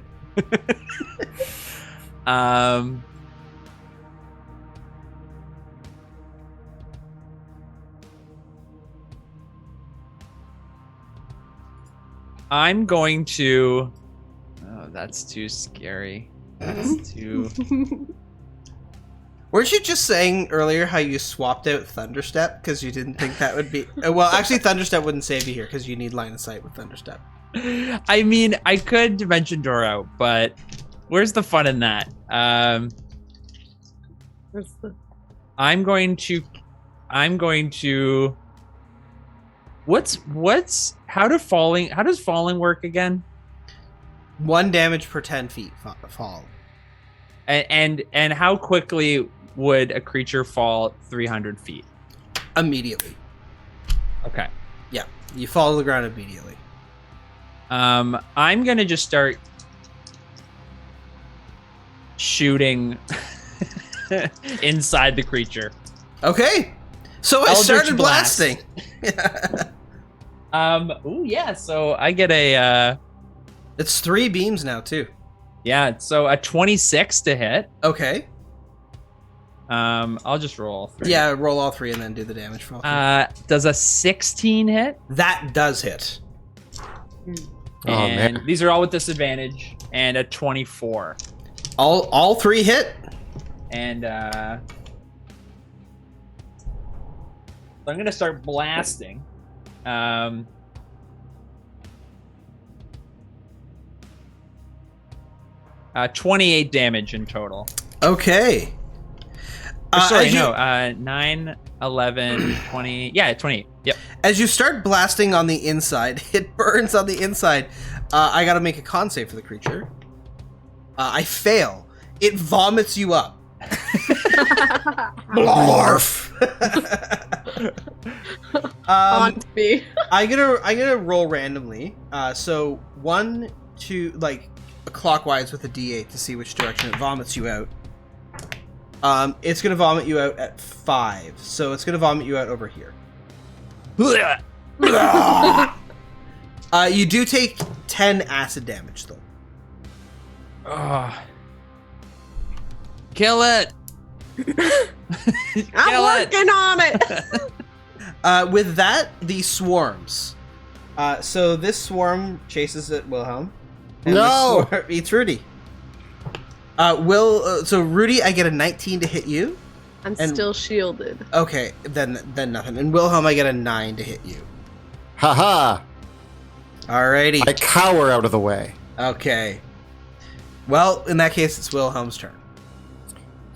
I'm going to, oh, that's too scary. That's too, Weren't you just saying earlier how you swapped out Thunderstep because you didn't think that would be... Well, actually, Thunderstep wouldn't save you here because you need line of sight with Thunderstep. I mean, I could Dimension Door out, but where's the fun in that? Where's the... I'm going to, how does falling work again? 1 damage per 10 feet fall. And how quickly would a creature fall 300 feet? Immediately. Okay. Yeah, you fall to the ground immediately. I'm gonna just start shooting inside the creature. Okay, so I Eldritch started Blast. blasting. Ooh, yeah, so I get a, It's 3 beams now, too. yeah, so a 26 to hit. Okay. I'll just roll 3. Yeah, roll all 3 and then do the damage. For all 3. Does a 16 hit? That does hit. Oh, And man. these are all with disadvantage. And a 24. All 3 hit. And so I'm gonna start blasting. 28 damage in total. Okay. Sorry, as you- no, 9, 11, 20. Yeah, 28. Yep. As you start blasting on the inside, it burns on the inside. I gotta make a con save for the creature. I fail. It vomits you up. Blarf. Haunt me. I'm gonna roll randomly. So 1, 2, like clockwise with a D8 to see which direction it vomits you out. It's gonna vomit you out at 5, so it's gonna vomit you out over here. You do take 10 acid damage though. Kill it. I'm working on it. With that, the swarms. So this swarm chases at Wilhelm. And No! this swarm eats Rudy. So Rudy, I get a 19 to hit you. I'm And- still shielded. Okay, then nothing. And Wilhelm, I get a 9 to hit you. Haha! Alrighty. I cower out of the way. Okay. Well, in that case, it's Wilhelm's turn.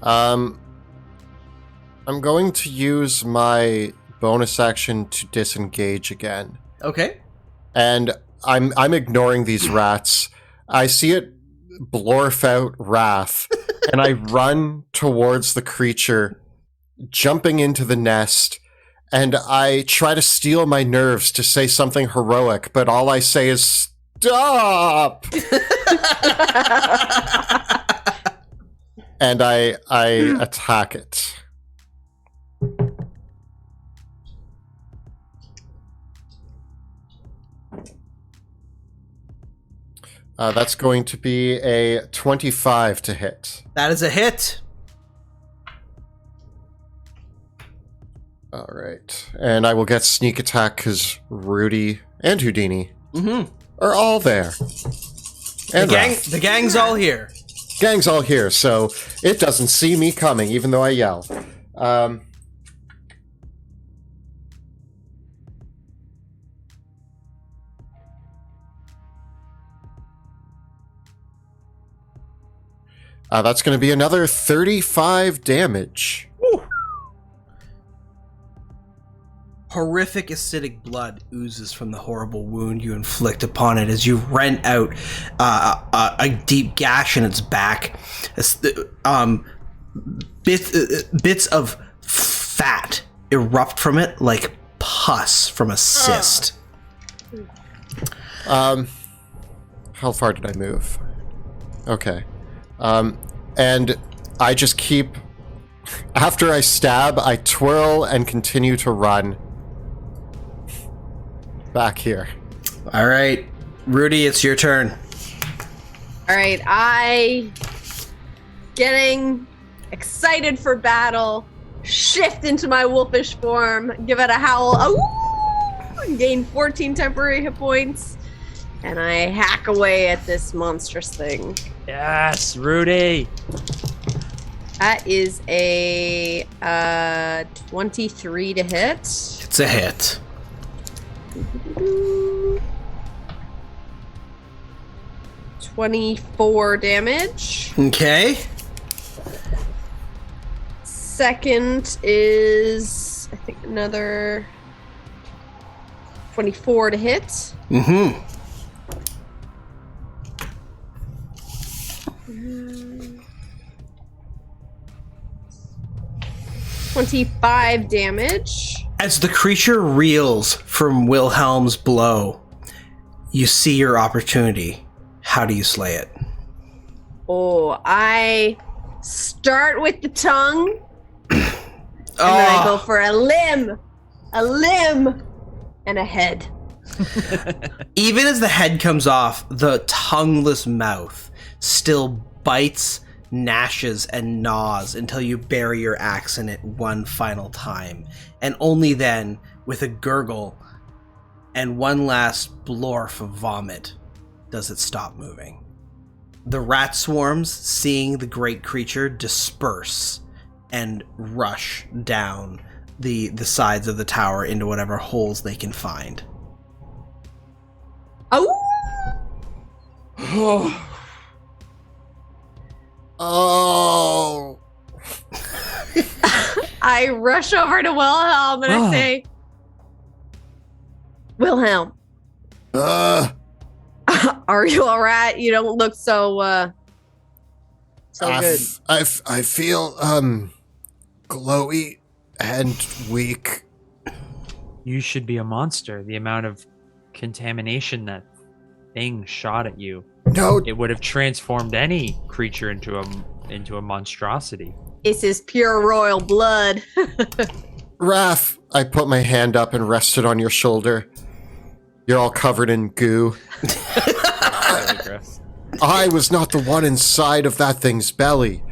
I'm going to use my bonus action to disengage again. Okay. And I'm ignoring these rats. I see it blorf out wrath, and I run towards the creature, jumping into the nest, and I try to steel my nerves to say something heroic, but all I say is stop. And I attack it. That's going to be a 25 to hit. That is a hit. All right. And I will get sneak attack because Rudy and Houdini are all there. And The gang's all here. Gang's all here, so it doesn't see me coming, even though I yell. That's going to be another 35 damage. Horrific acidic blood oozes from the horrible wound you inflict upon it as you rent out a deep gash in its back. Bits of fat erupt from it like pus from a cyst. How far did I move? Okay. And I just keep... After I stab, I twirl and continue to run. Back here. All right, Rudy, it's your turn. All right, I getting excited for battle, shift into my wolfish form, give it a howl, and gain 14 temporary hit points, and I hack away at this monstrous thing. Yes, Rudy. That is a 23 to hit. It's a hit. 24 damage. Okay. Second is, I think, another 24 to hit. Mm-hmm. 25 damage. As the creature reels from Wilhelm's blow, you see your opportunity. How do you slay it? Oh, I start with the tongue, and then I go for a limb, and a head. Even as the head comes off, the tongueless mouth still bites, gnashes, and gnaws until you bury your axe in it one final time. And only then, with a gurgle and one last blorf of vomit, does it stop moving. The rat swarms, seeing the great creature, disperse and rush down the sides of the tower into whatever holes they can find. Oh! Oh! I rush over to Wilhelm and I say, Wilhelm, are you all right? You don't look so good. I feel glowy and weak. You should be a monster. The amount of contamination that thing shot at you. No, It would have transformed any creature into a monstrosity. This is pure royal blood. Raph, I put my hand up and rested on your shoulder. You're all covered in goo. Really gross. I was not the one inside of that thing's belly.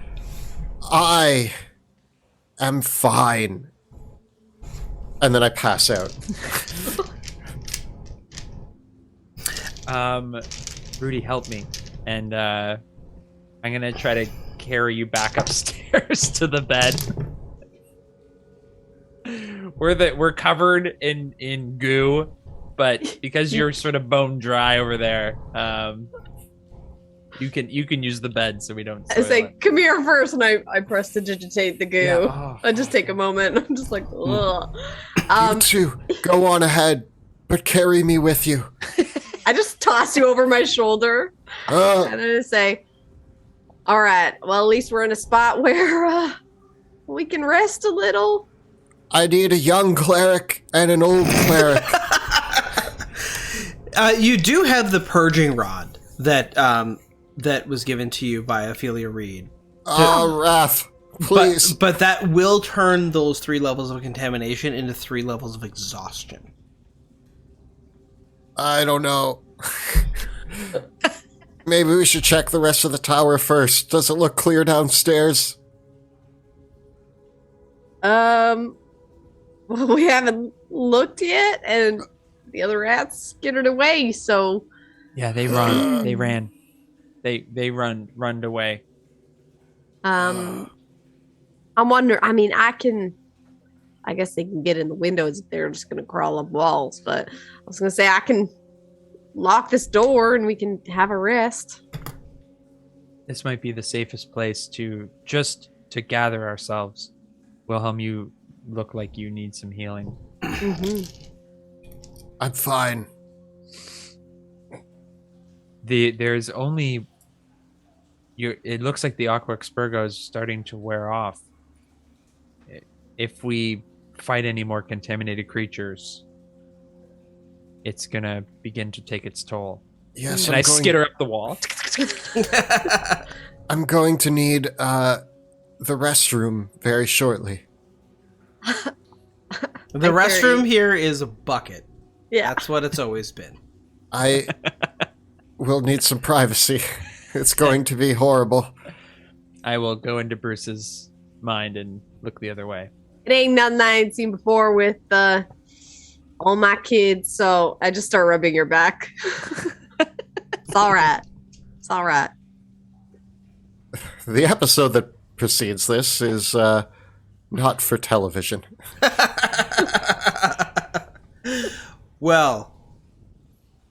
I am fine. And then I pass out. Rudy, help me. And I'm gonna try to carry you back upstairs to the bed. We're covered in goo, but because you're sort of bone dry over there, you can use the bed so we don't. I say, come here first, and I press to digitate the goo. Yeah. I just take a moment. I'm just like, ugh. You two, go on ahead, but carry me with you. I just toss you over my shoulder, and I say, all right, well, at least we're in a spot where we can rest a little. I need a young cleric and an old cleric. You do have the purging rod that was given to you by Ophelia Reed. Oh, Raph, please. But that will turn those 3 levels of contamination into 3 levels of exhaustion. I don't know. Maybe we should check the rest of the tower first. Does it look clear downstairs? We haven't looked yet, and the other rats skittered away, so... Yeah, they ran. They run away. I'm wondering, I mean, I guess they can get in the windows if they're just gonna crawl up walls, but I was gonna say I can lock this door and we can have a rest. This might be the safest place to gather ourselves. Wilhelm, you look like you need some healing. Mm-hmm. I'm fine. There's only it looks like the aqua expurgo is starting to wear off. If we fight any more contaminated creatures, it's gonna begin to take its toll. Yes, And I skitter up the wall. I'm going to need the restroom very shortly. The restroom here is a bucket. Yeah. That's what it's always been. I will need some privacy. It's going to be horrible. I will go into Bruce's mind and look the other way. It ain't nothing I ain't seen before with all my kids, so I just start rubbing your back. It's all right. It's all right. The episode that precedes this is not for television. Well,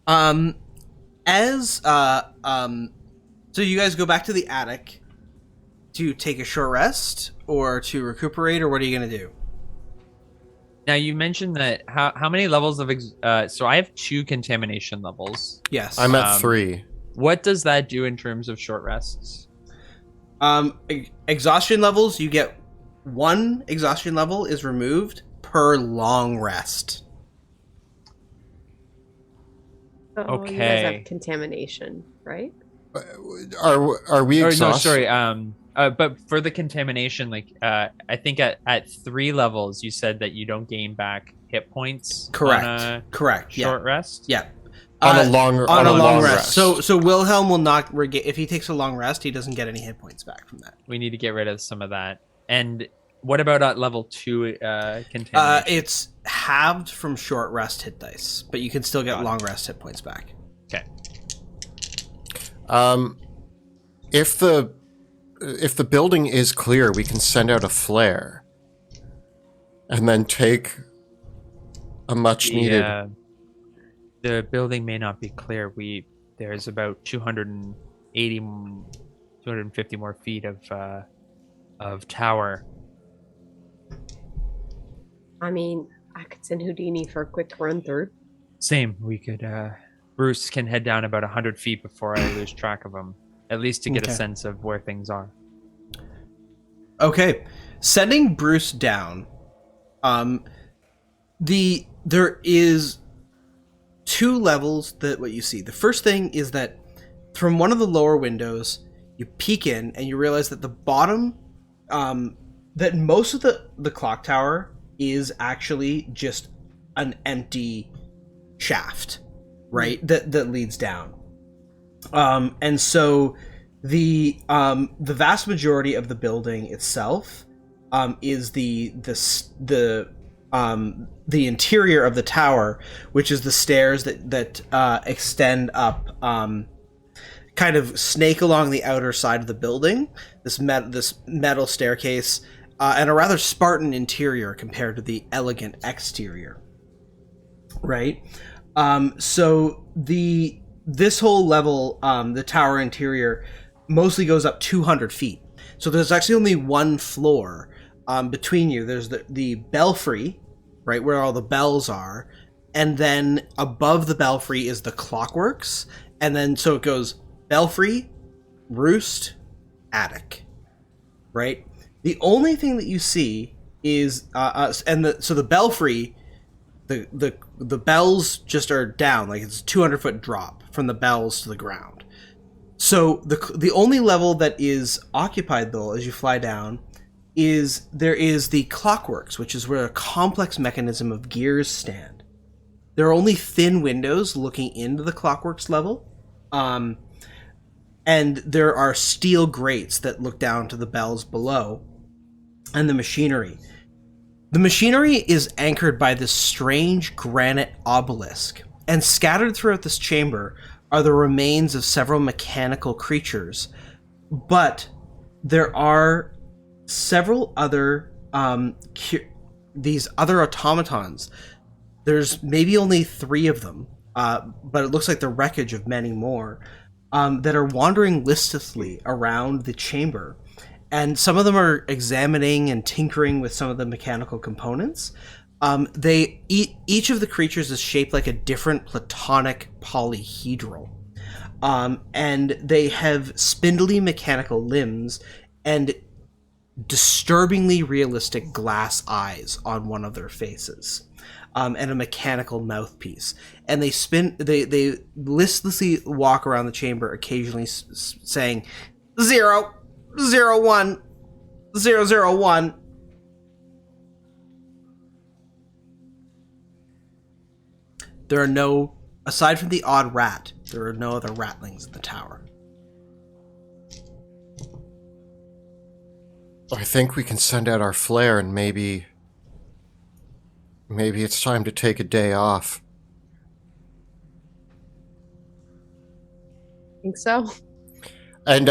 so you guys go back to the attic to take a short rest or to recuperate, or what are you gonna do? Now you mentioned that how many levels of so I have 2 contamination levels. Yes. I'm at 3. What does that do in terms of short rests? Exhaustion levels, you get 1 exhaustion level is removed per long rest. Oh, you guys Okay. have contamination, right? Are we Or, no, exhausted? sorry. But for the contamination, like I think at 3 levels, you said that you don't gain back hit points. Correct. On a Correct. short rest. Yeah. On a long rest. So Wilhelm will not if he takes a long rest, he doesn't get any hit points back from that. We need to get rid of some of that. And what about at level 2 contamination? It's halved from short rest hit dice, but you can still get Got it. long rest hit points back. Okay. If the building is clear, we can send out a flare, and then take a much needed. The building may not be clear. There's about 250 more feet of tower. I mean, I could send Houdini for a quick run through. Same. We could. Bruce can head down about 100 feet before I lose track of him, at least to get a Okay. sense of where things are. Okay, sending Bruce down. There is 2 levels that what you see. The first thing is that from one of the lower windows, you peek in and you realize that the bottom, that most of the clock tower is actually just an empty shaft, right? That leads down. And so the vast majority of the building itself is the interior of the tower, which is the stairs that extend up, kind of snake along the outer side of the building. This metal staircase, and a rather Spartan interior compared to the elegant exterior. Right. So this whole level, the tower interior, mostly goes up 200 feet. So there's actually only one floor between you. There's the belfry, right, where all the bells are. And then above the belfry is the clockworks. And then so it goes belfry, roost, attic, right? The only thing that you see is, so the belfry, the bells just are down, like it's a 200-foot drop from the bells to the ground. So the only level that is occupied, though, as you fly down, is there is the clockworks, which is where a complex mechanism of gears stand. There are only thin windows looking into the clockworks level, and there are steel grates that look down to the bells below, and the machinery. The machinery is anchored by this strange granite obelisk, and scattered throughout this chamber are the remains of several mechanical creatures. But there are several other, these other automatons. There's maybe only 3 of them, but it looks like the wreckage of many more, that are wandering listlessly around the chamber. And some of them are examining and tinkering with some of the mechanical components. Each of the creatures is shaped like a different platonic polyhedral. And they have spindly mechanical limbs, and disturbingly realistic glass eyes on one of their faces, and a mechanical mouthpiece. And they listlessly walk around the chamber, occasionally saying 0, 0, 1, 0, 0, 1. There are no, aside from the odd rat, there are no other ratlings in the tower. I think we can send out our flare and maybe it's time to take a day off. Think so? And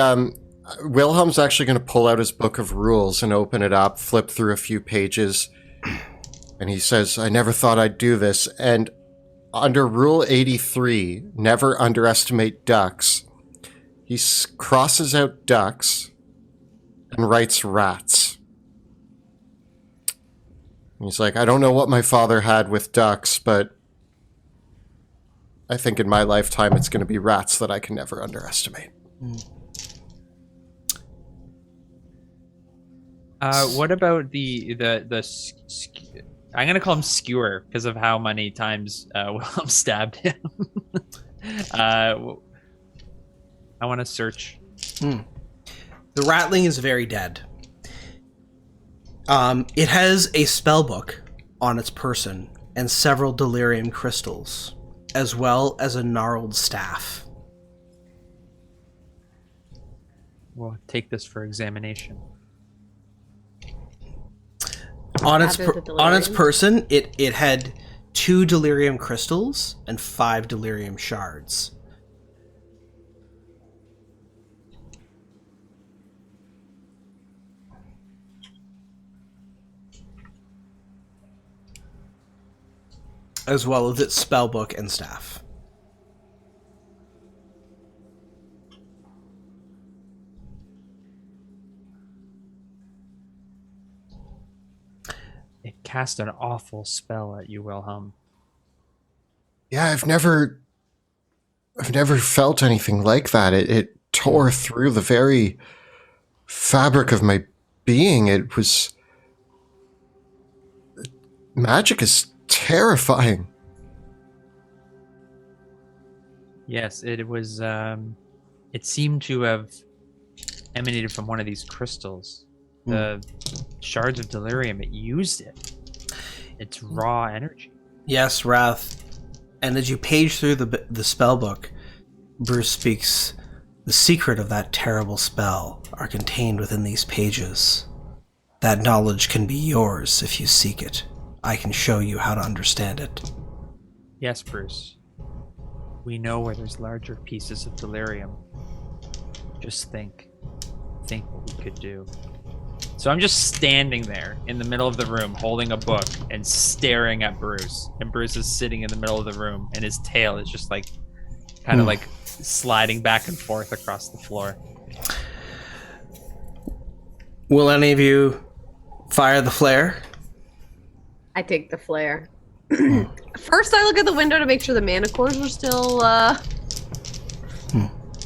Wilhelm's actually going to pull out his book of rules and open it up, flip through a few pages, and he says, I never thought I'd do this. And under Rule 83, never underestimate ducks, he crosses out ducks and writes rats. And he's like, I don't know what my father had with ducks, but I think in my lifetime it's going to be rats that I can never underestimate. What about the I'm gonna call him skewer because of how many times Willem stabbed him. I want to search. The ratling is very dead. It has a spell book on its person and several delirium crystals, as well as a gnarled staff. We'll take this for examination. On its person, it had 2 delirium crystals and 5 delirium shards. As well as its spellbook and staff. It cast an awful spell at you, Wilhelm. Yeah, I've never felt anything like that. It tore through the very fabric of my being. It was... Magic is terrifying. Yes, it was. It seemed to have emanated from one of these crystals. The shards of delirium. It used it. It's raw energy. Yes, Wrath. And as you page through the spell book, Bruce speaks. The secret of that terrible spell are contained within these pages. That knowledge can be yours if you seek it. I can show you how to understand it. Yes, Bruce. We know where there's larger pieces of delirium. Just think what we could do. So I'm just standing there in the middle of the room holding a book and staring at Bruce. And Bruce is sitting in the middle of the room and his tail is just like kind of like sliding back and forth across the floor. Will any of you fire the flare? I take the flare. First, I look at the window to make sure the manticores were still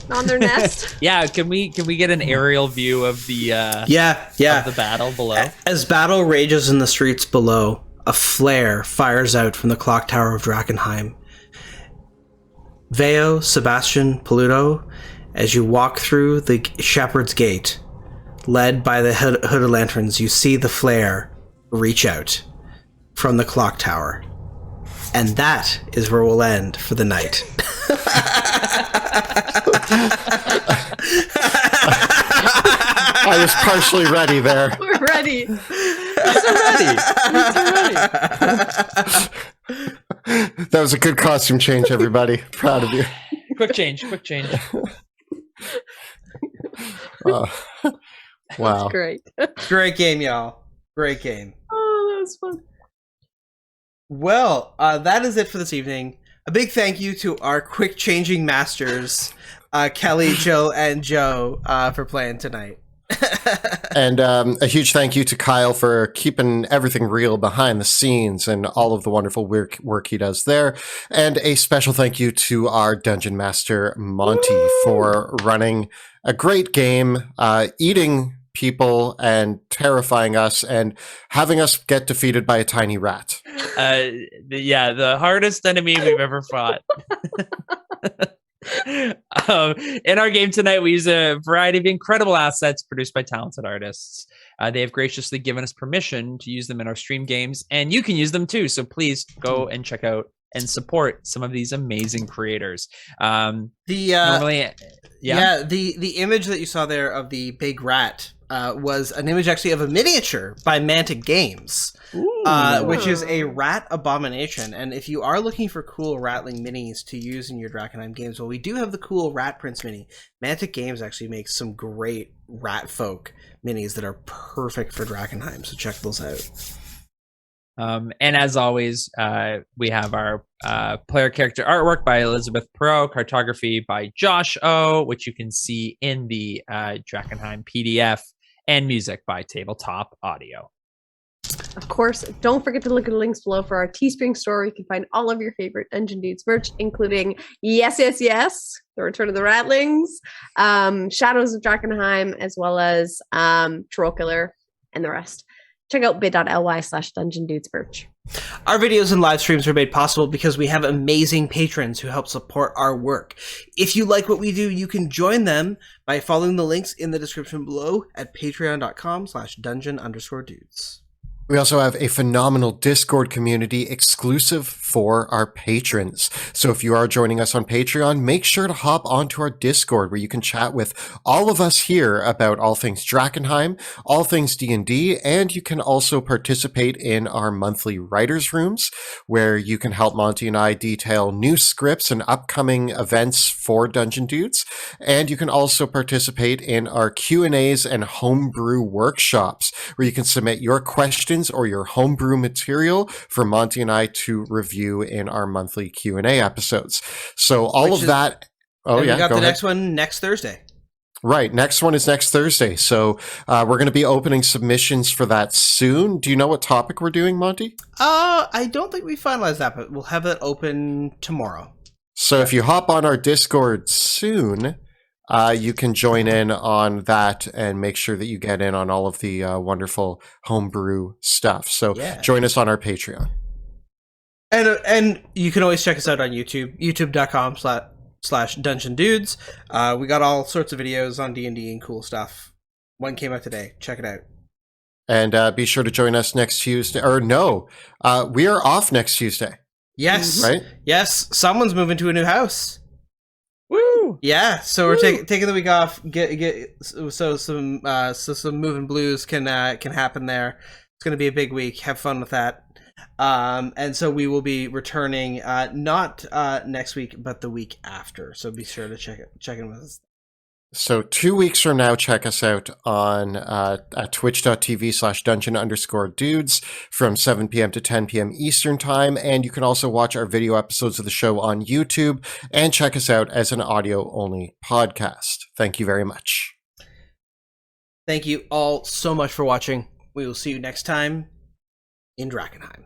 on their nest. Yeah, can we get an aerial view of the of the battle below? As battle rages in the streets below, a flare fires out from the clock tower of Drachenheim. Veo, Sebastian, Paluto, as you walk through the Shepherd's Gate, led by the hooded lanterns, you see the flare reach out from the clock tower. And that is where we'll end for the night. I was partially ready there. We're ready. That was a good costume change, everybody. Proud of you. Quick change. Wow. Great. Great game, y'all. Great game. Oh, that was fun. Well, that is it for this evening. A big thank you to our quick changing masters, Kelly, Jill, and Joe, for playing tonight. And a huge thank you to Kyle for keeping everything real behind the scenes and all of the wonderful work he does there. And a special thank you to our Dungeon Master, Monty, for running a great game, eating people and terrifying us and having us get defeated by a tiny rat. The hardest enemy we've ever fought. In our game tonight, we use a variety of incredible assets produced by talented artists. They have graciously given us permission to use them in our stream games, and you can use them too. So please go and check out and support some of these amazing creators. The image that you saw there of the big rat was an image actually of a miniature by Mantic Games, which is a rat abomination. And if you are looking for cool ratling minis to use in your Drachenheim games, well, we do have the cool Rat Prince mini. Mantic Games actually makes some great rat folk minis that are perfect for Drachenheim, so check those out. And as always, we have our player character artwork by Elizabeth Perot, cartography by Josh O, which you can see in the Drachenheim PDF, and music by Tabletop Audio. Of course, don't forget to look at the links below for our Teespring store. You can find all of your favorite Dungeon Dudes merch, including Yes, The Return of the Ratlings, Shadows of Drachenheim, as well as Troll Killer, and the rest. Check out bit.ly/Dungeon Dudes merch. Our videos and live streams are made possible because we have amazing patrons who help support our work. If you like what we do, you can join them by following the links in the description below at patreon.com/dungeon_dudes. We also have a phenomenal Discord community exclusive for our patrons. So if you are joining us on Patreon, make sure to hop onto our Discord where you can chat with all of us here about all things Drachenheim, all things D&D, and you can also participate in our monthly writers' rooms where you can help Monty and I detail new scripts and upcoming events for Dungeon Dudes. And you can also participate in our Q&As and homebrew workshops where you can submit your questions or your homebrew material for Monty and I to review in our monthly Q&A episodes. So all of that. Oh, yeah. We got go the ahead. next one next Thursday. Right. Next one is next Thursday. So we're going to be opening submissions for that soon. Do you know what topic we're doing, Monty? I don't think we finalized that, but we'll have it open tomorrow. So if you hop on our Discord soon, you can join in on that and make sure that you get in on all of the wonderful homebrew stuff. So join us on our Patreon. And you can always check us out on YouTube, youtube.com/Dungeon Dudes. We got all sorts of videos on D&D and cool stuff. One came out today. Check it out. And be sure to join us next Tuesday. Or no, we are off next Tuesday. Yes. Right? Yes. Someone's moving to a new house. Woo! Yeah, so we're taking the week off. So some moving blues can happen there. It's going to be a big week. Have fun with that. And so we will be returning not next week, but the week after. So be sure to check in with us. So 2 weeks from now, check us out on twitch.tv/dungeon_dudes from 7 p.m. to 10 p.m. Eastern Time. And you can also watch our video episodes of the show on YouTube and check us out as an audio-only podcast. Thank you very much. Thank you all so much for watching. We will see you next time in Drachenheim.